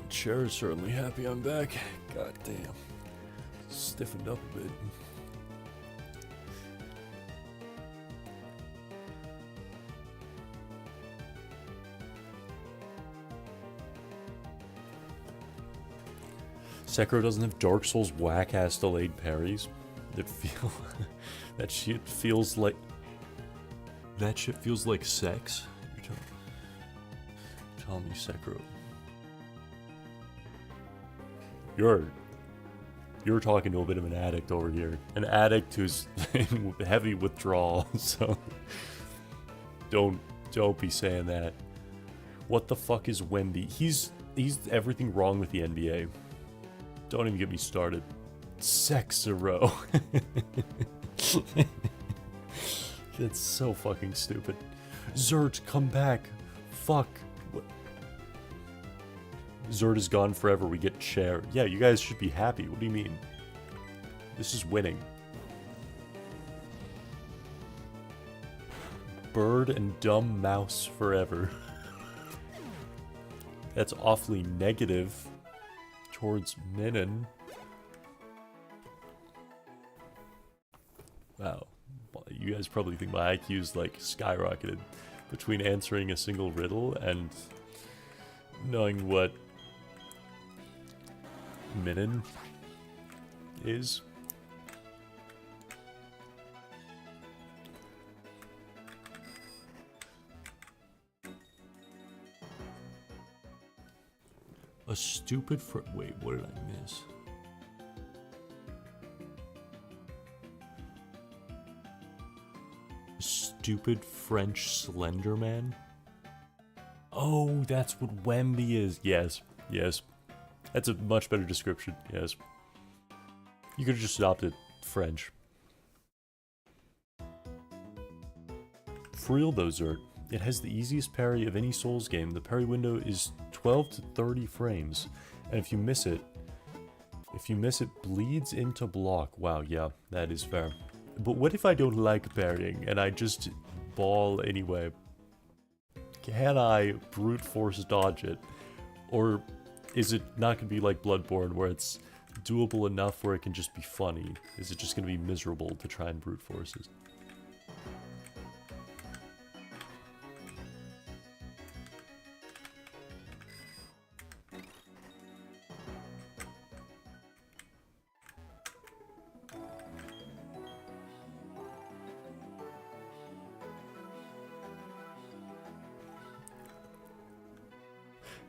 A: Chair is certainly happy I'm back. God damn. Stiffened up a bit. Sekiro doesn't have Dark Souls whack-ass delayed parries that feel... that shit feels like... That shit feels like sex. Tell me, Sekiro. You're talking to a bit of an addict over here. An addict who's in heavy withdrawal, so... Don't be saying that. What the fuck is Wemby? He's everything wrong with the NBA. Don't even get me started. Sekiro. That's so fucking stupid. Zert, come back. Fuck. What? Zert is gone forever. We get Chair. Yeah, you guys should be happy. What do you mean? This is winning. Bird and dumb mouse forever. That's awfully negative towards Minin. Wow. You guys probably think my IQ's like skyrocketed between answering a single riddle and knowing what Minin is. A stupid wait, what did I miss? A stupid French Slender Man? Oh, that's what Wemby is. Yes, yes. That's a much better description, yes. You could have just adopted French. For real though, Zert, it has the easiest parry of any Souls game. The parry window is 12 to 30 frames, and if you miss it, bleeds into block. Wow, yeah, that is fair. But what if I don't like parrying, and I just ball anyway? Can I brute force dodge it? Or is it not going to be like Bloodborne, where it's doable enough where it can just be funny? Is it just going to be miserable to try and brute force it?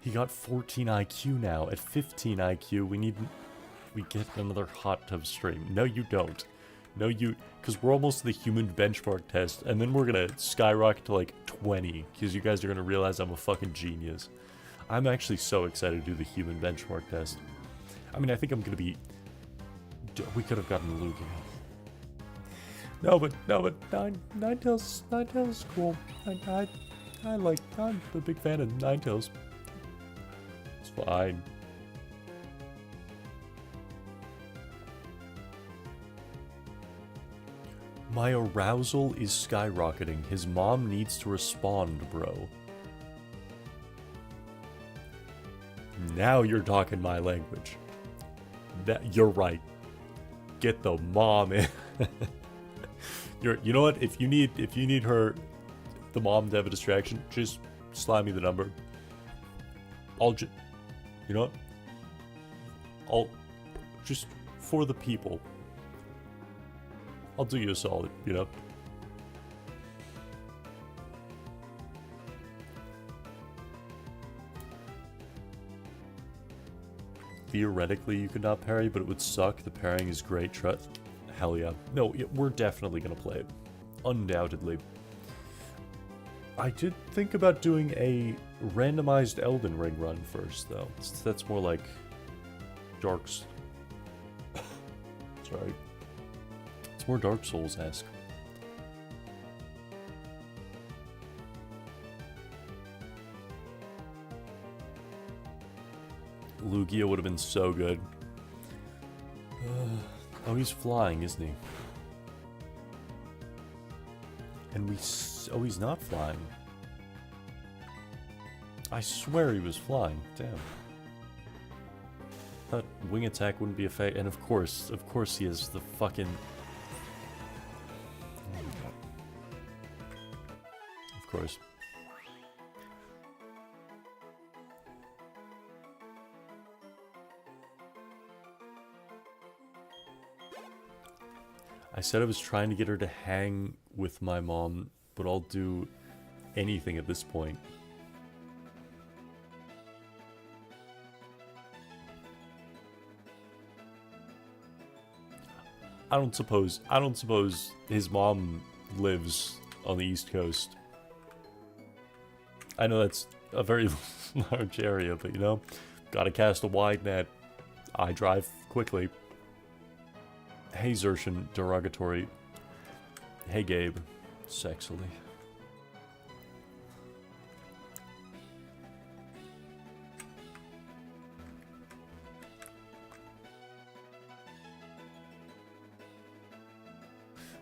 A: He got 14 IQ now. At 15 IQ, we get another hot tub stream. No, you don't. No, you... Because we're almost to the human benchmark test, and then we're gonna skyrocket to like 20, because you guys are gonna realize I'm a fucking genius. I'm actually so excited to do the human benchmark test. I mean, I think I'm gonna be... We could have gotten Lugia. No, but Ninetales is cool. I'm a big fan of Ninetales. It's fine. My arousal is skyrocketing. His mom needs to respond, bro. Now you're talking my language. You're right. Get the mom in. You know what? If you need the mom to have a distraction, just slide me the number. You know what? I'll just for the people. I'll do you a solid, you know? Theoretically, you could not parry, but it would suck. The parrying is great. Hell yeah. No, we're definitely gonna play it. Undoubtedly. I did think about doing a randomized Elden Ring run first, though. That's more like Dark's. Sorry. It's more Dark Souls-esque. Lugia would have been so good. Oh, he's flying, isn't he? And oh, he's not flying. I swear he was flying. Damn. Thought wing attack wouldn't be a fake, and of course he is the fucking. Oh my god. Of course. I said I was trying to get her to hang with my mom, but I'll do anything at this point. I don't suppose his mom lives on the East Coast. I know that's a very large area, but you know, gotta cast a wide net. I drive quickly. Hey Zershin, derogatory. Hey Gabe, sexily.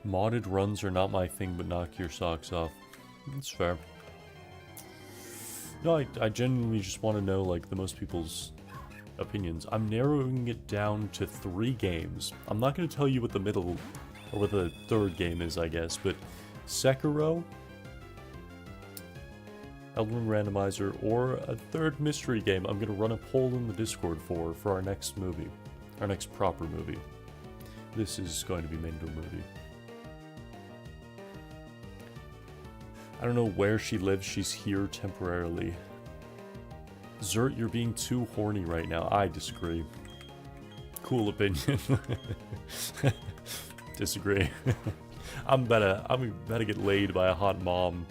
A: Modded runs are not my thing, but knock your socks off. That's fair. No, I genuinely just want to know, like, the most people's opinions. I'm narrowing it down to 3 games. I'm not going to tell you what the middle, or what the third game is, I guess, but Sekiro, Elden Ring Randomizer, or a third mystery game I'm going to run a poll in the Discord for our next movie. Our next proper movie. This is going to be made into a movie. I don't know where she lives, she's here temporarily. Zert, you're being too horny right now. I disagree. Cool opinion. Disagree. I'm about to get laid by a hot mom.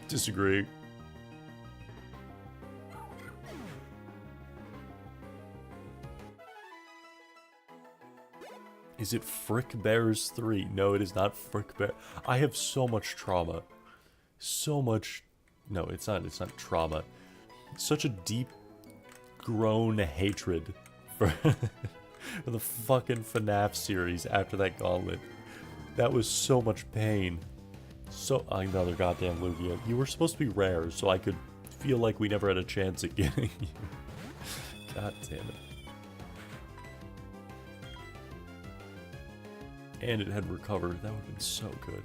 A: Disagree. Is it Frick Bears 3? No, it is not Frick Bear. I have so much trauma. So much. No, it's not trauma. Such a deep grown hatred for, for the fucking FNAF series after that gauntlet. That was so much pain. So, another goddamn Lugia. You were supposed to be rare, so I could feel like we never had a chance at getting you. God damn it. And it had recover. That would have been so good.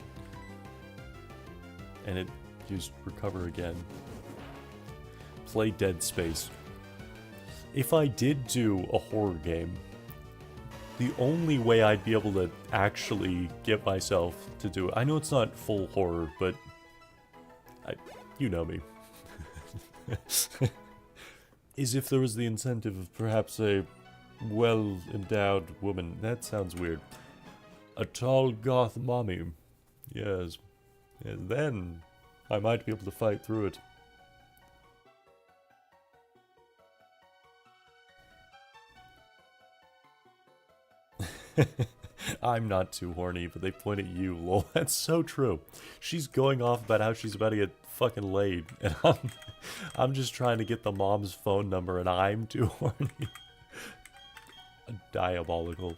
A: And it used recover again. Play Dead Space. If I did do a horror game, the only way I'd be able to actually get myself to do it, I know it's not full horror, but you know me, is if there was the incentive of perhaps a well-endowed woman. That sounds weird. A tall goth mommy. Yes. And then I might be able to fight through it. I'm not too horny, but they point at you, lol. That's so true. She's going off about how she's about to get fucking laid, and I'm just trying to get the mom's phone number, and I'm too horny. Diabolical.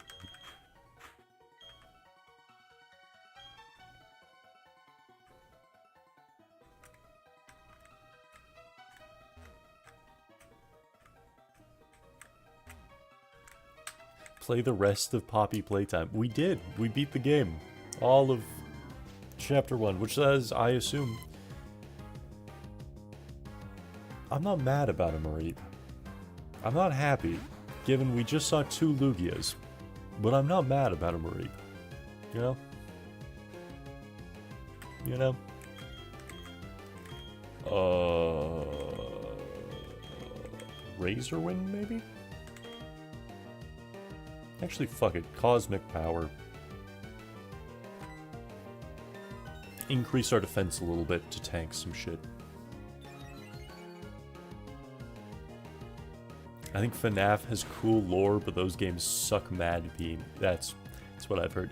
A: Play the rest of Poppy Playtime. We did. We beat the game. All of Chapter 1, which says, I assume... I'm not mad about a Mareep. I'm not happy, given we just saw 2 Lugias. But I'm not mad about a Mareep. You know? You know? Razorwind, maybe? Actually, fuck it. Cosmic Power. Increase our defense a little bit to tank some shit. I think FNAF has cool lore, but those games suck mad bean. That's what I've heard.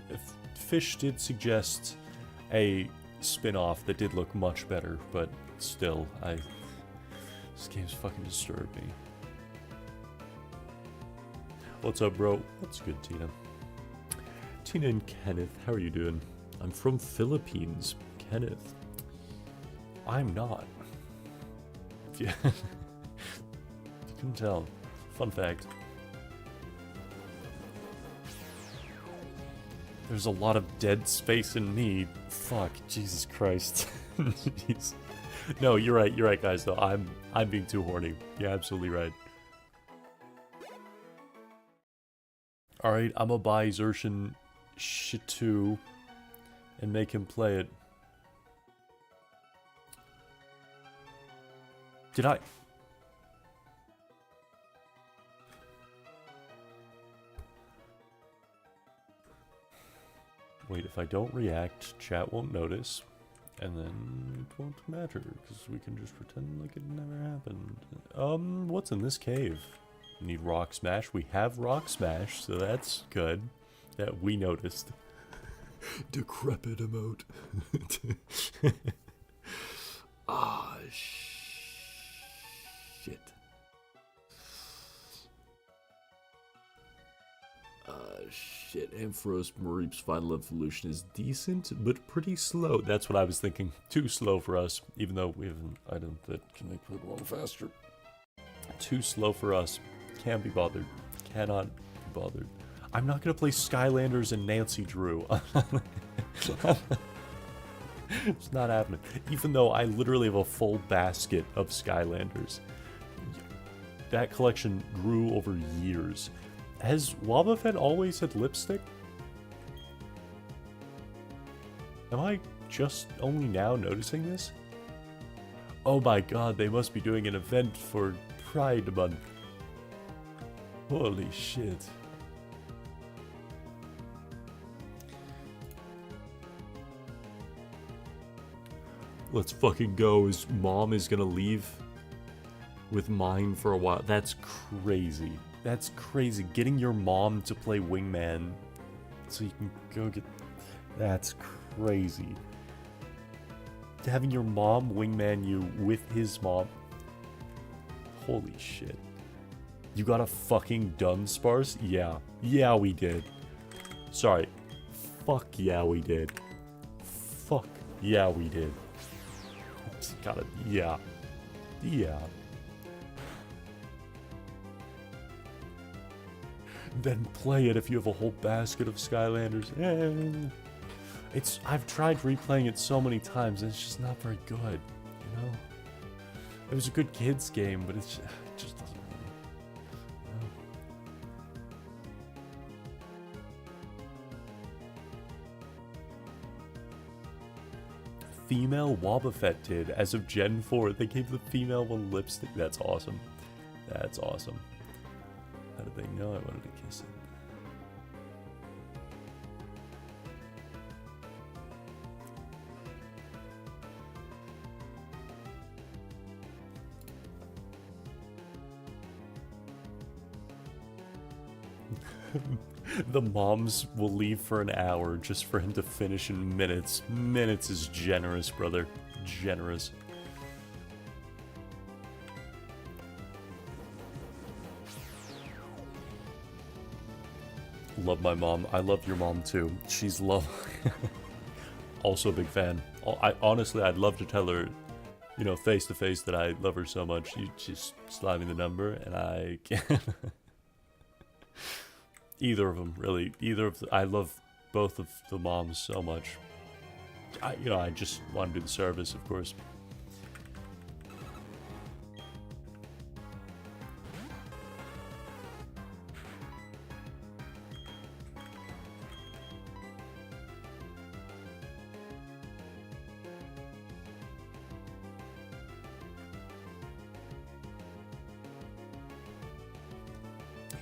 A: Fish did suggest a spin-off that did look much better, but still, this game's fucking disturbed me. What's up, bro? What's good, Tina? Tina and Kenneth, how are you doing? I'm from Philippines. Kenneth. I'm not. If you, if you couldn't tell. Fun fact. There's a lot of dead space in me. Fuck, Jesus Christ. Jeez. No, you're right, guys, though. I'm being too horny. You're absolutely right. Alright, I'm gonna buy Zershin shit 2 and make him play it. Did I? Wait, if I don't react, chat won't notice, and then it won't matter, because we can just pretend like it never happened. What's in this cave? We need Rock Smash. We have Rock Smash, so that's good. That we noticed. Decrepit emote. Ah, shit. Shit. Ampharos Mareep's final evolution is decent, but pretty slow. That's what I was thinking. Too slow for us, even though we have an item that can make Pokemon faster. Too slow for us. Can't be bothered. Cannot be bothered. I'm not gonna play Skylanders and Nancy Drew. It's not happening. Even though I literally have a full basket of Skylanders. That collection grew over years. Has Wobbuffet always had lipstick? Am I just only now noticing this? Oh my god, they must be doing an event for Pride Month. Holy shit. Let's fucking go. His mom is gonna leave with mine for a while. That's crazy. That's crazy. Getting your mom to play Wingman so you can go get... That's crazy. Having your mom Wingman you with his mom. Holy shit. You got a fucking Dunsparce? Yeah. Yeah, we did. Sorry. Fuck yeah, we did. Fuck yeah, we did. Got it. Yeah. Yeah. Then play it if you have a whole basket of Skylanders. I've tried replaying it so many times and it's just not very good, you know? It was a good kids game, but it just doesn't really, you know? Female Wobbuffet did. As of Gen 4, they gave the female one lipstick. That's awesome. That's awesome. How did they know I wanted to kiss it? The moms will leave for an hour just for him to finish in minutes. Minutes is generous, brother. Generous. Love my mom. I love your mom too. She's also a big fan. Honestly, I'd love to tell her, you know, face to face that I love her so much. She's slamming the number, and I can't. Either of them, really. I love both of the moms so much. I just want to do the service, of course.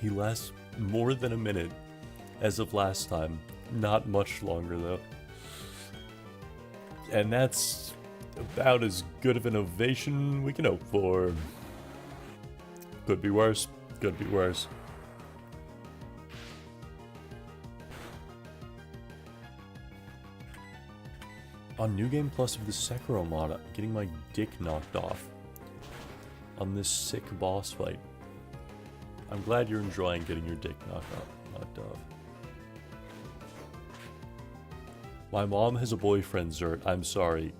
A: He lasts more than a minute as of last time. Not much longer, though. And that's about as good of an ovation we can hope for. Could be worse. Could be worse. On New Game Plus of the Sekiro mod, I'm getting my dick knocked off on this sick boss fight. I'm glad you're enjoying getting your dick knocked off. My mom has a boyfriend, Zert. I'm sorry.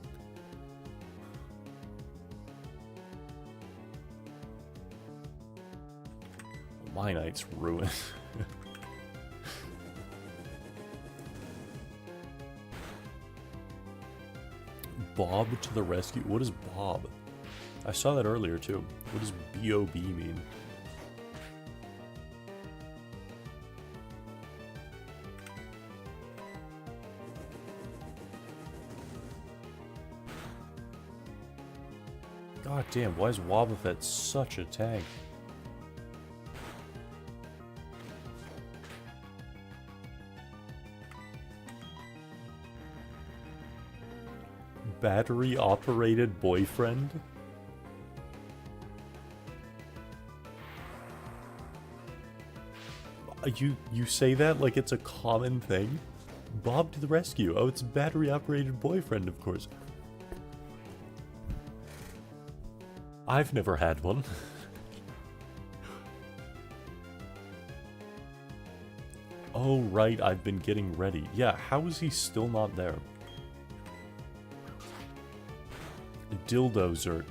A: My night's ruined. Bob to the rescue? What is Bob? I saw that earlier too. What does B.O.B. mean? God damn, why is Wobbuffet such a tank? Battery-operated boyfriend? You say that like it's a common thing? Bob to the rescue. Oh, it's battery-operated boyfriend, of course. I've never had one. Oh, right, I've been getting ready. Yeah, how is he still not there? Dildo Zert.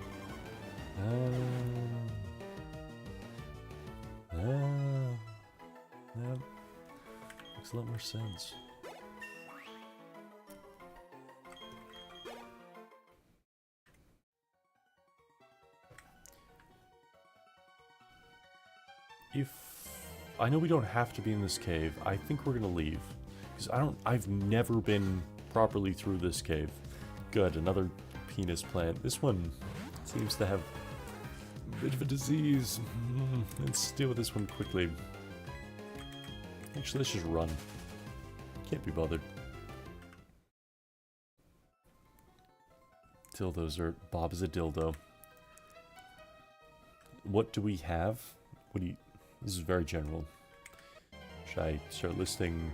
A: Yeah. Makes a lot more sense. I know we don't have to be in this cave. I think we're gonna leave. Because I've never been properly through this cave. Good, another penis plant. This one seems to have a bit of a disease. Let's deal with this one quickly. Actually, let's just run. Can't be bothered. Dildos are... Bob is a dildo. What do we have? What do you... This is very general. Should I start listing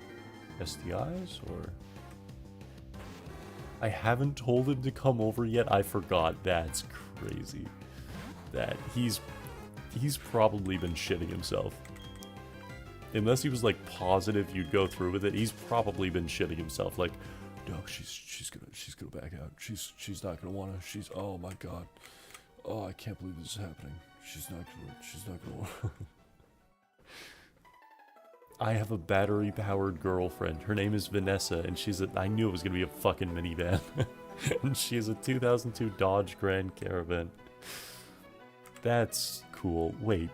A: STIs, or... I haven't told him to come over yet. I forgot. That's crazy. That he's probably been shitting himself. Unless he was like positive you'd go through with it, he's probably been shitting himself. Like, no, she's gonna back out. She's not gonna wanna. Oh my god. Oh, I can't believe this is happening. She's not gonna wanna. I have a battery-powered girlfriend. Her name is Vanessa, and I knew it was gonna be a fucking minivan. And she has a 2002 Dodge Grand Caravan. That's cool. Wait.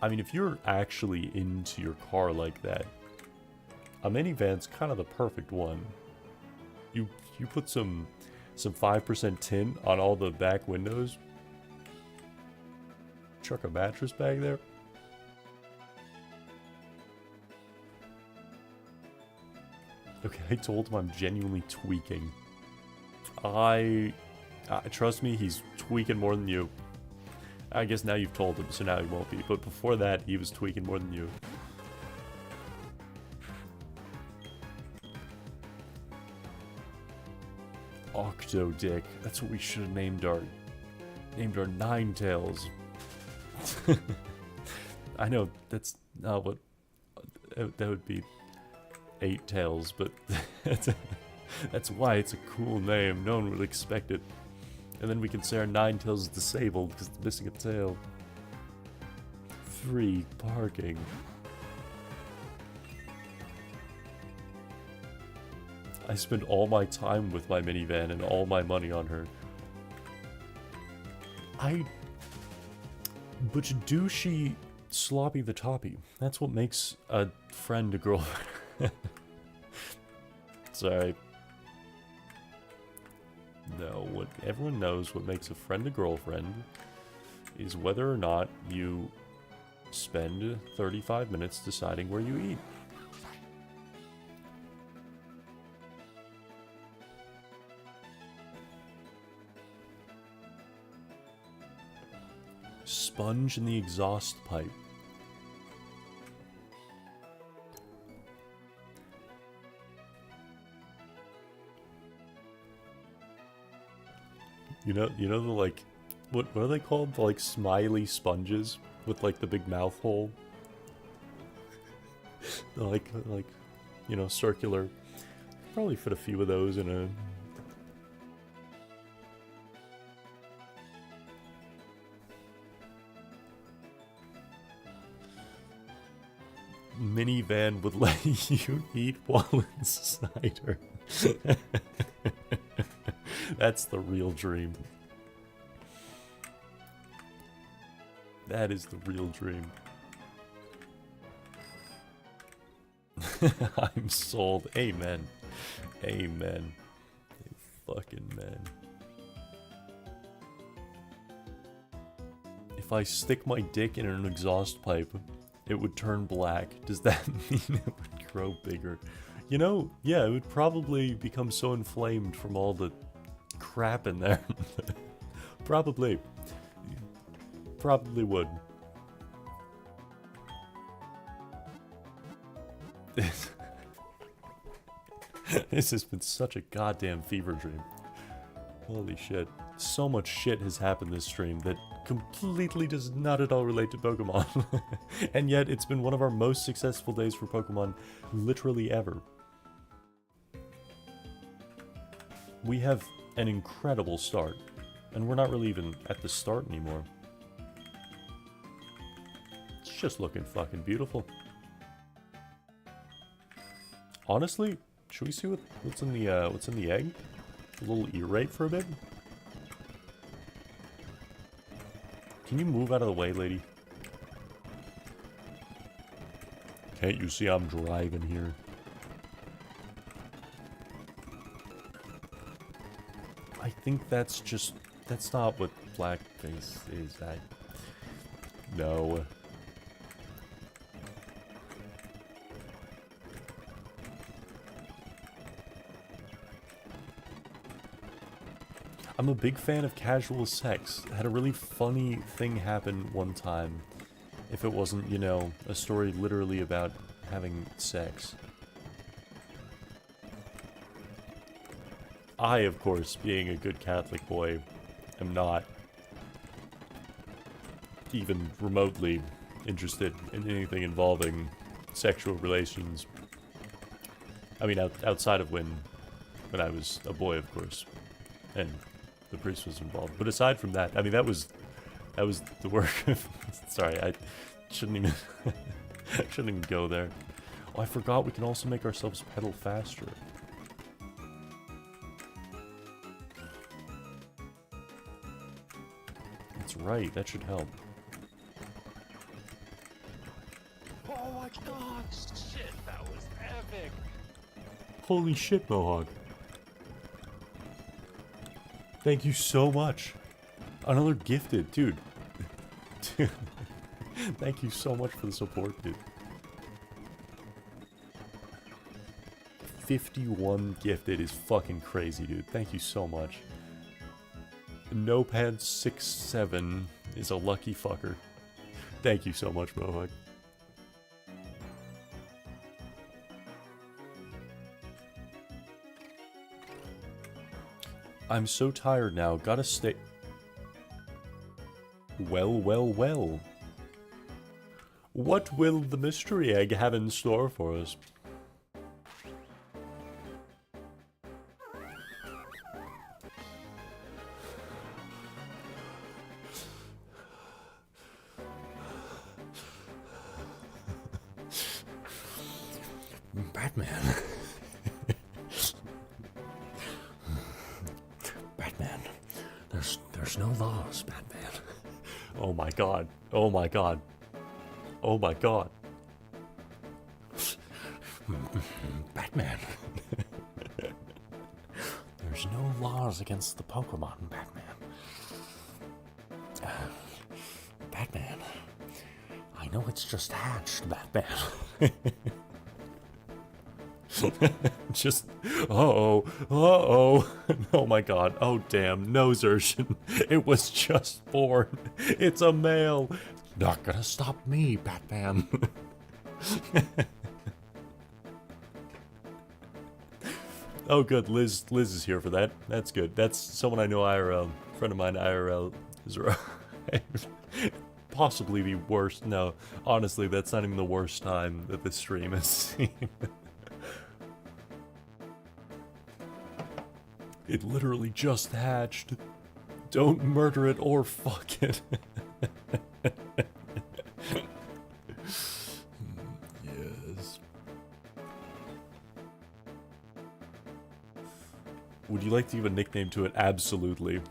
A: I mean, if you're actually into your car like that, a minivan's kind of the perfect one. You put some 5% tint on all the back windows. Chuck a mattress bag there. Okay, I told him I'm genuinely tweaking. Trust me, he's tweaking more than you. I guess now you've told him, so now he won't be. But before that, he was tweaking more than you. Octodick. That's what we should have named our Ninetales. I know that's not what that would be. 8 tails, but that's why it's a cool name. No one would expect it. And then we can say our Ninetales is disabled because it's missing a tail. Free parking. I spend all my time with my minivan and all my money on her. But do she sloppy the toppy? That's what makes a friend a girlfriend. Sorry. No, what everyone knows what makes a friend a girlfriend is whether or not you spend 35 minutes deciding where you eat. Sponge in the exhaust pipe. You know the like, what are they called? The like smiley sponges with like the big mouth hole. They're like you know, circular. Probably fit a few of those in a minivan would let you eat while inside her. That's the real dream. That is the real dream. I'm sold. Amen. Amen. Fucking man. If I stick my dick in an exhaust pipe, it would turn black. Does that mean it would grow bigger? You know, yeah, it would probably become so inflamed from all the crap in there. Probably. Probably would. This has been such a goddamn fever dream. Holy shit. So much shit has happened this stream that completely does not at all relate to Pokemon. And yet, it's been one of our most successful days for Pokemon literally ever. We have an incredible start, and we're not really even at the start anymore. It's just looking fucking beautiful. Honestly, should we see what's in the egg? A little ear rape for a bit? Can you move out of the way, lady? Can't you see I'm driving here? I think that's not what blackface is. No. I'm a big fan of casual sex. I had a really funny thing happen one time. If it wasn't, you know, a story literally about having sex. I, of course, being a good Catholic boy, am not even remotely interested in anything involving sexual relations. I mean, outside of when I was a boy, of course, and the priest was involved. But aside from that, I mean, that was the work of... Sorry, I shouldn't even go there. Oh, I forgot we can also make ourselves pedal faster. That's right, that should help.
C: Oh my god, shit, that was epic.
A: Holy shit, Mohawk. Thank you so much. Another gifted, dude. Dude. Thank you so much for the support, dude. 51 gifted is fucking crazy, dude. Thank you so much. No Pants 67 is a lucky fucker. Thank you so much, Mohawk. I'm so tired now, gotta stay... Well, well, well. What will the mystery egg have in store for us? Batman. Batman. There's no laws, Batman. Oh my god. Oh my god. Oh my god. Batman. There's no laws against the Pokemon, Batman. Batman. I know it's just hatched, Batman. Just, uh-oh, uh-oh. Oh my god, oh damn, no Zershin. It was just born. It's a male. Not gonna stop me, Batman. Oh good, Liz is here for that. That's good. That's someone I know IRL. Friend of mine IRL is right. Possibly the worst. No, honestly, that's not even the worst time that this stream has seen. It literally just hatched. Don't murder it or fuck it. Yes. Would you like to give a nickname to it? Absolutely.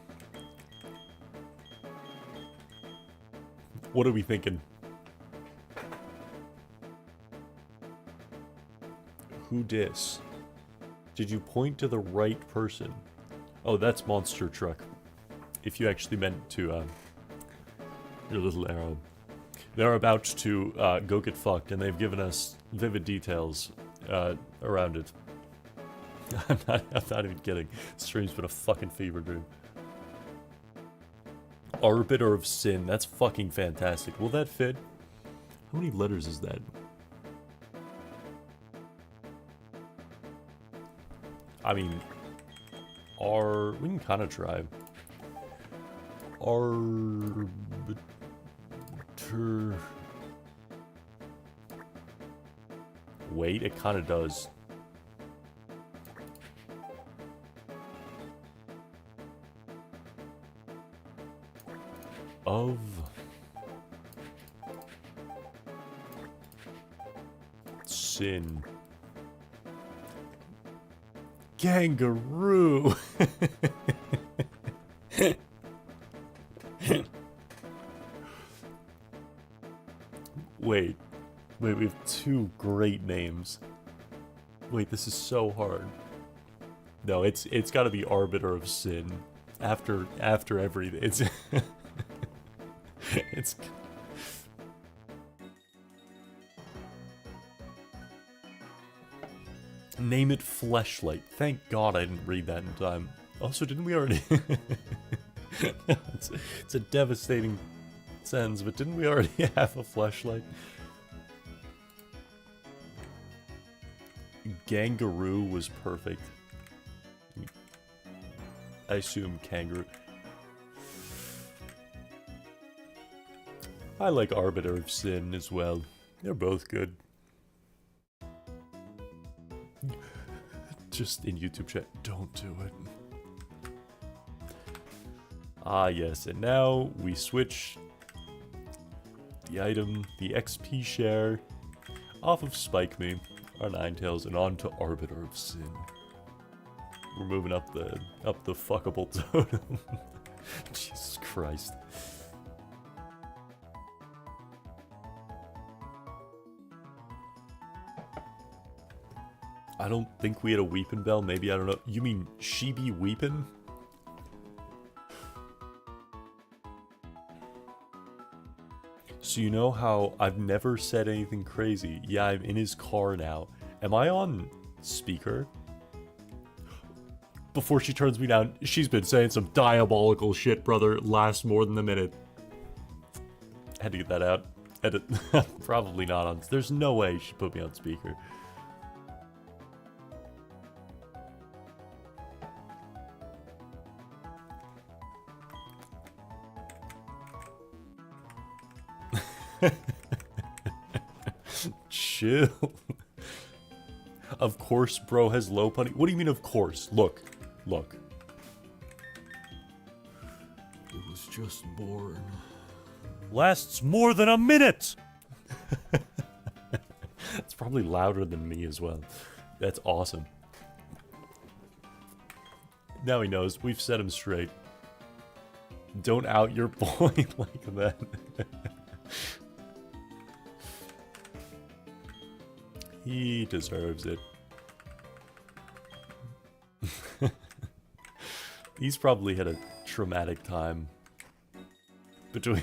A: What are we thinking? Who dis? Did you point to the right person? Oh, that's Monster Truck. If you actually meant to, your little arrow. They're about to, go get fucked, and they've given us vivid details, around it. I'm not even kidding. This stream's been a fucking fever dream. Arbiter of Sin. That's fucking fantastic. Will that fit? How many letters is that? I mean, we can kind of try. Arbiter. Wait, it kind of does. Of Sin. Kangaroo. Wait, we have two great names. Wait, this is so hard. No, it's got to be Arbiter of Sin. After everything, it's name it Fleshlight. Thank God I didn't read that in time. Also, didn't we already? it's a devastating sentence, but didn't we already have a Fleshlight? Gangaroo was perfect. I assume kangaroo. I like Arbiter of Sin as well. They're both good. Just in YouTube chat, don't do it. Ah yes, and now we switch the item, the XP share, off of Spike Me, our Ninetales, and onto Arbiter of Sin. We're moving up the fuckable totem. Jesus Christ. I don't think we had a Weepin' Bell. Maybe, I don't know. You mean she be weepin'? So you know how I've never said anything crazy? Yeah, I'm in his car now. Am I on speaker? Before she turns me down, she's been saying some diabolical shit, brother. Lasts more than a minute. Had to get that out. Edit. Probably not on. There's no way she put me on speaker. Chill. Of course, bro has low punny. What do you mean, of course? Look. Look.
E: It was just born.
A: Lasts more than a minute! It's probably louder than me as well. That's awesome. Now he knows. We've set him straight. Don't out your boy like that. He deserves it. He's probably had a traumatic time between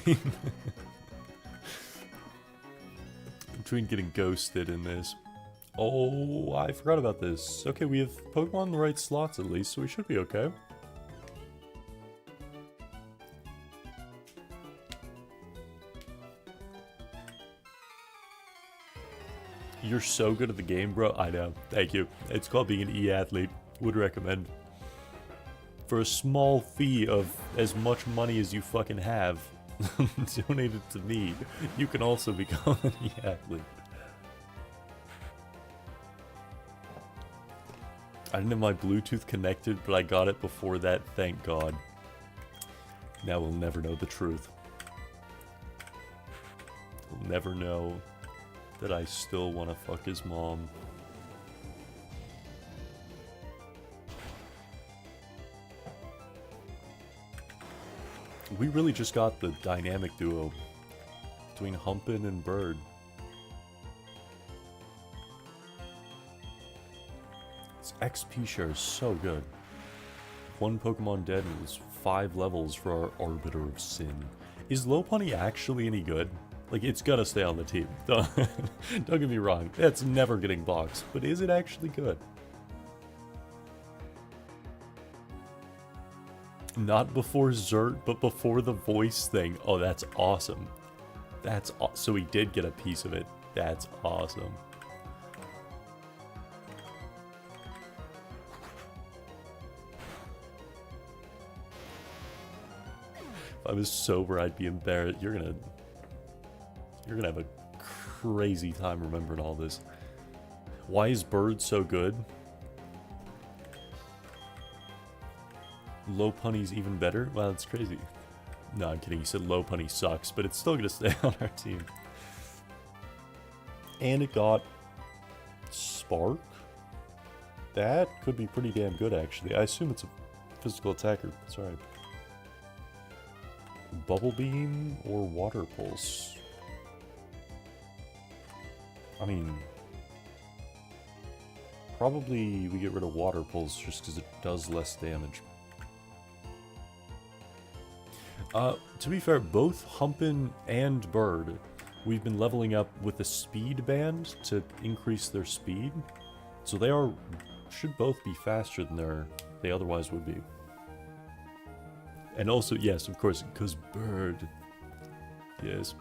A: between getting ghosted in this. Oh, I forgot about this. Okay, we have Pokemon in the right slots at least, so we should be okay. You're so good at the game, bro. I know. Thank you. It's called being an e-athlete. Would recommend. For a small fee of as much money as you fucking have donated to me, you can also become an e-athlete. I didn't have my Bluetooth connected, but I got it before that, thank God. Now we'll never know the truth. We'll never know that I still want to fuck his mom. We really just got the dynamic duo between Humpin and Bird. This XP share is so good. One Pokemon dead and it was 5 levels for our Arbiter of Sin. Is Lopunny actually any good? Like, it's gonna stay on the team. Don't get me wrong, it's never getting boxed, but is it actually good? Not before Zert, but before the voice thing. Oh, that's awesome. That's so he did get a piece of it. That's awesome. If I was sober, I'd be embarrassed. You're gonna have a crazy time remembering all this. Why is Bird so good? Lopunny's even better? Wow, that's crazy. No, I'm kidding. You said Lopunny sucks, but it's still gonna stay on our team. And it got Spark? That could be pretty damn good, actually. I assume it's a physical attacker. Sorry. Bubble Beam or Water Pulse? I mean, probably we get rid of Water Pulse just because it does less damage. To be fair, both Humpin and Bird, we've been leveling up with a speed band to increase their speed. So they should both be faster than they otherwise would be. And also, yes, of course, because Bird. Yes.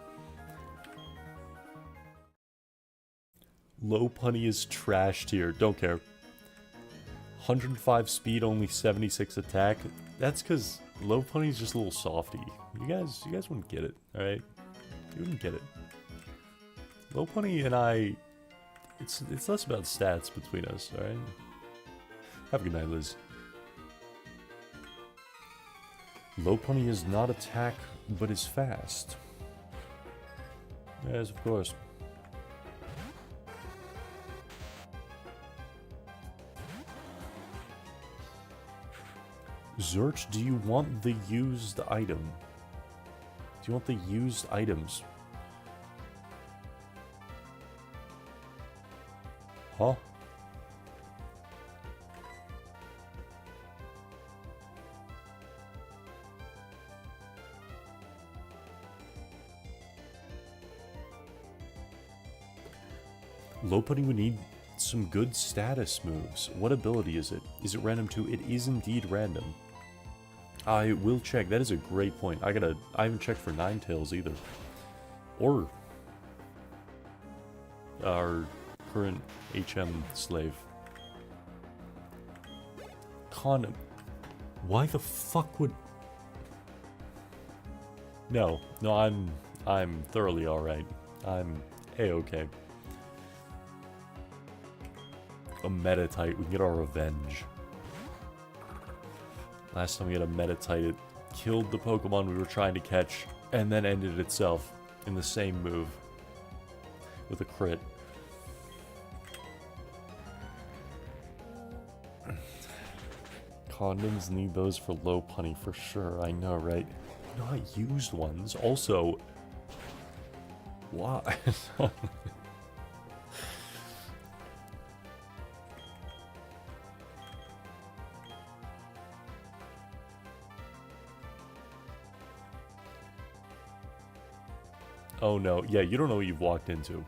A: Lopunny is trashed here. Don't care. 105 speed, only 76 attack. That's because Lopunny's just a little softy. You guys wouldn't get it, alright? You wouldn't get it. Lopunny and I, it's less about stats between us, alright? Have a good night, Liz. Lopunny is not attack, but is fast. Yes, of course. Zerch, do you want the used item? Do you want the used items? Huh? Lopunny would need some good status moves. What ability is it? Is it random too? It is indeed random. I will check. That is a great point. I haven't checked for Ninetales either. Or our current HM slave. Condom. Why the fuck would... No, I'm thoroughly alright. I'm A-okay. A Metatite, we can get our revenge. Last time we had a Metatite, it killed the Pokemon we were trying to catch, and then ended itself in the same move. With a crit. Condoms, need those for low punny for sure, I know, right? Not used ones. Also, why? Oh no, yeah, you don't know what you've walked into.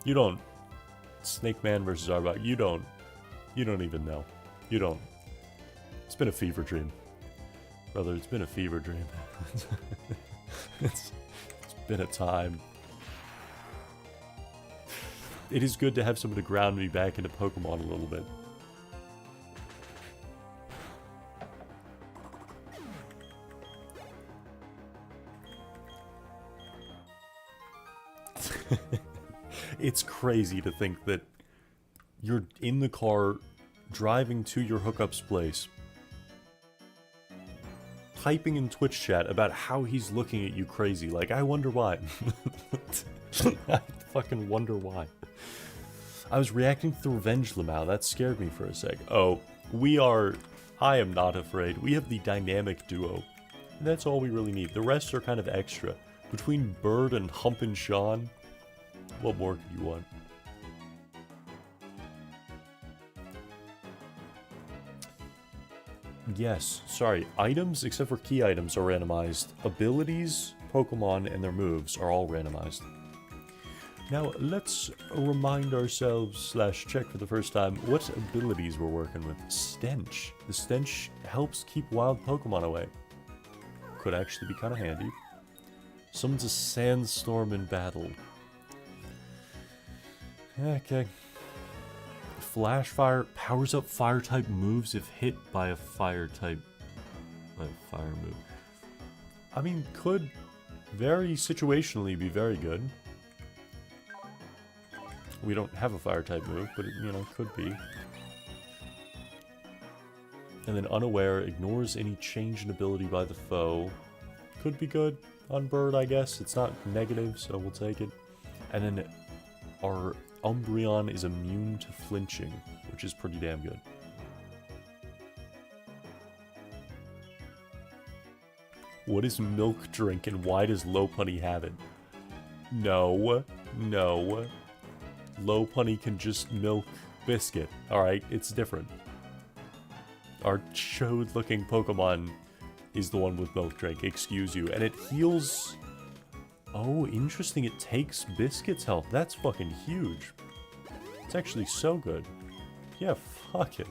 A: You don't. Snake Man versus Arbok, you don't even know. You don't. It's been a fever dream. Brother, it's been a fever dream. it's been a time. It is good to have someone to ground me back into Pokemon a little bit. It's crazy to think that you're in the car driving to your hookup's place, typing in Twitch chat about how he's looking at you crazy. Like, I wonder why. I fucking wonder why. I was reacting to the Revenge Lamau. That scared me for a sec. Oh, I am not afraid. We have the dynamic duo. And that's all we really need. The rest are kind of extra. Between Bird and Humpin' Sean, what more could you want? Yes, sorry. Items, except for key items, are randomized. Abilities, Pokemon, and their moves are all randomized. Now, let's remind ourselves, / check for the first time, what abilities we're working with. Stench. The Stench helps keep wild Pokemon away. Could actually be kind of handy. Summons a Sandstorm in battle. Okay. Flash Fire powers up Fire-type moves if hit by a Fire-type... fire move. I mean, could very situationally be very good. We don't have a Fire-type move, but it, you know, could be. And then Unaware ignores any change in ability by the foe. Could be good on Bird, I guess. It's not negative, so we'll take it. And then our Umbreon is immune to flinching, which is pretty damn good. What is Milk Drink and why does Lopunny have it? No. No. Lopunny can just milk Biscuit. Alright, it's different. Our chode-looking Pokemon is the one with Milk Drink, excuse you. And it heals... Oh, interesting, it takes Biscuit's health. That's fucking huge. It's actually so good. Yeah, fuck it.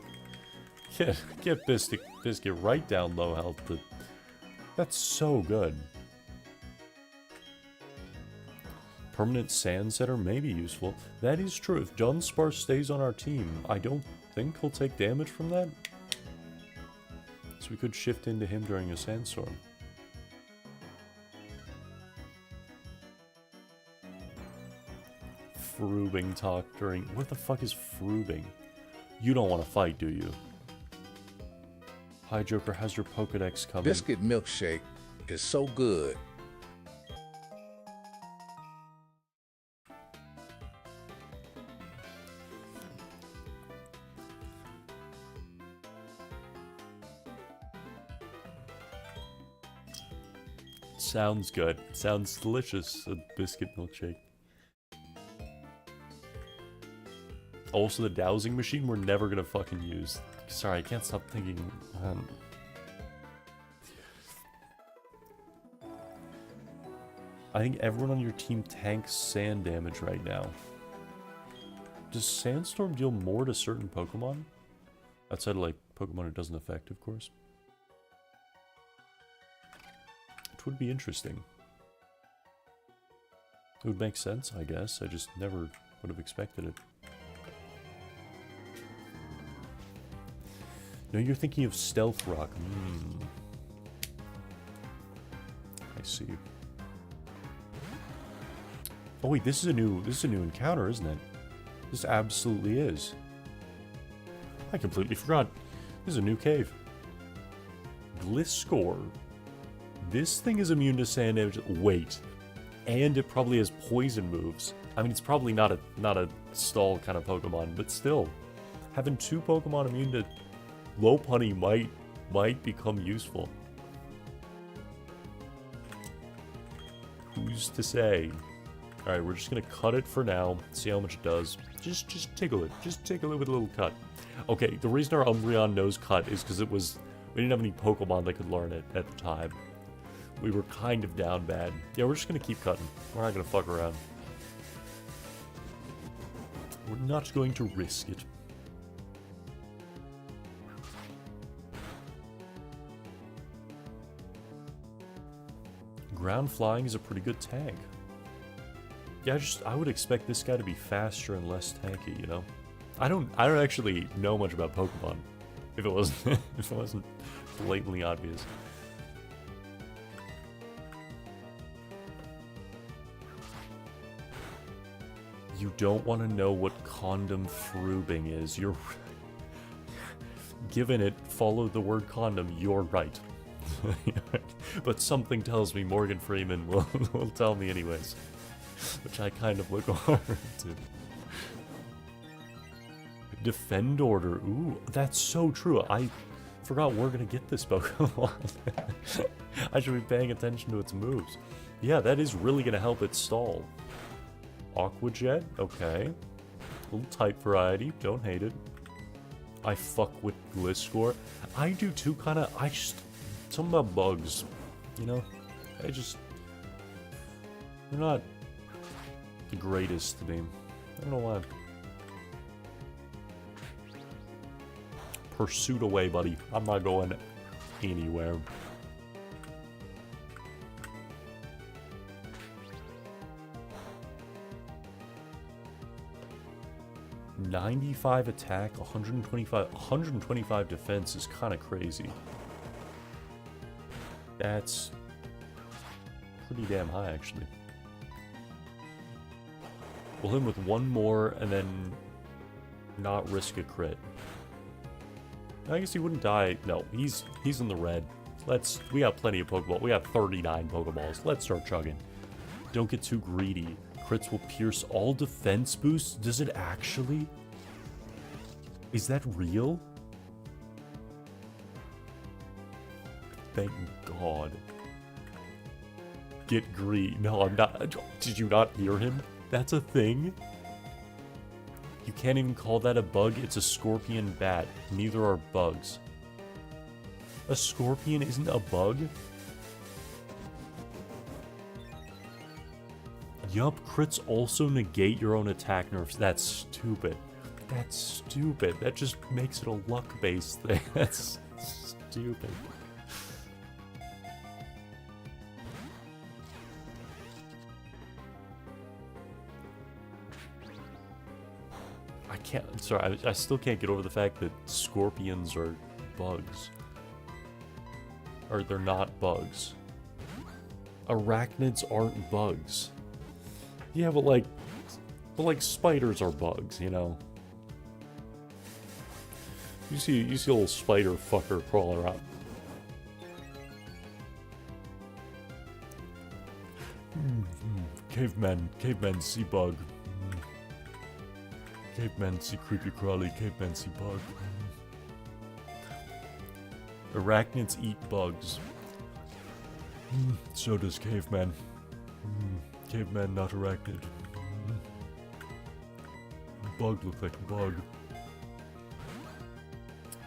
A: Get Biscuit right down low health, but... That's so good. Permanent Sand Setter may be useful. That is true. If Dunsparce stays on our team, I don't think he'll take damage from that. So we could shift into him during a sandstorm. Frubing talk during... What the fuck is Frubing? You don't want to fight, do you? Hi, Joker. How's your Pokedex coming?
H: Biscuit milkshake is so good.
A: Sounds good. Sounds delicious, a biscuit milkshake. Also, the dowsing machine we're never gonna fucking use. Sorry, I can't stop thinking. I think everyone on your team tanks sand damage right now. Does Sandstorm deal more to certain Pokemon? Outside of, like, Pokemon it doesn't affect, of course. It would be interesting. It would make sense, I guess. I just never would have expected it. No, you're thinking of Stealth Rock. I see. Oh wait, this is a new encounter, isn't it? This absolutely is. I completely forgot. This is a new cave. Gliscor. This thing is immune to sand damage. Wait. And it probably has poison moves. I mean, it's probably not a stall kind of Pokemon, but still. Having 2 Pokemon immune to Lopunny might become useful. Who's to say? Alright, we're just gonna cut it for now, see how much it does. Just tickle it. Just tickle it with a little cut. Okay, the reason our Umbreon knows cut is because we didn't have any Pokemon that could learn it at the time. We were kind of down bad. Yeah, we're just gonna keep cutting. We're not gonna fuck around. We're not going to risk it. Ground flying is a pretty good tank. Yeah, I would expect this guy to be faster and less tanky, you know? I don't actually know much about Pokemon. If it wasn't if it wasn't blatantly obvious. You don't want to know what condom frubing is. You're given it, follow the word condom, you're right. But something tells me Morgan Freeman will tell me anyways. Which I kind of look forward to. Defend order. Ooh, that's so true. I forgot we're gonna get this Pokemon. I should be paying attention to its moves. Yeah, that is really gonna help it stall. Aqua Jet, okay. Little type variety, don't hate it. I fuck with Gliscor. I do too, kinda. Something about bugs, you know? They're not the greatest to me. I don't know why. Pursuit away, buddy. I'm not going anywhere. $95 attack, 125 defense is kind of crazy. That's pretty damn high, actually. We'll hit him with one more and then not risk a crit. I guess he wouldn't die. No, he's in the red. We got plenty of Pokeball. We have 39 Pokeballs. Let's start chugging. Don't get too greedy. Crits will pierce all defense boosts. Does it actually? Is that real? Thank God. Get greedy. No, I'm not. Did you not hear him? That's a thing? You can't even call that a bug. It's a scorpion bat. Neither are bugs. A scorpion isn't a bug? Yup, crits also negate your own attack nerfs. That's stupid. That's stupid. That just makes it a luck-based thing. That's stupid. I still can't get over the fact that scorpions are bugs. Or they're not bugs. Arachnids aren't bugs. Yeah, but like spiders are bugs, you know? You see a little spider fucker crawling around. Cavemen see bug. Cavemen see creepy crawly, cavemen see bug. Arachnids eat bugs. So does cavemen. Caveman, not arachnid. Bug look like a bug.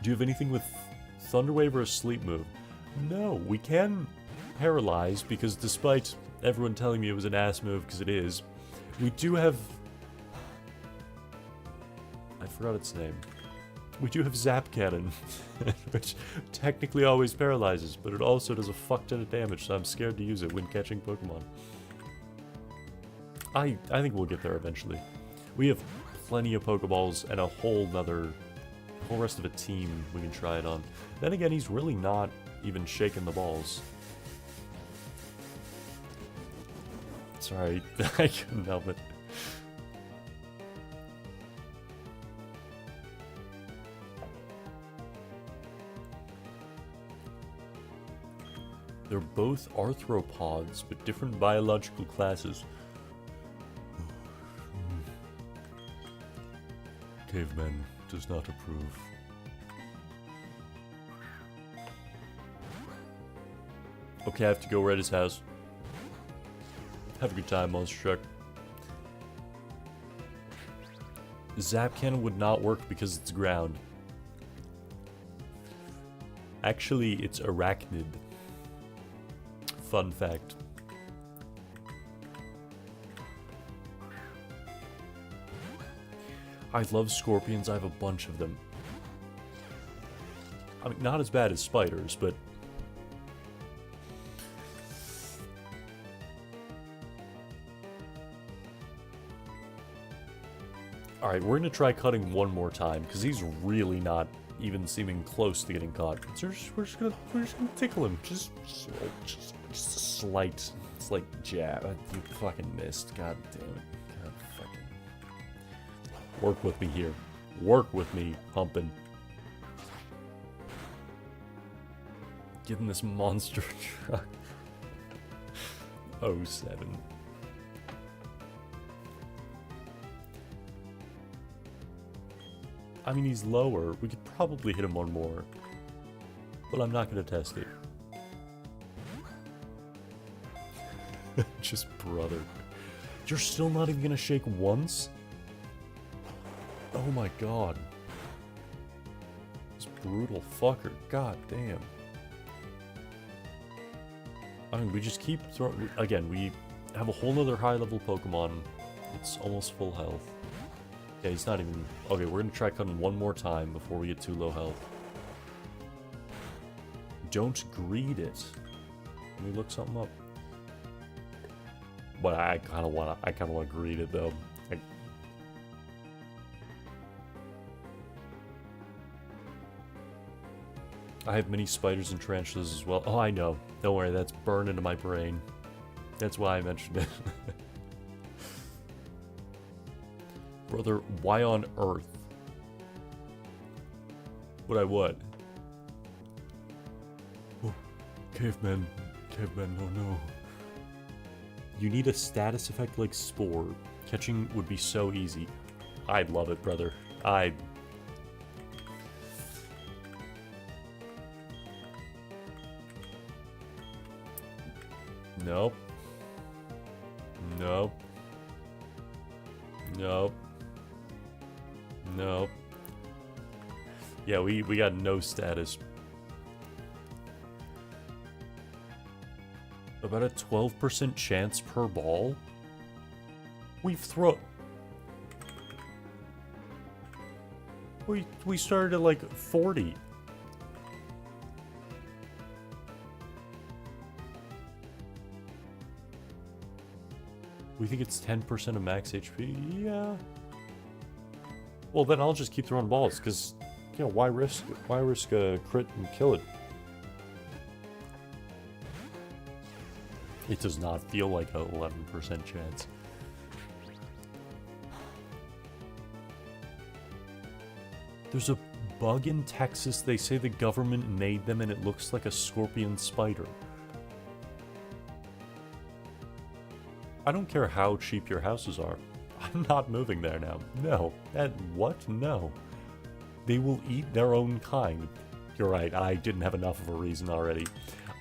A: Do you have anything with Thunder Wave or a sleep move? No, we can paralyze because despite everyone telling me it was an ass move, because it is, we do have... I forgot its name. We do have Zap Cannon, which technically always paralyzes, but it also does a fuck ton of damage, so I'm scared to use it when catching Pokemon. I think we'll get there eventually. We have plenty of Pokeballs and a whole rest of a team we can try it on. Then again, he's really not even shaking the balls. Sorry, I couldn't help it. They're both arthropods, but different biological classes. Caveman does not approve. Okay, I have to go raid his house. Have a good time, Monster Truck. Zap Cannon would not work because it's ground. Actually, it's arachnid. Fun fact. I love scorpions, I have a bunch of them. I mean, not as bad as spiders, but... Alright, we're gonna try cutting one more time, because he's really not even seeming close to getting caught. So we're just gonna tickle him. Just a slight jab. You fucking missed. God damn it. God fucking... Work with me here. Work with me, humping. Give him this monster truck. 07. I mean, he's lower. We could probably hit him one more. But I'm not going to test it. Just brother. You're still not even going to shake once? Oh my god. This brutal fucker. God damn. I mean, we just keep throwing... Again, we have a whole nother high-level Pokemon. It's almost full health. Yeah, he's not even... Okay, we're gonna try cutting one more time before we get too low health. Don't greed it. Let me look something up. But I kinda wanna greed it, though. I have many spiders and tarantulas as well. Oh, I know. Don't worry, that's burned into my brain. That's why I mentioned it. Brother, why on earth would I what? Oh, caveman, oh no. You need a status effect like Spore. Catching would be so easy. I'd love it, brother. Nope. Nope. Nope. Nope. Yeah, we got no status. About a 12% chance per ball? We started at like 40. We think it's 10% of max HP? Yeah. Well, then I'll just keep throwing balls, because, you know, why risk a crit and kill it? It does not feel like a 11% chance. There's a bug in Texas, they say the government made them and it looks like a scorpion spider. I don't care how cheap your houses are. I'm not moving there now. No. What? No. They will eat their own kind. You're right, I didn't have enough of a reason already.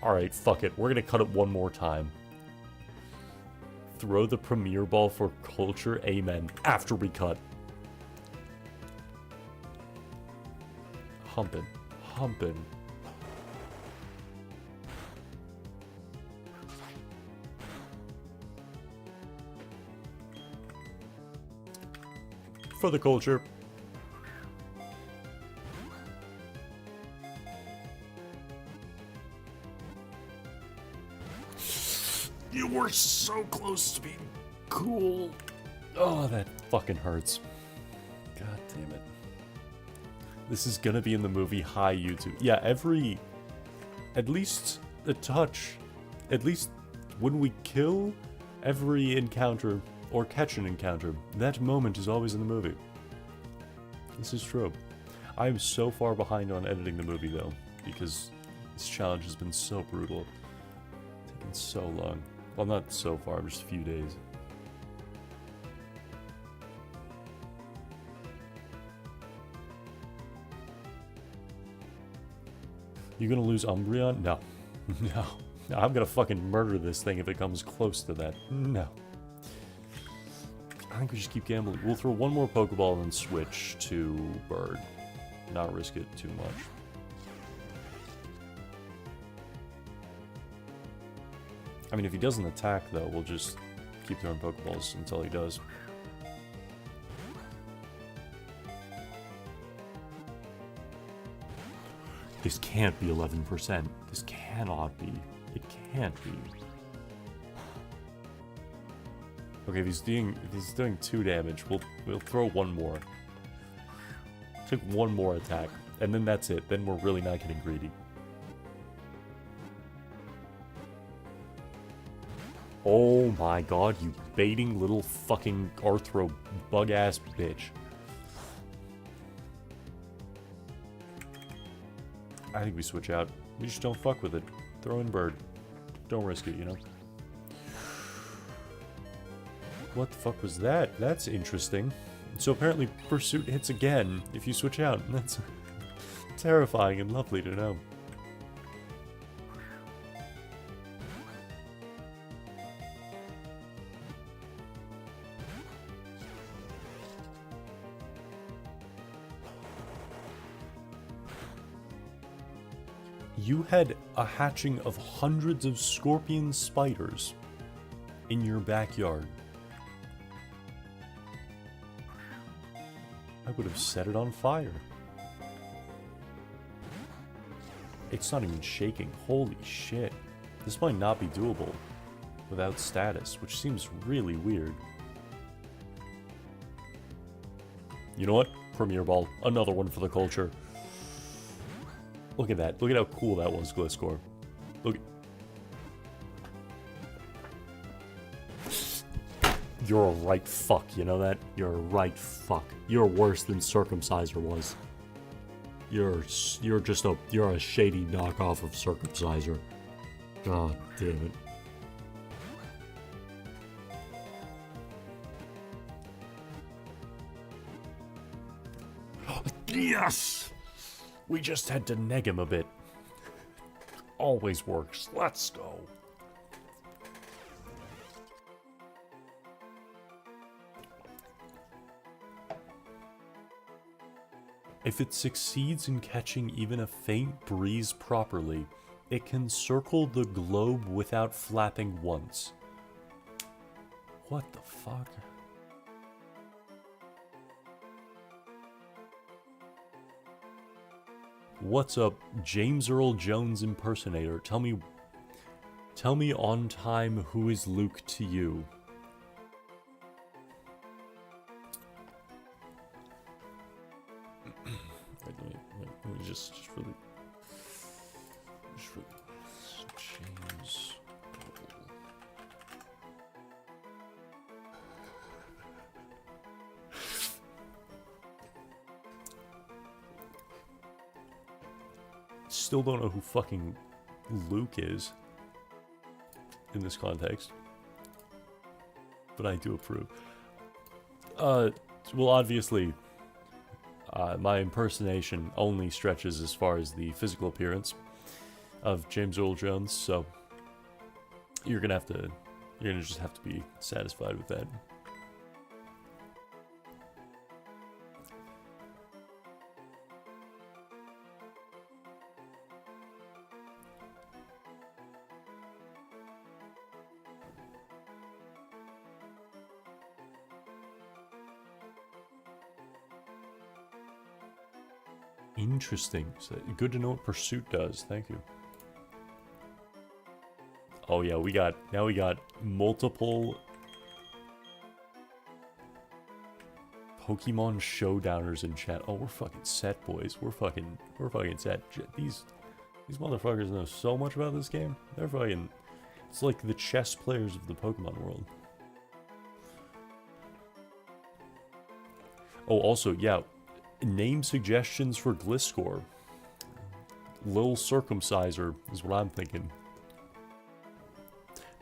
A: Alright, fuck it. We're gonna cut it one more time. Throw the Premier Ball for culture. Amen. After we cut. Humpin'. Humpin'. For the culture. You were so close to being cool. Oh, that fucking hurts. God damn it. This is gonna be in the movie Hi YouTube. Yeah, at least a touch. At least when we kill every encounter or catch an encounter, that moment is always in the movie. This is true. I am so far behind on editing the movie though, because this challenge has been so brutal. Taken so long. Well, not so far, just a few days. You gonna lose Umbreon? No. No. I'm gonna fucking murder this thing if it comes close to that. No. I think we just keep gambling. We'll throw one more Pokeball and then switch to Bird. Not risk it too much. I mean, if he doesn't attack, though, we'll just keep throwing Pokeballs until he does. This can't be 11%. This cannot be. It can't be. Okay, if he's doing 2 damage, we'll throw one more. Take one more attack, and then that's it. Then we're really not getting greedy. Oh my god, you baiting little fucking Arthro bug-ass bitch. I think we switch out. We just don't fuck with it. Throw in Bird. Don't risk it, you know? What the fuck was that? That's interesting. So apparently Pursuit hits again if you switch out. That's terrifying and lovely to know. You had a hatching of hundreds of scorpion spiders in your backyard. I would have set it on fire. It's not even shaking. Holy shit. This might not be doable without status, which seems really weird. You know what? Premier Ball. Another one for the culture. Look at that. Look at how cool that was, Gliscor. Look. You're a right fuck, you know that? You're a right fuck. You're worse than Circumciser was. You're a shady knockoff of Circumciser. God damn it. Yes! We just had to neg him a bit. Always works. Let's go. If it succeeds in catching even a faint breeze properly, it can circle the globe without flapping once. What the fuck? What's up, James Earl Jones impersonator? Tell me on time, who is Luke to you? Let me just really James Earl. Still don't know who fucking Luke is in this context, but I do approve. Well, obviously, my impersonation only stretches as far as the physical appearance of James Earl Jones, so you're gonna just have to be satisfied with that. Interesting. So good to know what Pursuit does. Thank you. Oh yeah, now we got multiple Pokemon Showdowners in chat. Oh, we're fucking set, boys. We're fucking set. These motherfuckers know so much about this game. They're fucking... It's like the chess players of the Pokemon world. Oh, also, yeah. Name suggestions for Gliscor. Lil Circumciser is what I'm thinking.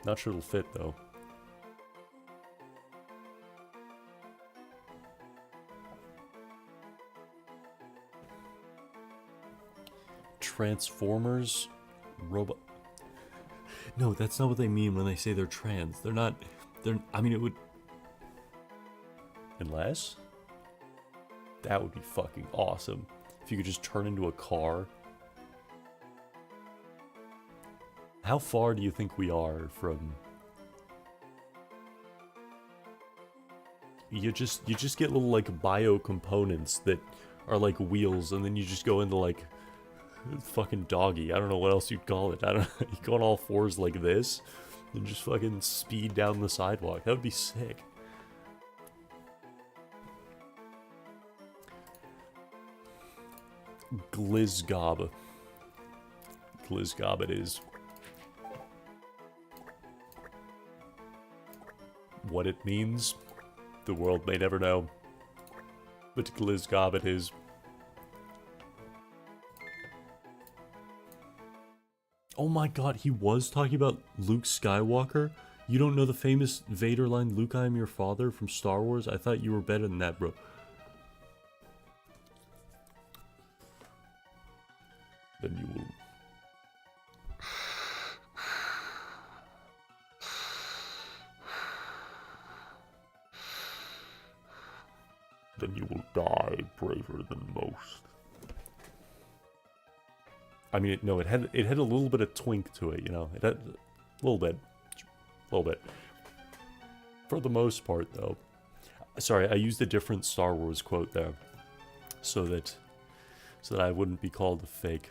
A: Not sure it'll fit, though. Transformers? Robot... No, that's not what they mean when they say they're trans. They're not... I mean, it would... Unless... That would be fucking awesome. If you could just turn into a car. How far do you think we are from... You just get little, like, bio components that are like wheels, and then you just go into, like, fucking doggy. I don't know what else you'd call it. I don't know. You go on all fours like this, and just fucking speed down the sidewalk. That would be sick. Glizgob. Glizgob it is. What it means, the world may never know. But Glizgob it is. Oh my god, he was talking about Luke Skywalker? You don't know the famous Vader line, "Luke, I am your father" from Star Wars? I thought you were better than that, bro. Then you will... Then you will die braver than most. I mean, it had a little bit of twink to it, you know. It had a little bit. For the most part, though. Sorry, I used a different Star Wars quote there. So that I wouldn't be called a fake.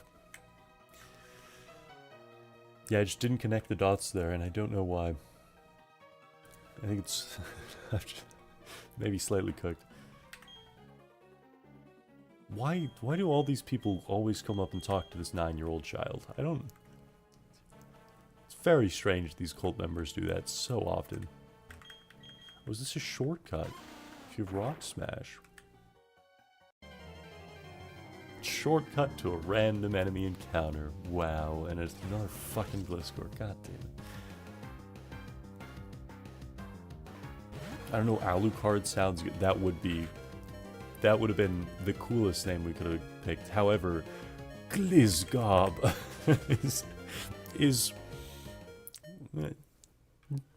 A: Yeah, I just didn't connect the dots there, and I don't know why. I think it's maybe slightly cooked. Why do all these people always come up and talk to this 9-year-old child? I don't... It's very strange these cult members do that so often. Was this a shortcut? If you have Rock Smash. Shortcut to a random enemy encounter. Wow, and it's another fucking Gliscor. God damn it. I don't know, Alucard sounds good. That would have been the coolest name we could have picked. However, Glizgob is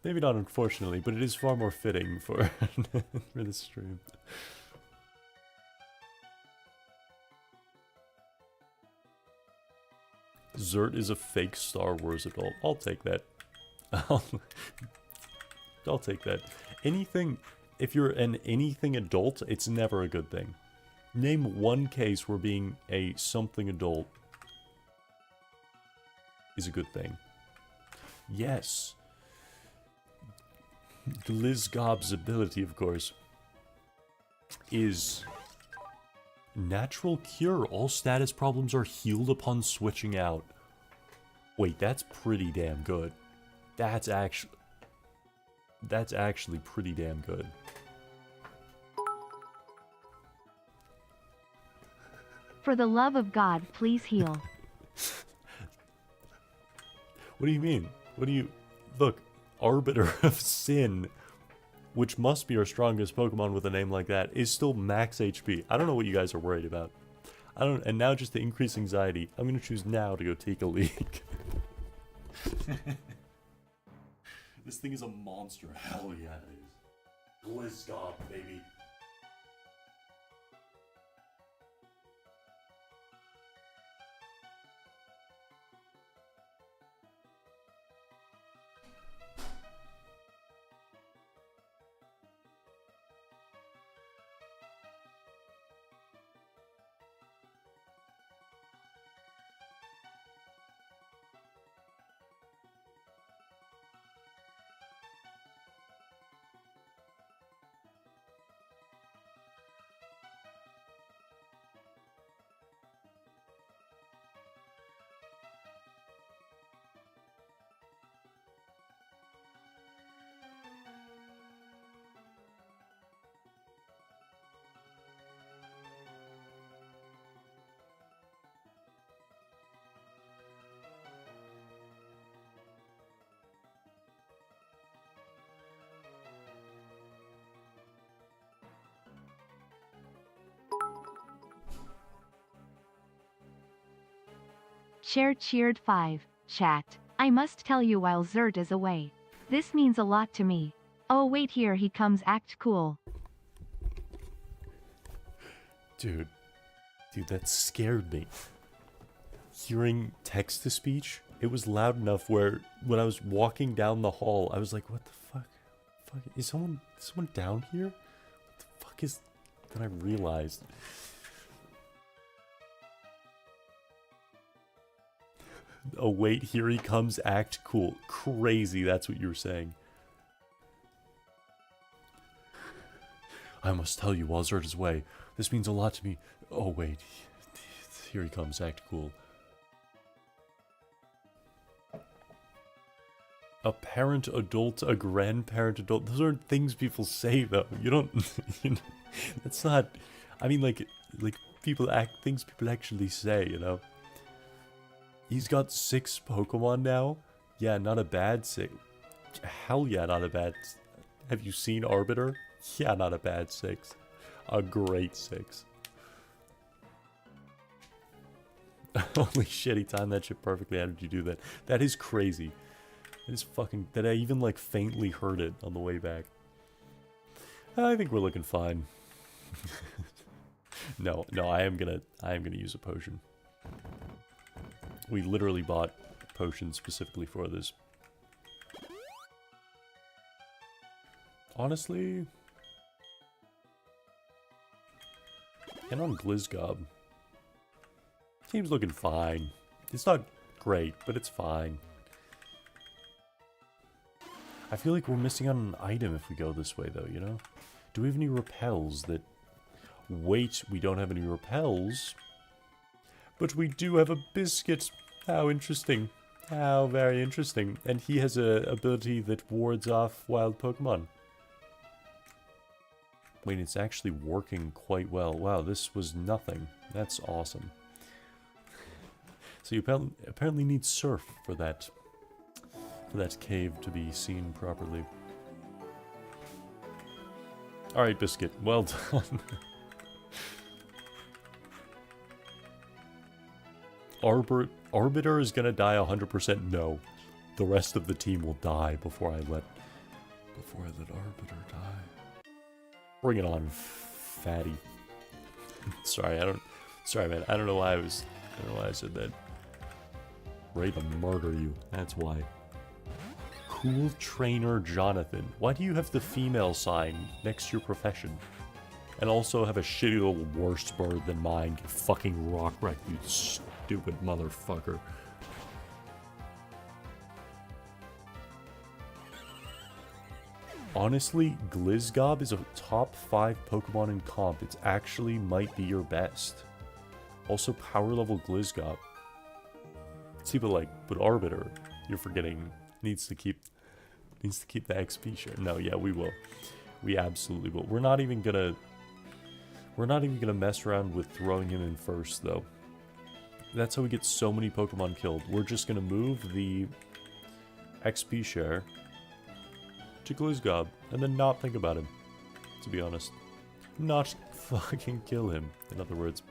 A: maybe not unfortunately, but it is far more fitting for for this stream. Zert is a fake Star Wars adult. I'll take that. I'll take that. Anything, if you're an anything adult, it's never a good thing. Name one case where being a something adult is a good thing. Yes. Glizgob's ability, of course, is natural cure. All status problems are healed upon switching out. Wait, that's pretty damn good. That's actually pretty damn good.
B: For the love of God, please heal.
A: What do you mean? What do you... Look, Arbiter of Sin, which must be our strongest Pokemon with a name like that, is still max HP. I don't know what you guys are worried about. And now just to increase anxiety, I'm gonna choose now to go take a leak. This thing is a monster. Hell yeah, it is. Glizgob, baby.
B: Share cheered 5. Chat. I must tell you while Zert is away. This means a lot to me. Oh wait, here he comes, act cool.
A: Dude, that scared me. Hearing text-to-speech, it was loud enough where when I was walking down the hall, I was like, what the fuck? Is someone down here? What the fuck is... Then I realized. Oh wait, here he comes, act cool. Crazy, that's what you were saying. I must tell you while Zert is away. This means a lot to me. Oh wait, here he comes, act cool. A parent adult, a grandparent adult. Those aren't things people say though. You don't, you know, that's not, I mean like things people actually say, you know. He's got 6 Pokemon now. Yeah, not a bad 6. Hell yeah, not a bad. Have you seen Arbiter? Yeah, not a bad 6. A great 6. Holy shit, he timed that shit perfectly. How did you do that? That is crazy. That is fucking... That I even, like, faintly heard it on the way back. I think we're looking fine. No, I am gonna use a potion. We literally bought potions specifically for this. Honestly... And on Glizgob. Team's looking fine. It's not great, but it's fine. I feel like we're missing out on an item if we go this way, though, you know? Do we have any repels that... Wait, we don't have any repels. But we do have a biscuit. How interesting. How very interesting. And he has a ability that wards off wild Pokemon. Wait, it's actually working quite well. Wow, this was nothing. That's awesome. So you apparently need surf for that cave to be seen properly. Alright, Biscuit. Well done. Arbiter is gonna die 100%. No. The rest of the team will die before I let Arbiter die. Bring it on, fatty. Sorry, man. I don't know why I said that. Ready to murder you. That's why. Cool Trainer Jonathan. Why do you have the female sign next to your profession? And also have a shitty little worse bird than mine. Get fucking rock wrecked, you stupid motherfucker. Honestly, Glizgob is a top 5 Pokemon in comp. It actually might be your best. Also, power level Glizgob. See, but Arbiter, you're forgetting, needs to keep the XP share. No, yeah, we will. We absolutely will. We're not even gonna mess around with throwing him in first, though. That's how we get so many Pokemon killed. We're just gonna move the XP share to Glizgob, and then not think about him, to be honest. Not fucking kill him, in other words.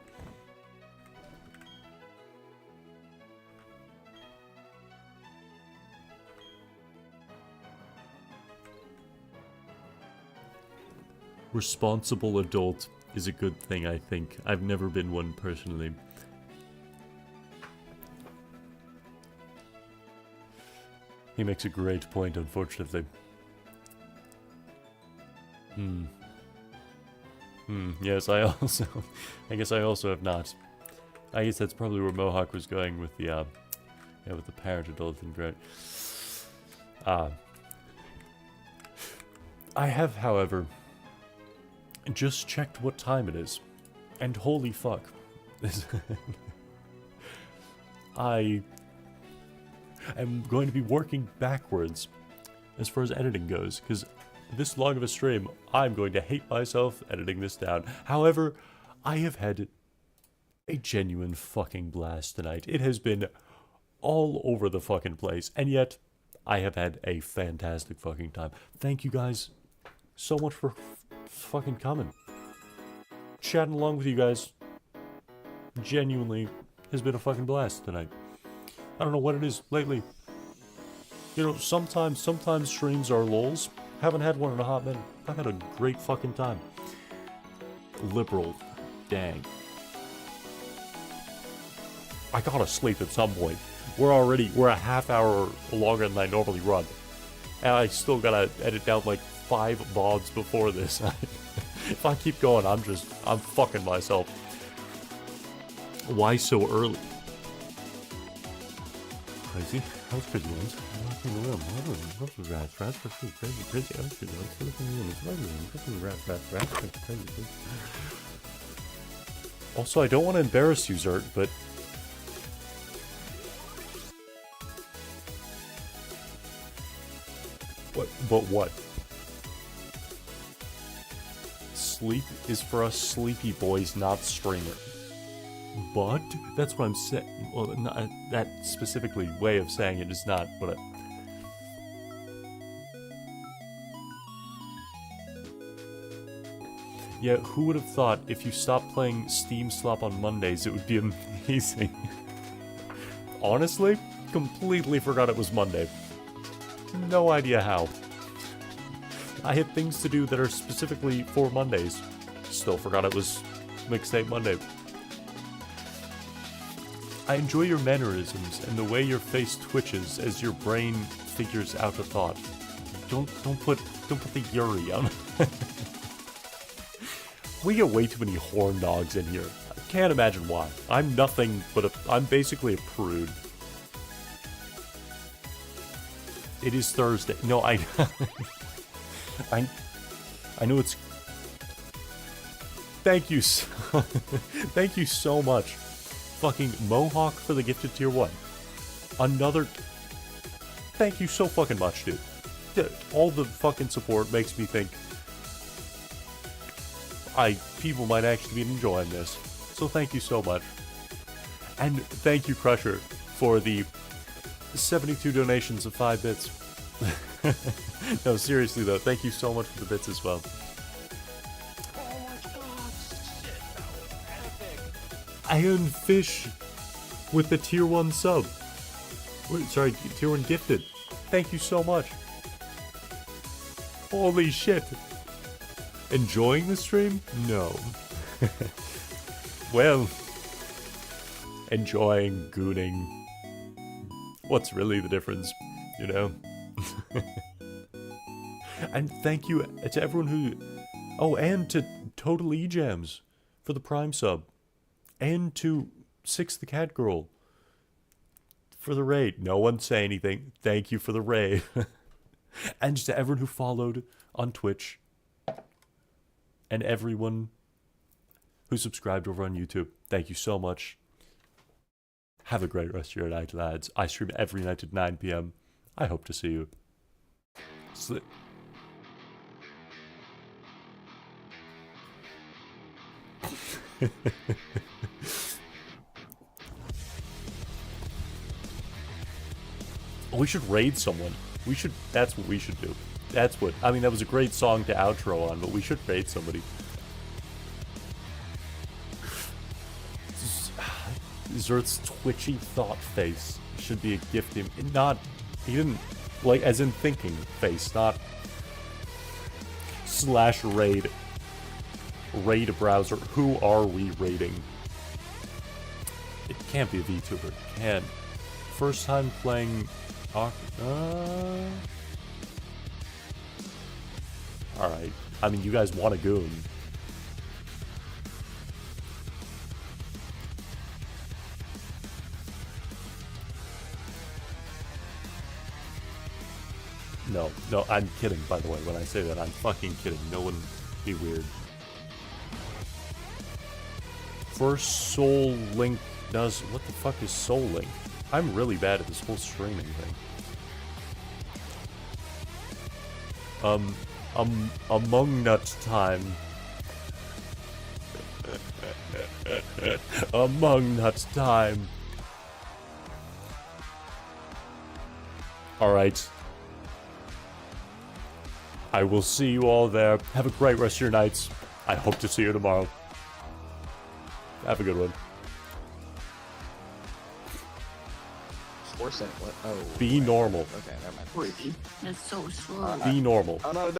A: Responsible adult is a good thing, I think. I've never been one personally. He makes a great point, unfortunately. Yes, I guess I also have not. I guess that's probably where Mohawk was going with the, with the parent adult thing, right? I have, however, just checked what time it is, and holy fuck. I am going to be working backwards as far as editing goes, because this long of a stream, I'm going to hate myself editing this down. However, I have had a genuine fucking blast tonight. It has been all over the fucking place, and yet I have had a fantastic fucking time. Thank you guys so much for fucking coming. Chatting along with you guys genuinely has been a fucking blast tonight. I don't know what it is lately. You know, sometimes streams are lulls. Haven't had one in a hot minute. I've had a great fucking time. Liberal. Dang. I gotta sleep at some point. We're a half hour longer than I normally run. And I still gotta edit down like 5 VODs before this. If I keep going, I'm fucking myself. Why so early? Crazy? How's crazy ones? Also, I don't want to embarrass you, Zert, but what? Sleep is for us sleepy boys, not streamer. But that's what I'm saying. Well, not, that specifically way of saying it is not what I... Yeah, who would have thought if you stopped playing Steam Slop on Mondays, it would be amazing. Honestly, completely forgot it was Monday. No idea how. I had things to do that are specifically for Mondays. Still forgot it was Mixtape Monday. I enjoy your mannerisms and the way your face twitches as your brain figures out a thought. Don't put the Yuri on. We get way too many horn dogs in here. I can't imagine why. I'm nothing but I'm basically a prude. It is Thursday. No, I know it's... Thank you thank you so much. Fucking Mohawk for the gifted tier 1. Another... Thank you so fucking much, dude. All the fucking support makes me think people might actually be enjoying this. So thank you so much. And thank you, Crusher, for the 72 donations of 5 bits. No, seriously though, thank you so much for the bits as well.
C: Oh my god, shit, that was epic.
A: Iron Fish with the tier 1 sub. Wait, sorry, tier 1 gifted. Thank you so much. Holy shit. Enjoying the stream? No. Well, enjoying gooning. What's really the difference, you know? And thank you to everyone who... Oh, and to Total E-Jams for the Prime sub. And to Six the Cat Girl for the raid. No one say anything. Thank you for the raid. And just to everyone who followed on Twitch. And everyone who subscribed over on YouTube. Thank you so much. Have a great rest of your night, lads. I stream every night at 9 p.m. I hope to see you. We should raid someone. That's what we should do. That's what, I mean, that was a great song to outro on, but we should raid somebody. Zert's twitchy thought face should be a gift him. He didn't, like, as in thinking face, not /raid. Raid a browser. Who are we raiding? It can't be a VTuber. It can't. First time playing... Alright. I mean, you guys want a goon. No, I'm kidding, by the way. When I say that, I'm fucking kidding. No one be weird. First Soul Link does... What the fuck is Soul Link? I'm really bad at this whole streaming thing. Among Nut time. Among Nut time. Alright. I will see you all there. Have a great rest of your nights. I hope to see you tomorrow. Have a good one.
I: What? Oh.
A: Be normal.
I: Okay, never mind.
J: That's so slow.
A: Be normal.
I: I'm not